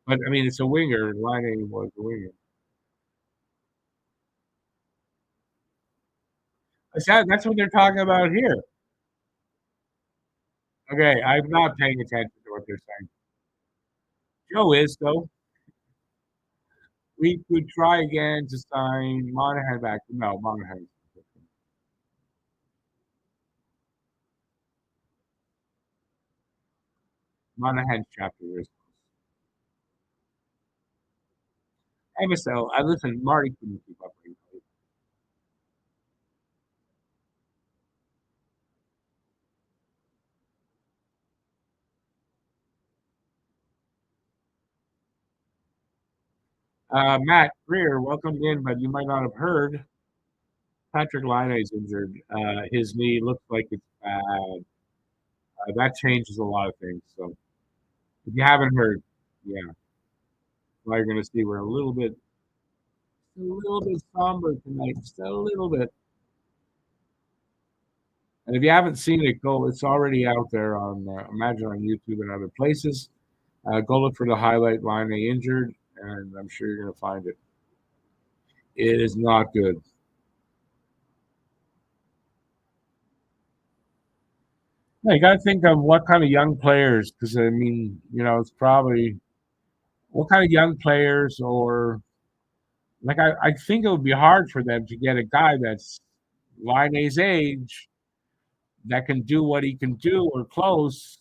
But I mean, it's a winger. Laine was a winger. That's what they're talking about here. Okay, I'm not paying attention to what they're saying. Joe is though. We could try again to sign Monahan back. No, Monahan. Monahan's chapter is MSL. I listen. Marty couldn't keep up with it. Matt Greer, welcome in, but you might not have heard. Patrick Laine is injured. His knee looks like it's bad. That changes a lot of things. So if you haven't heard, yeah, well, you're going to see we're a little bit somber tonight, just a little bit. And if you haven't seen it, go. It's already out there on Imagine on YouTube and other places. Go look for the highlight line they injured, and I'm sure you're going to find it. It is not good. Yeah, you got to think of what kind of young players, because I mean, it's probably what kind of young players, or like I think it would be hard for them to get a guy that's Laine's age that can do what he can do or close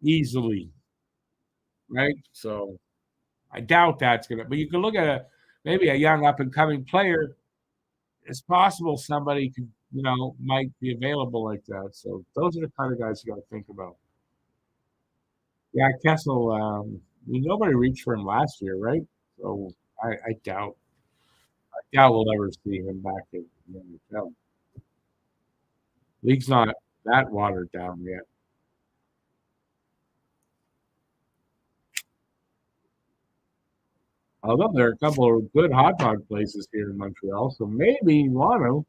easily, right? So I doubt that's gonna. But you can look at maybe a young up and coming player. It's possible somebody could, might be available like that. So those are the kind of guys you got to think about. Yeah, Kessel. Nobody reached for him last year, right? So I doubt we'll ever see him back in the NFL. League's not that watered down yet. Although there are a couple of good hot dog places here in Montreal, so maybe you want to.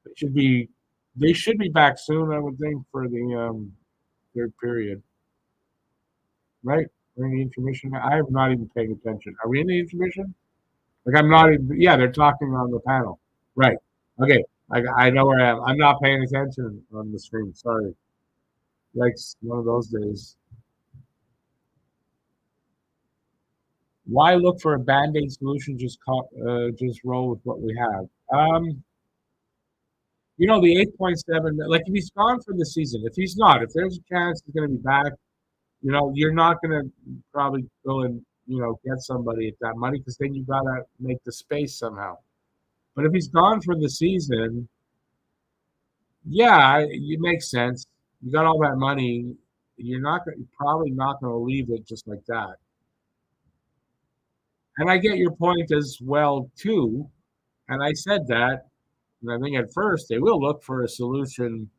They should be they should be back soon, I would think, for the third period. Right? We're in the intermission. I am not even paying attention. Are we in the intermission? Like I'm not even. Yeah, they're talking on the panel. Right. Okay. I know where I am. I'm not paying attention on the screen. Sorry. Like one of those days. Why look for a band-aid solution? Just roll with what we have. The 8.7. Like if he's gone for the season, if there's a chance he's going to be back, you're not going to probably go and get somebody at that money because then you got to make the space somehow. But if he's gone for the season, yeah, it makes sense. You got all that money. You're probably not going to leave it just like that. And I get your point as well too. And I said that, and I think at first they will look for a solution,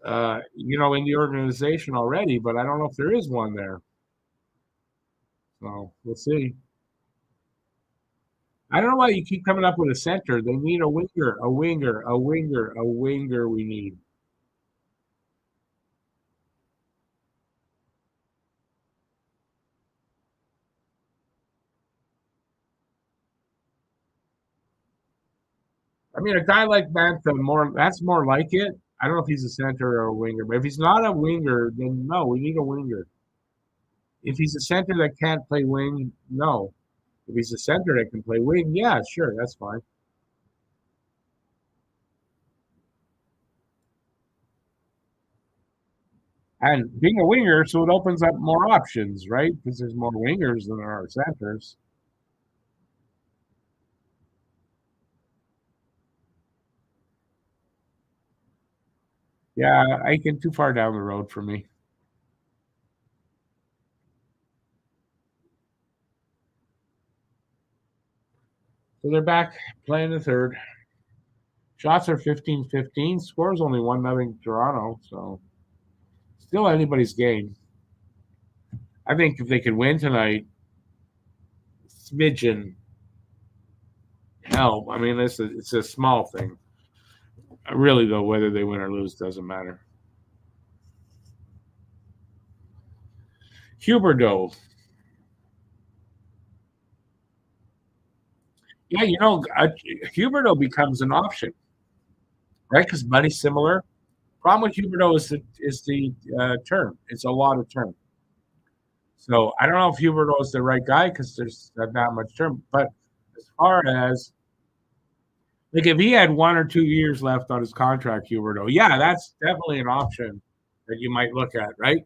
in the organization already, but I don't know if there is one there. So we'll see. I don't know why you keep coming up with a center. They need a winger, a winger, a winger, a winger. We need. I mean, a guy like that, that's more like it. I don't know if he's a center or a winger, but if he's not a winger, then no, we need a winger. If he's a center that can't play wing, no. If he's a center that can play wing, yeah, sure, that's fine. And being a winger, so it opens up more options, right? Because there's more wingers than there are centers. Yeah, I get too far down the road for me. So they're back playing the third. Shots are 15-15. Scores only 1-0 Toronto, so still anybody's game. I think if they could win tonight, smidgen help. I mean, it's a small thing. Really, though, whether they win or lose doesn't matter. Huberdeau. Yeah, Huberdeau becomes an option, right? Because money's similar. Problem with Huberdeau is the term. It's a lot of term. So I don't know if Huberdeau is the right guy because there's not much term. But as far as like if he had 1 or 2 years left on his contract, Huberdeau, yeah, that's definitely an option that you might look at, right?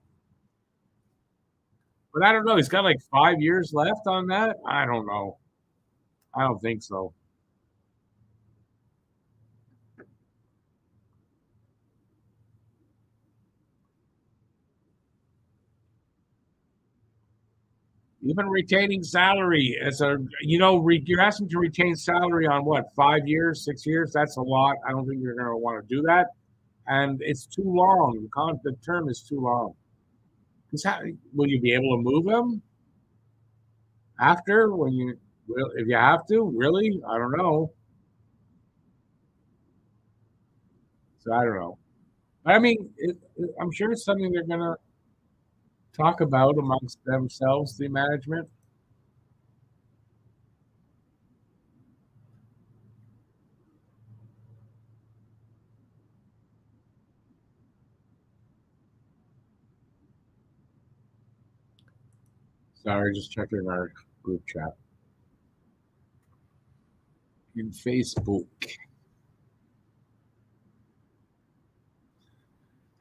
But I don't know. He's got like 5 years left on that. I don't know. I don't think so. Even retaining salary as you're asking to retain salary on what, 5 years, 6 years? That's a lot. I don't think you're going to want to do that, and it's too long. The term is too long. Because will you be able to move him after when you will? If you have to, really, I don't know. So I don't know. I mean, I'm sure it's something they're going to talk about amongst themselves, the management. Sorry, just checking our group chat in Facebook.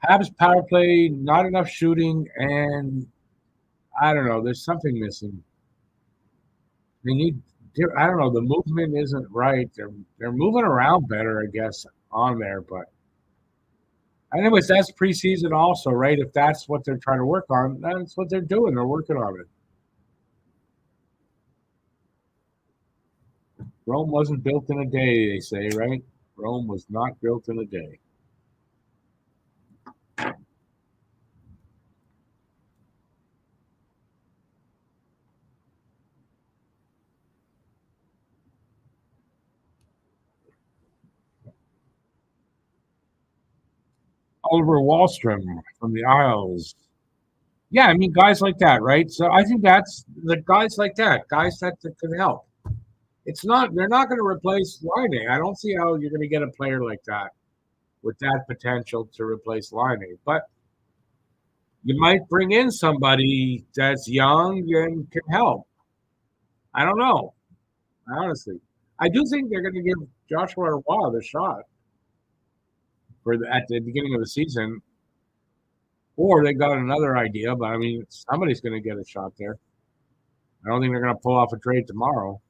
Habs power play, not enough shooting, and I don't know. There's something missing. They need. I don't know. The movement isn't right. They're moving around better, I guess, on there. But anyways, that's preseason also, right? If that's what they're trying to work on, that's what they're doing. They're working on it. Rome wasn't built in a day, they say, right? Rome was not built in a day. Oliver Wallstrom from the Isles. Yeah, I mean, guys like that, right? So I think that's the guys like that, guys that can help. They're not going to replace Laine. I don't see how you're going to get a player like that with that potential to replace Laine. But you might bring in somebody that's young and can help. I don't know, honestly. I do think they're going to give Joshua Roy the shot at the beginning of the season, or they got another idea. But I mean, somebody's going to get a shot there. I don't think they're going to pull off a trade tomorrow.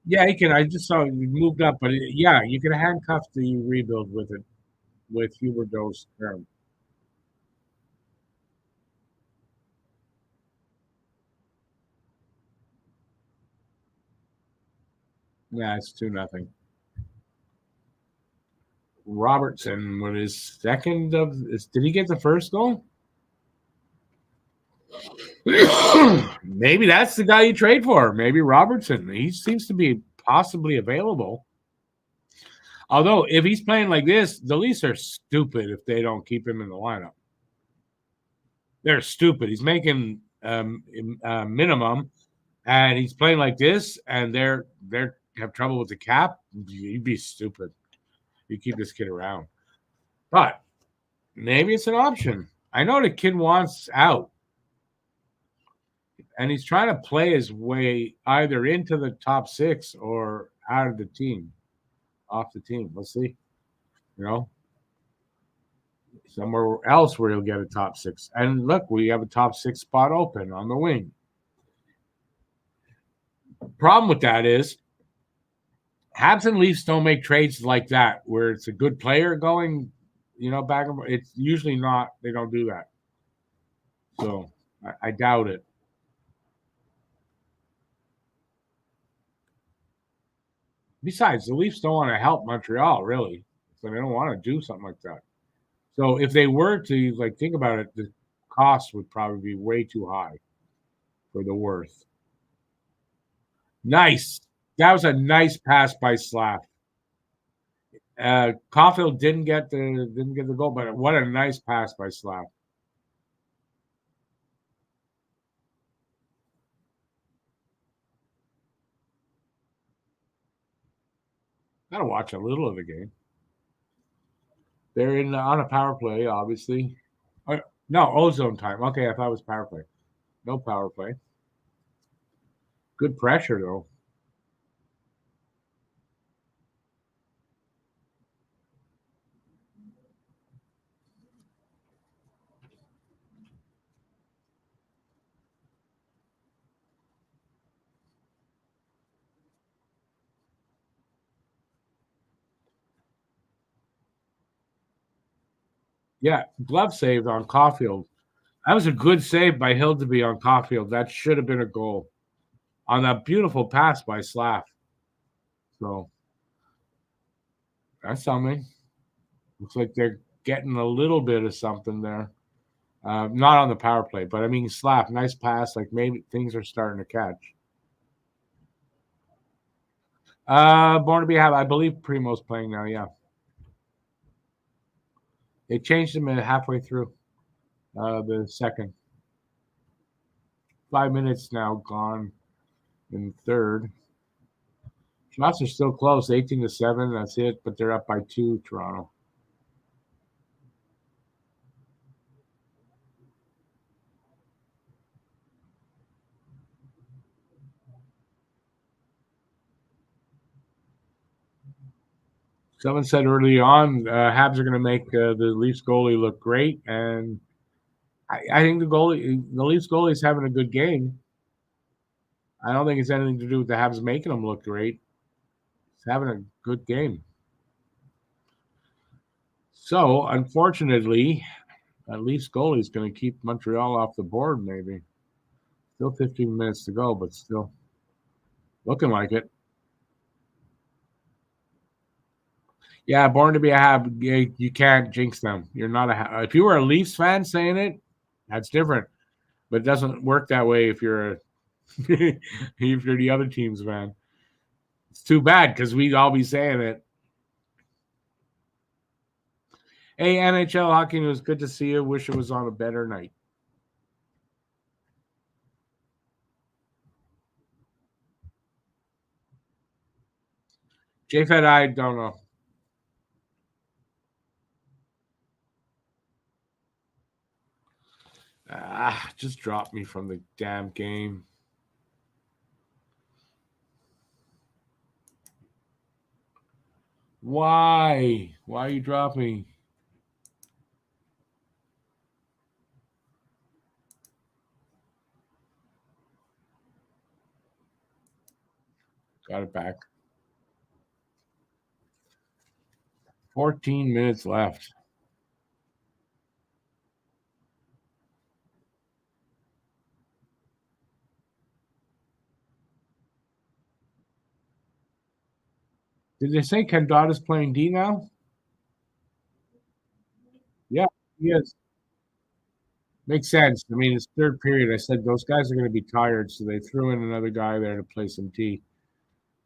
Yeah, he can. I just saw he moved up, but yeah, you can handcuff the rebuild with it with Huberdeau's term. Yeah, it's 2-0. Robertson with his second of is did he get the first goal? Maybe that's the guy you trade for. Maybe Robertson. He seems to be possibly available. Although if he's playing like this, the Leafs are stupid if they don't keep him in the lineup. They're stupid. He's making minimum, and he's playing like this, and they're have trouble with the cap. You'd be stupid. You keep this kid around, but maybe it's an option. I know the kid wants out, and he's trying to play his way either into the top six or out of the team, off the team. We'll see. You know, somewhere else where he'll get a top six. And look, we have a top six spot open on the wing. Problem with that is Habs and Leafs don't make trades like that where it's a good player going, back and forth. It's usually not. They don't do that. So I doubt it. Besides, the Leafs don't want to help Montreal, really. So they don't want to do something like that. So if they were to like think about it, the cost would probably be way too high for the worth. Nice. That was a nice pass by Slav. Caulfield didn't get the goal, but what a nice pass by Slav. Gotta watch a little of the game. They're in on a power play, obviously. No, ozone time. Okay, I thought it was power play. No power play. Good pressure though. Yeah, glove save on Caulfield. That was a good save by Hildeby on Caulfield. That should have been a goal on that beautiful pass by Slav. So that's something. Looks like they're getting a little bit of something there. Not on the power play, but I mean, Slav, nice pass. Like maybe things are starting to catch. Born to be Happy. I believe Primo's playing now. Yeah, they changed him halfway through the second. 5 minutes now gone in third. Shots are still close, 18-7. That's it, but they're up by two. Toronto. Someone said early on, Habs are going to make the Leafs goalie look great, and I think the Leafs goalie is having a good game. I don't think it's anything to do with the Habs making him look great. He's having a good game. So, unfortunately, at least goalie is going to keep Montreal off the board, maybe. Still 15 minutes to go, but still looking like it. Yeah, born to be a Hab. You can't jinx them. You're not a. If you were a Leafs fan saying it, that's different. But it doesn't work that way if you're a if you're the other team's fan. It's too bad because we'd all be saying it. Hey, NHL hockey, it was good to see you. Wish it was on a better night. JFed, I don't know. Just dropped me from the damn game. Why? Why are you dropping? Got it back. 14 minutes left. Did they say Candada's playing D now? Yeah, he is. Makes sense. I mean, it's third period. I said those guys are going to be tired, so they threw in another guy there to play some D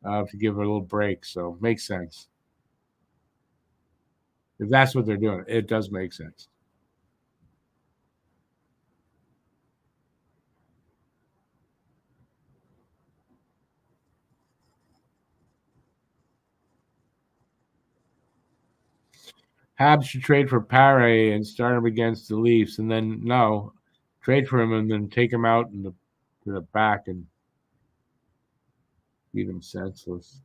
to give it a little break. So makes sense. If that's what they're doing, it does make sense. Habs should trade for Pare and start him against the Leafs, and then no, trade for him and then take him out in the back and beat him senseless.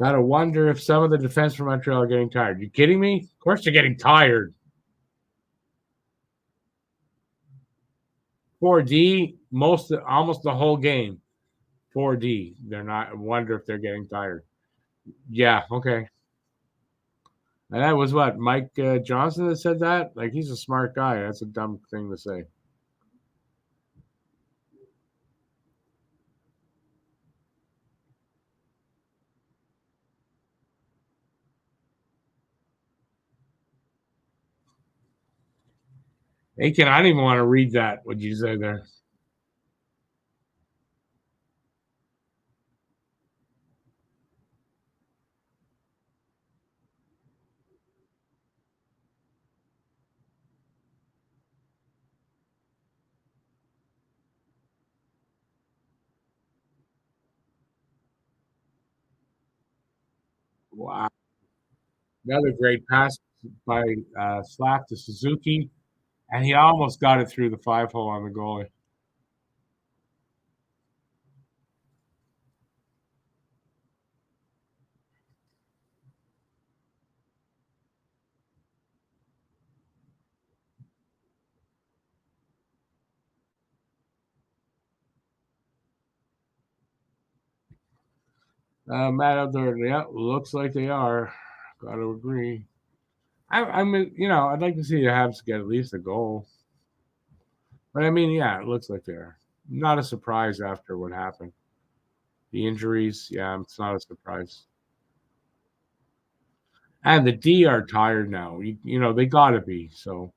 Gotta wonder if some of the defense from Montreal are getting tired. You kidding me? Of course they're getting tired. 4D, almost the whole game. 4D. They're not. I wonder if they're getting tired. Yeah. Okay. And that was what Mike Johnson that said that. Like he's a smart guy. That's a dumb thing to say. Aiken, I didn't even want to read that. What you say there? Wow. Another great pass by Slack to Suzuki, and he almost got it through the 5-hole on the goalie. Matt out there, yeah, looks like they are. Got to agree. I mean, I'd like to see the Habs get at least a goal. But I mean, yeah, it looks like they are. Not a surprise after what happened. The injuries, yeah, it's not a surprise. And the D are tired now. They got to be. So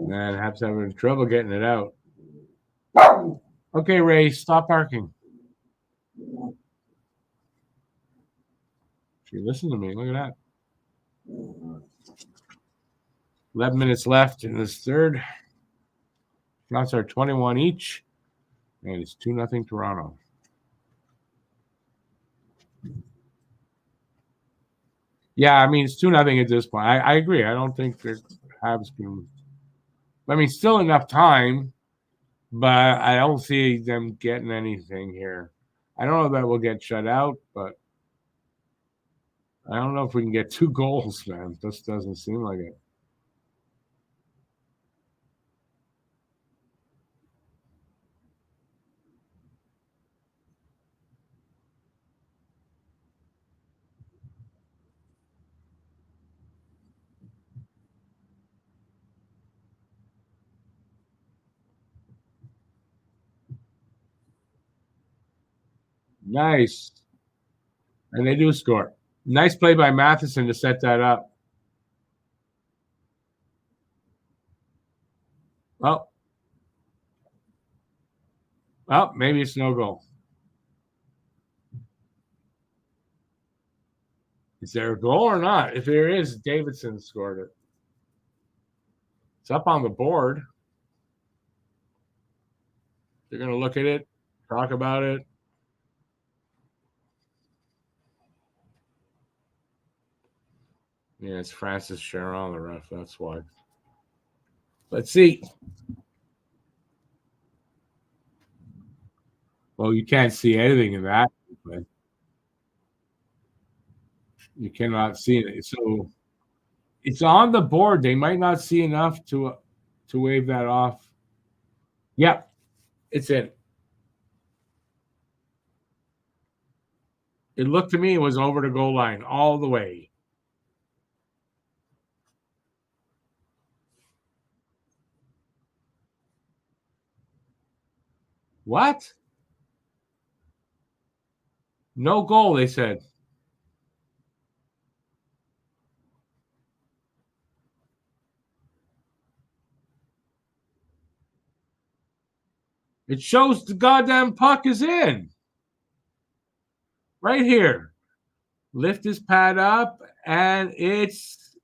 man, Habs having trouble getting it out. Okay, Ray, stop barking. She listened to me. Look at that. 11 minutes left in this third. Shots are 21 each, and it's 2-0 Toronto. Yeah, I mean, it's 2-0 at this point. I agree. I don't think the Habs can. I mean, still enough time, but I don't see them getting anything here. I don't know that we'll get shut out, but I don't know if we can get 2 goals, man. This doesn't seem like it. Nice. And they do score. Nice play by Matheson to set that up. Well, maybe it's no goal. Is there a goal or not? If there is, Davidson scored it. It's up on the board. They're going to look at it, talk about it. Yeah, it's Francis Sharon, the ref. That's why. Let's see. Well, you can't see anything in that. But you cannot see it. So it's on the board. They might not see enough to wave that off. Yep, it's in. It looked to me it was over the goal line all the way. What? No goal, they said. It shows the goddamn puck is in. Right here. Lift his pad up, and it's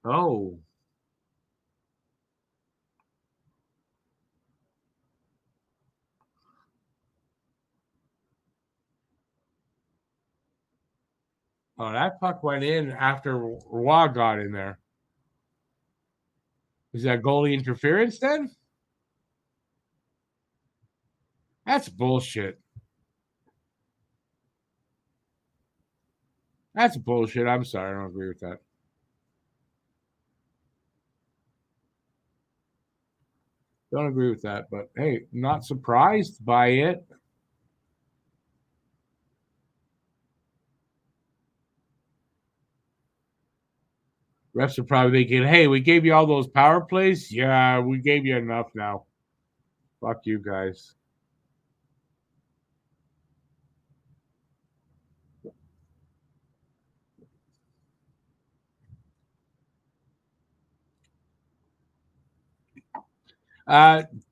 oh. Oh, that puck went in after Roy got in there. Is that goalie interference then? That's bullshit. That's bullshit. I'm sorry. I don't agree with that. Don't agree with that. But hey, not surprised by it. Refs are probably thinking, hey, we gave you all those power plays. Yeah, we gave you enough now. Fuck you guys.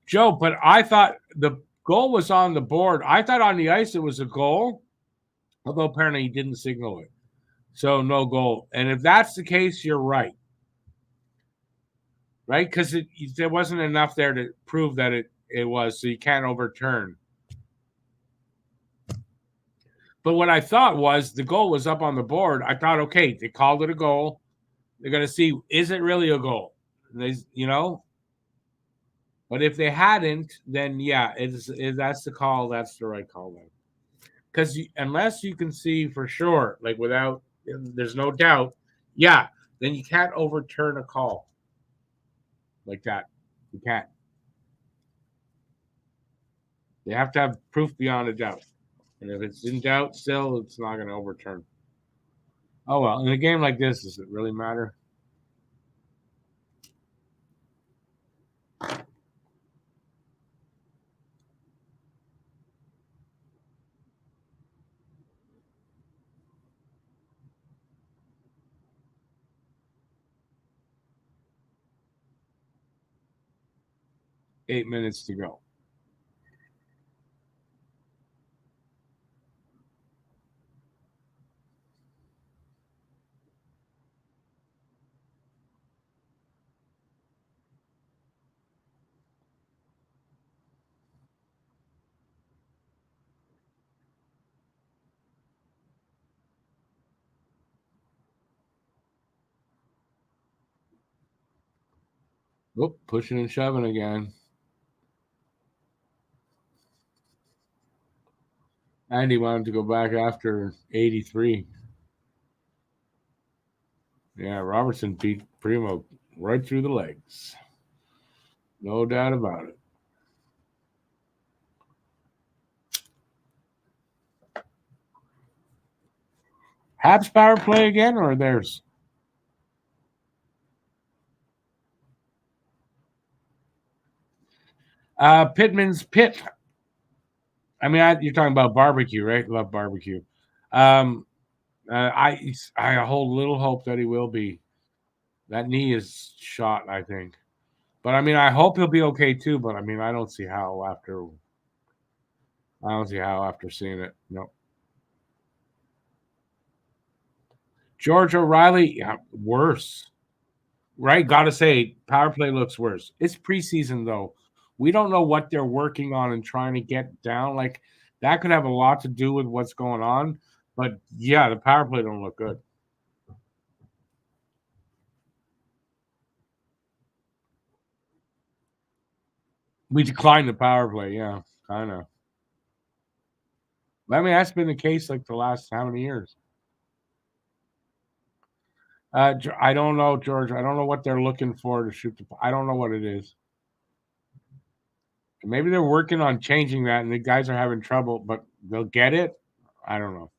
Joe, but I thought the goal was on the board. I thought on the ice it was a goal, although apparently he didn't signal it. So no goal. And if that's the case, you're right. Right? Because there wasn't enough there to prove that it was, so you can't overturn. But what I thought was the goal was up on the board. I thought, okay, they called it a goal. They're going to see, is it really a goal? But if they hadn't, then yeah, that's the call. That's the right call then. Because unless you can see for sure, like without, there's no doubt, yeah, then you can't overturn a call like that. You can't. They have to have proof beyond a doubt. And if it's in doubt still, it's not going to overturn. Oh, well, in a game like this, does it really matter? Eight minutes to go. Oop, pushing and shoving again. Andy wanted to go back after 83. Yeah, Robertson beat Primo right through the legs. No doubt about it. Habs power play again or theirs? Pittman's Pitt. I mean, you're talking about barbecue, right? Love barbecue. I hold little hope that he will be. That knee is shot, I think. But I mean, I hope he'll be okay too. But I mean, I don't see how after seeing it. No. George O'Reilly, yeah, worse. Right? Got to say, power play looks worse. It's preseason though. We don't know what they're working on and trying to get down. Like that could have a lot to do with what's going on. But yeah, the power play don't look good. We declined the power play. Yeah, kind of. I mean, that's been the case like the last how many years? I don't know, George. I don't know what they're looking for to shoot the. I don't know what it is. Maybe they're working on changing that, and the guys are having trouble, but they'll get it. I don't know.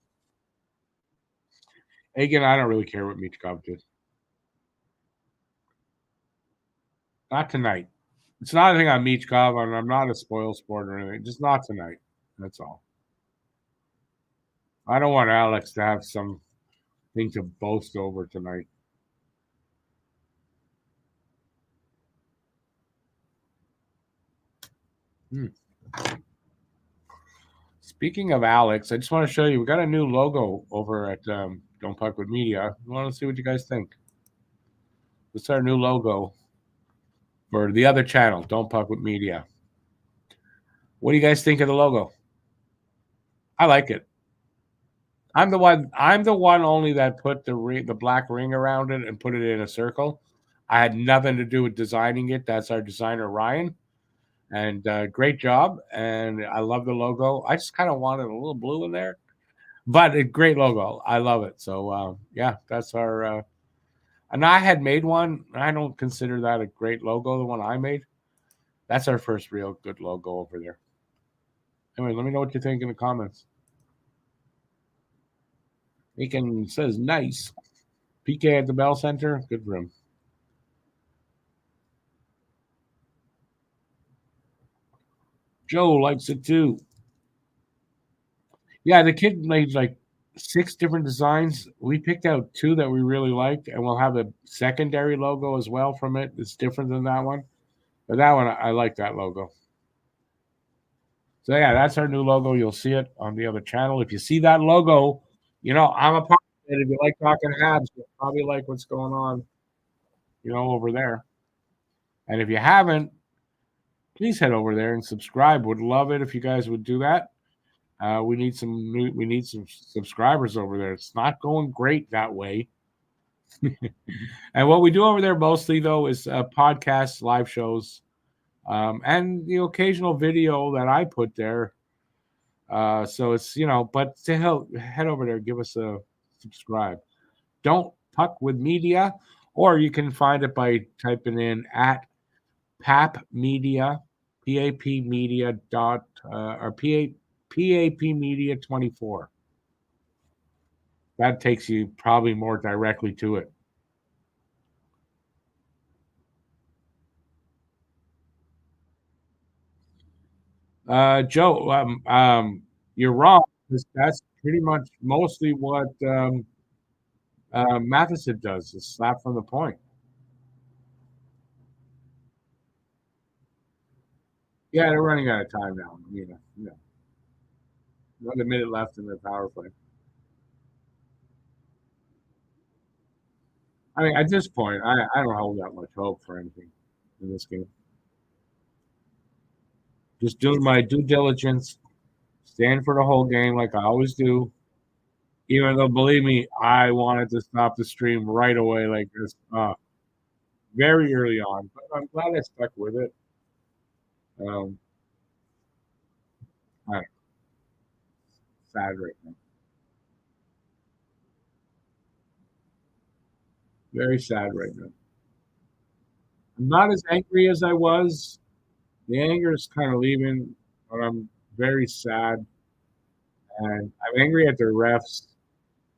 Again, I don't really care what Michkov did. Not tonight. It's not anything on Michkov, and I'm not a spoil sport or anything. Just not tonight. That's all. I don't want Alex to have something to boast over tonight. Hmm. Speaking of Alex, I just want to show you we got a new logo over at Don't Puck with Media. I want to see what you guys think. This is our new logo for the other channel, Don't Puck with Media. What do you guys think of the logo? I like it. I'm the one. I'm the one only that put the black ring around it and put it in a circle. I had nothing to do with designing it. That's our designer Ryan, and great job. And I love the logo. I just kind of wanted a little blue in there, but a great logo. I love it. So yeah, that's our. And I had made one. I don't consider that a great logo. The one I made. That's our first real good logo over there. Anyway, let me know what you think in the comments. Aiken says nice. PK at the Bell Center. Good for him. Joe likes it too. Yeah, the kid made like 6 different designs. We picked out 2 that we really liked, and we'll have a secondary logo as well from it. It's different than that one. But that one, I like that logo. So yeah, that's our new logo. You'll see it on the other channel. If you see that logo, I'm a part of it. If you like talking Habs, you'll probably like what's going on, over there. And if you haven't, please head over there and subscribe. Would love it if you guys would do that. We need some subscribers over there. It's not going great that way. And what we do over there mostly though is podcasts, live shows, and the occasional video that I put there. So it's but to head over there, give us a subscribe. Don't Puck with Media, or you can find it by typing in at PAP Media, PAP Media or PAP Media 24. That takes you probably more directly to it. Joe, you're wrong. That's pretty much mostly what Matheson does, is slap from the point. Yeah, they're running out of time now. Another minute left in the power play. I mean, at this point, I don't hold that much hope for anything in this game. Just doing my due diligence, stand for the whole game like I always do. Even though, believe me, I wanted to stop the stream right away, like this, very early on. But I'm glad I stuck with it. Um, I'm sad right now. Very sad right now. I'm not as angry as I was. The anger is kind of leaving, but I'm very sad. And I'm angry at the refs.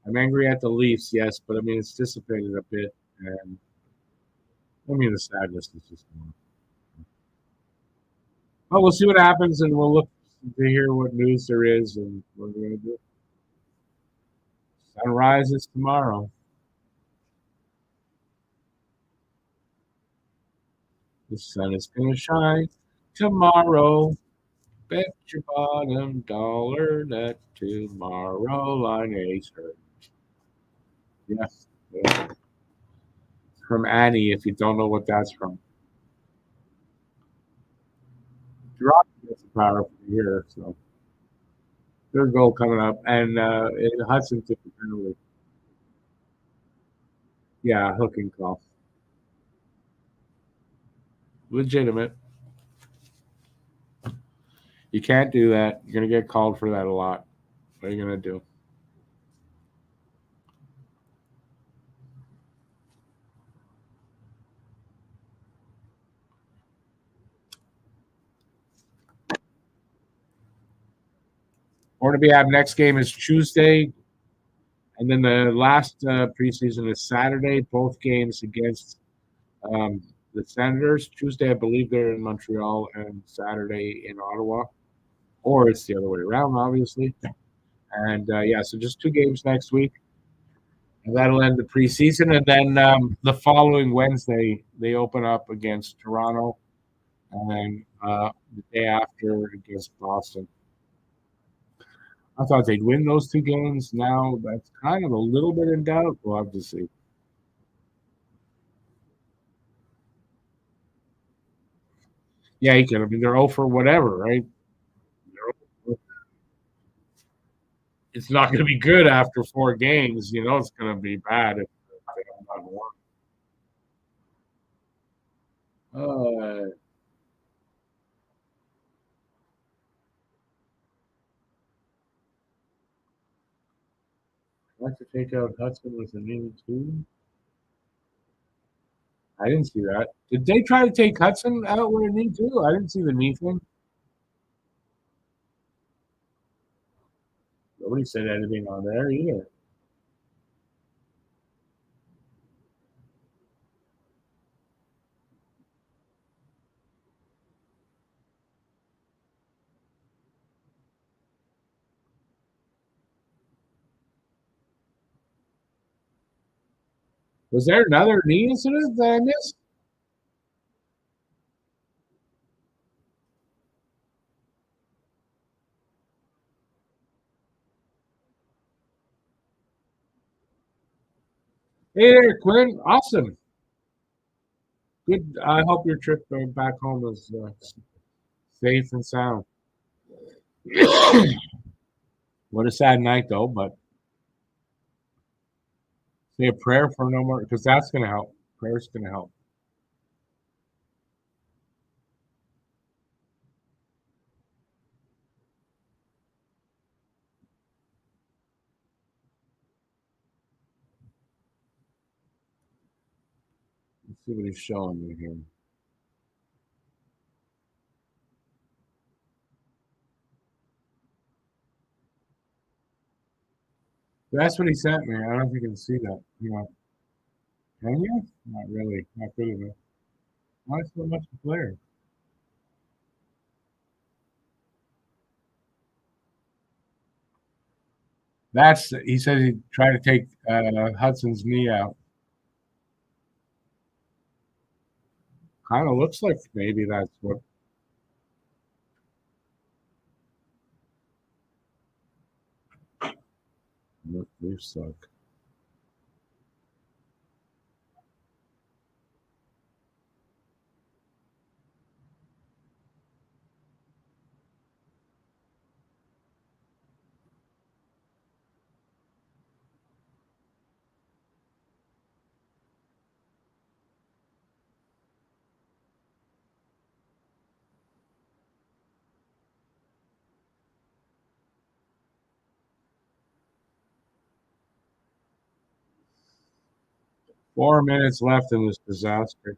I'm angry at the Leafs, yes, but I mean, it's dissipated a bit. And I mean, the sadness is just gone. Well, we'll see what happens, and we'll look to hear what news there is and what we're going to do. Sun rises tomorrow. The sun is going to shine tomorrow. Bet your bottom dollar that tomorrow line is hurt. Yes. Yeah. From Annie, if you don't know what that's from. Drop gets the power for the year, so third goal coming up. And Hudson took the penalty. Yeah, hooking call. Legitimate. You can't do that. You're going to get called for that a lot. What are you going to do? Or to be have next game is Tuesday, and then the last preseason is Saturday. Both games against the Senators. Tuesday, I believe they're in Montreal, and Saturday in Ottawa. Or it's the other way around, obviously. And yeah, so just 2 games next week, and that'll end the preseason. And then the following Wednesday, they open up against Toronto, and then the day after against Boston. I thought they'd win those two games. Now that's kind of a little bit in doubt. We'll have to see. Yeah, he could. I mean, they're 0 for whatever, right? It's not going to be good after 4 games. You know, it's going to be bad if they don't have one. Uh, I'd like to take out Hudson with a knee too. I didn't see that. Did they try to take Hudson out with a knee too? I didn't see the knee thing. Nobody said anything on there either. Was there another knee incident that I missed? Hey there, Quinn. Awesome. Good. I hope your trip back home is safe and sound. What a sad night, though. But say a prayer for no more, because that's going to help. Prayer's going to help. Let's see what he's showing me here. That's what he sent me. I don't know if you can see that. You know, can you? Not really. Not good enough. Why so much glare? That's he said he tried to take Hudson's knee out. Kind of looks like maybe that's what they suck. 4 minutes left in this disaster.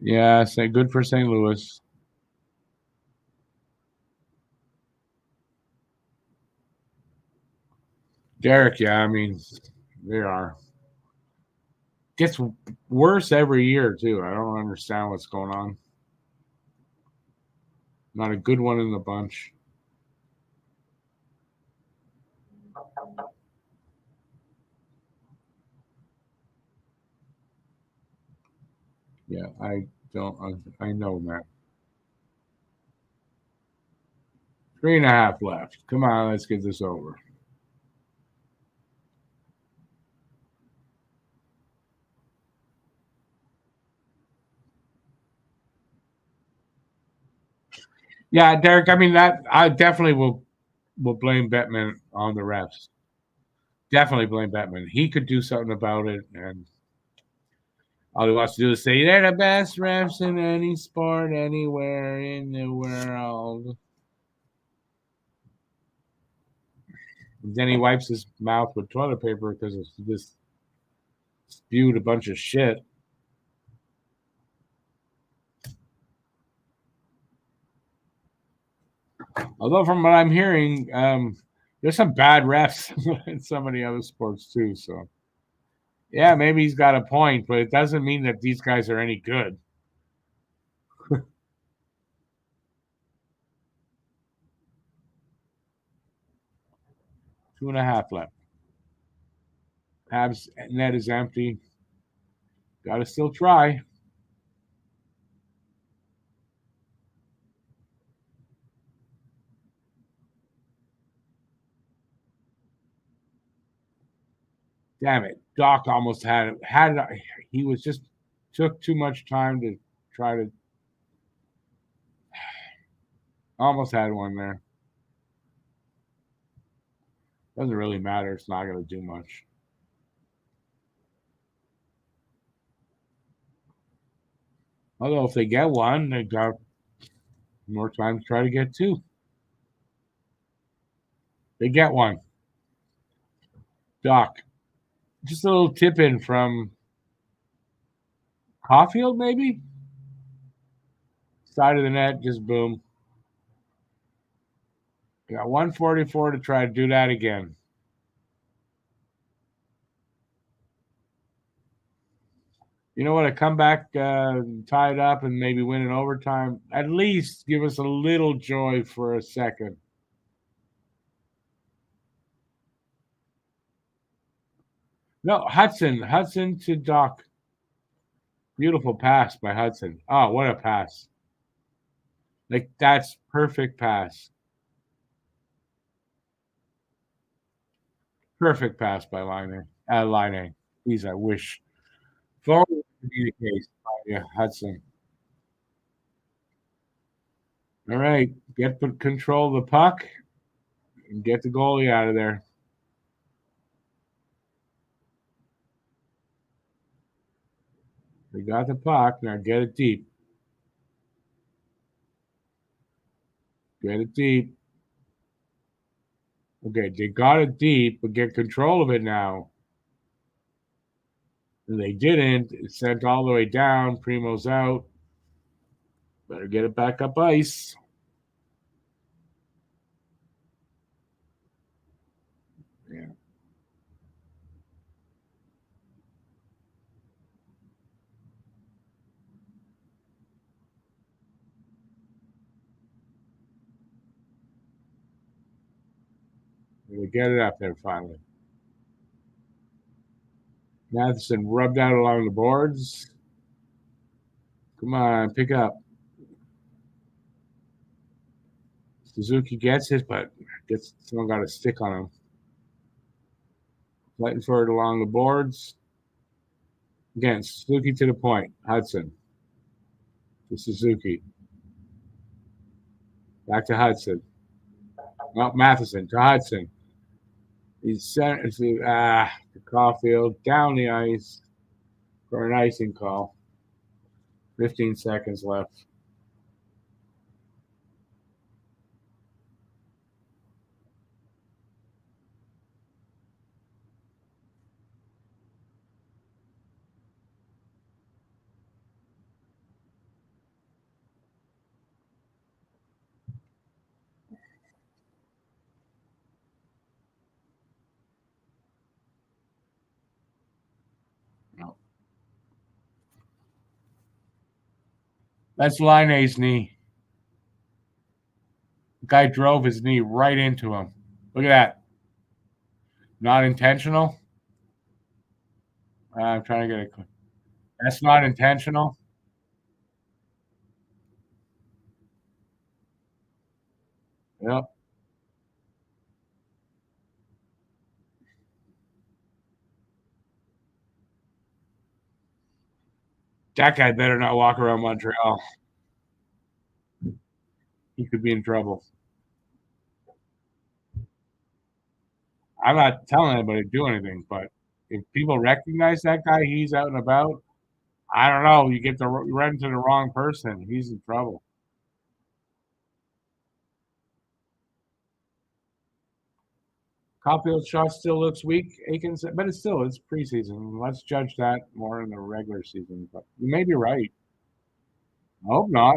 Yeah, say good for St. Louis. Derek, yeah, I mean, they are. Gets worse every year too. I don't understand what's going on. Not a good one in the bunch. Yeah, I don't. I know, Matt. 3.5 left. Come on, let's get this over. Yeah, Derek. I mean that. I definitely will blame Bettman on the refs. Definitely blame Bettman. He could do something about it, and all he wants to do is say they're the best refs in any sport anywhere in the world. And then he wipes his mouth with toilet paper because it's just spewed a bunch of shit. Although from what I'm hearing, there's some bad refs in some of the other sports too. So yeah, maybe he's got a point, but it doesn't mean that these guys are any good. 2.5 left. Habs net is empty. Got to still try. Damn it. Doc almost had it. He was just took too much time to try to. Almost had one there. Doesn't really matter. It's not going to do much. Although if they get one, they got more time to try to get two. They get one. Doc. Just a little tip in from Caulfield, maybe? Side of the net, just boom. Got 144 to try to do that again. You know what? A comeback, tie it up, and maybe win in overtime. At least give us a little joy for a second. No, Hudson to Doc. Beautiful pass by Hudson. Oh, what a pass. Like, that's perfect pass. Perfect pass by Laine. Laine. Please, I wish. Forward to be the case. Yeah, Hudson. All right. Control the puck and get the goalie out of there. They got the puck. Now get it deep. Get it deep. Okay, they got it deep, but get control of it now. And they didn't. It sent all the way down. Primo's out. Better get it back up ice. Yeah. They get it up there finally. Matheson rubbed out along the boards. Come on, pick up. Suzuki gets it, but someone got a stick on him. Fighting for it along the boards. Again, Suzuki to the point. Hudson to Suzuki. Back to Hudson. Well, Matheson to Hudson. He's sent to Caulfield down the ice for an icing call. 15 seconds left. No. That's Laine's knee. The guy drove his knee right into him. Look at that. Not intentional. I'm trying to get it. That's not intentional. Yep. That guy better not walk around Montreal. He could be in trouble. I'm not telling anybody to do anything, but if people recognize that guy, he's out and about. I don't know. You run into the wrong person. He's in trouble. Caulfield's shot still looks weak, Aikens, but it's preseason. Let's judge that more in the regular season. But you may be right. I hope not.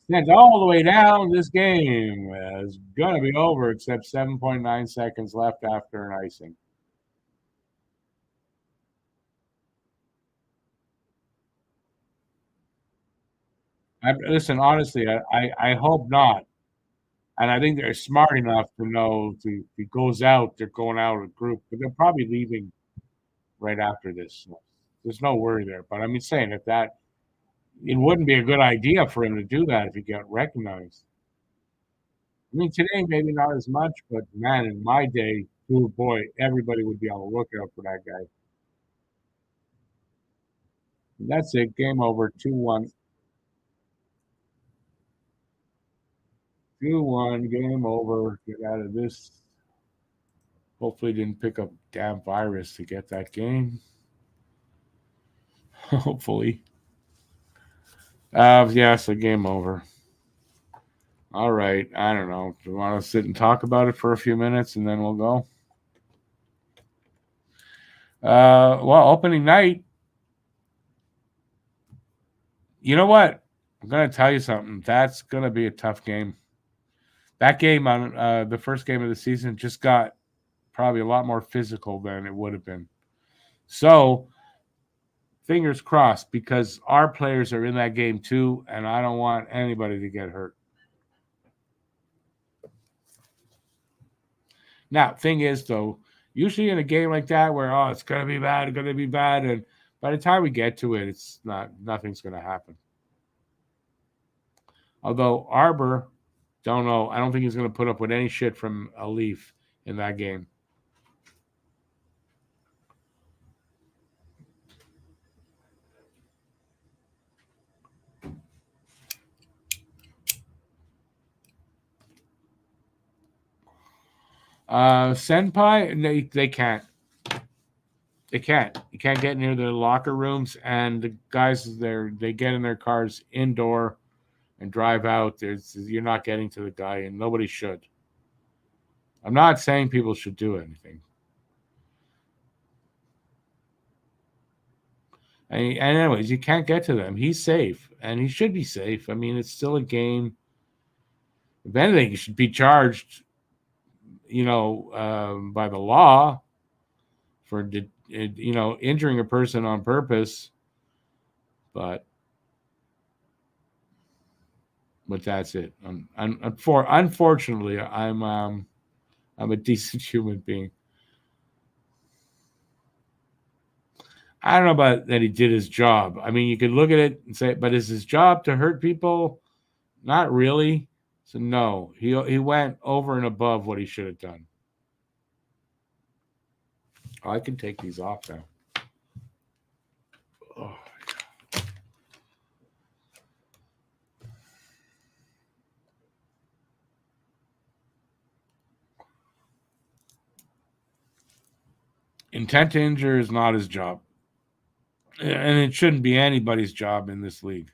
Stands all the way down. This game is going to be over, except 7.9 seconds left after an icing. Listen, honestly, I hope not. And I think they're smart enough to know to if he goes out, they're going out of the group, but they're probably leaving right after this. So there's no worry there. But I'm just saying if that it wouldn't be a good idea for him to do that if he got recognized. I mean, today maybe not as much, but man, in my day, oh boy, everybody would be on the lookout for that guy. That's it. Game over. 2-1. 2-1. Game over. Get out of this. Hopefully, didn't pick up damn virus to get that game. Hopefully. Yeah, so game over. All right. I don't know. Do you want to sit and talk about it for a few minutes and then we'll go? Well, opening night. You know what? I'm going to tell you something. That's going to be a tough game. That game on the first game of the season just got probably a lot more physical than it would have been. So, fingers crossed because our players are in that game too, and I don't want anybody to get hurt. Now, thing is though, usually in a game like that where it's gonna be bad, and by the time we get to it, nothing's gonna happen. Although Arber, don't know, I don't think he's gonna put up with any shit from a Leaf in that game. Senpai, they can't. They can't. You can't get near their locker rooms, and the guys there, they get in their cars indoor and drive out. You're not getting to the guy, and nobody should. I'm not saying people should do anything. And anyways, you can't get to them. He's safe, and he should be safe. I mean, it's still a game. If anything, he should be charged, by the law for injuring a person on purpose. But that's it. Unfortunately, I'm a decent human being. I don't know about that he did his job. I mean, you could look at it and say, but is his job to hurt people? Not really. So no, he went over and above what he should have done. Oh, I can take these off now. Oh. Intent to injure is not his job. And it shouldn't be anybody's job in this league.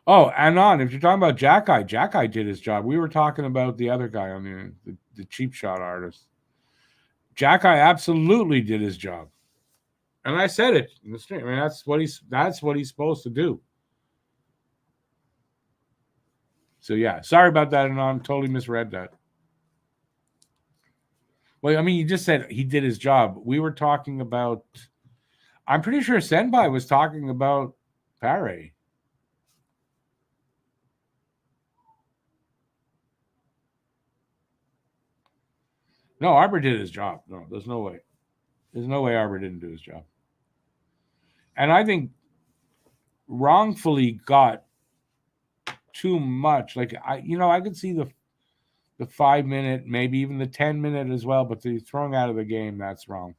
Oh, and if you're talking about Xhekaj did his job. We were talking about the other guy on the cheap shot artist. Xhekaj absolutely did his job. And I said it in the stream. I mean, that's what he's supposed to do. So yeah, sorry about that, and totally misread that. Well, I mean, you just said he did his job. We were talking about. I'm pretty sure Senpai was talking about Pare. No, Arber did his job. No, there's no way. There's no way Arber didn't do his job. And I think wrongfully got too much. Like I could see the 5-minute, maybe even the 10-minute as well, but the throwing out of the game, that's wrong.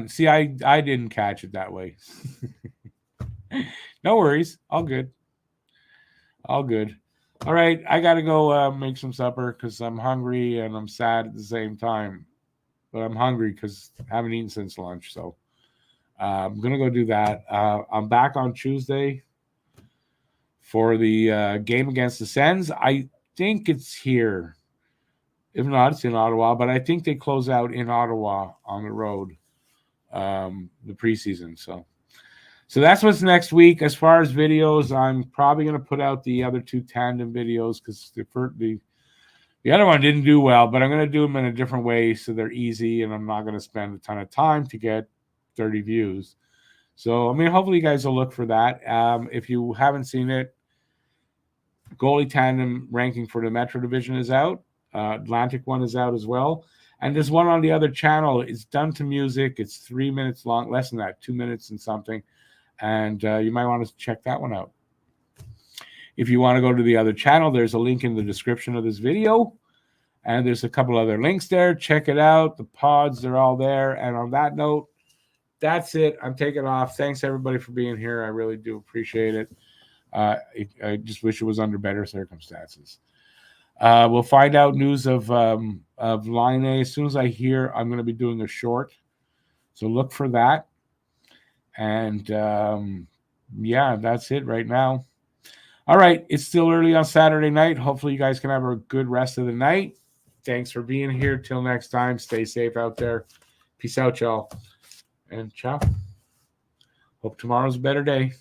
See, I didn't catch it that way. No worries. All good. All good. All right, I gotta go make some supper because I'm hungry and I'm sad at the same time. But I'm hungry because I haven't eaten since lunch. So I'm gonna go do that. I'm back on Tuesday for the game against the Sens. I think it's here. If not, it's in Ottawa. But I think they close out in Ottawa on the road the preseason. So So that's what's next week. As far as videos, I'm probably going to put out the other 2 tandem videos because the other one didn't do well, but I'm going to do them in a different way so they're easy, and I'm not going to spend a ton of time to get 30 views. So, I mean, hopefully you guys will look for that. If you haven't seen it, goalie tandem ranking for the Metro Division is out. Atlantic one is out as well. And there's one on the other channel. It's done to music. It's 3 minutes long, less than that, 2 minutes and something. And you might want to check that one out. If you want to go to the other channel, there's a link in the description of this video. And there's a couple other links there. Check it out. The pods are all there. And on that note, that's it. I'm taking off. Thanks, everybody, for being here. I really do appreciate it. I just wish it was under better circumstances. We'll find out news of Laine as soon as I hear. I'm going to be doing a short. So look for that. And, yeah, that's it right now. All right, it's still early on Saturday night. Hopefully you guys can have a good rest of the night. Thanks for being here. Till next time, stay safe out there. Peace out, y'all. And ciao. Hope tomorrow's a better day.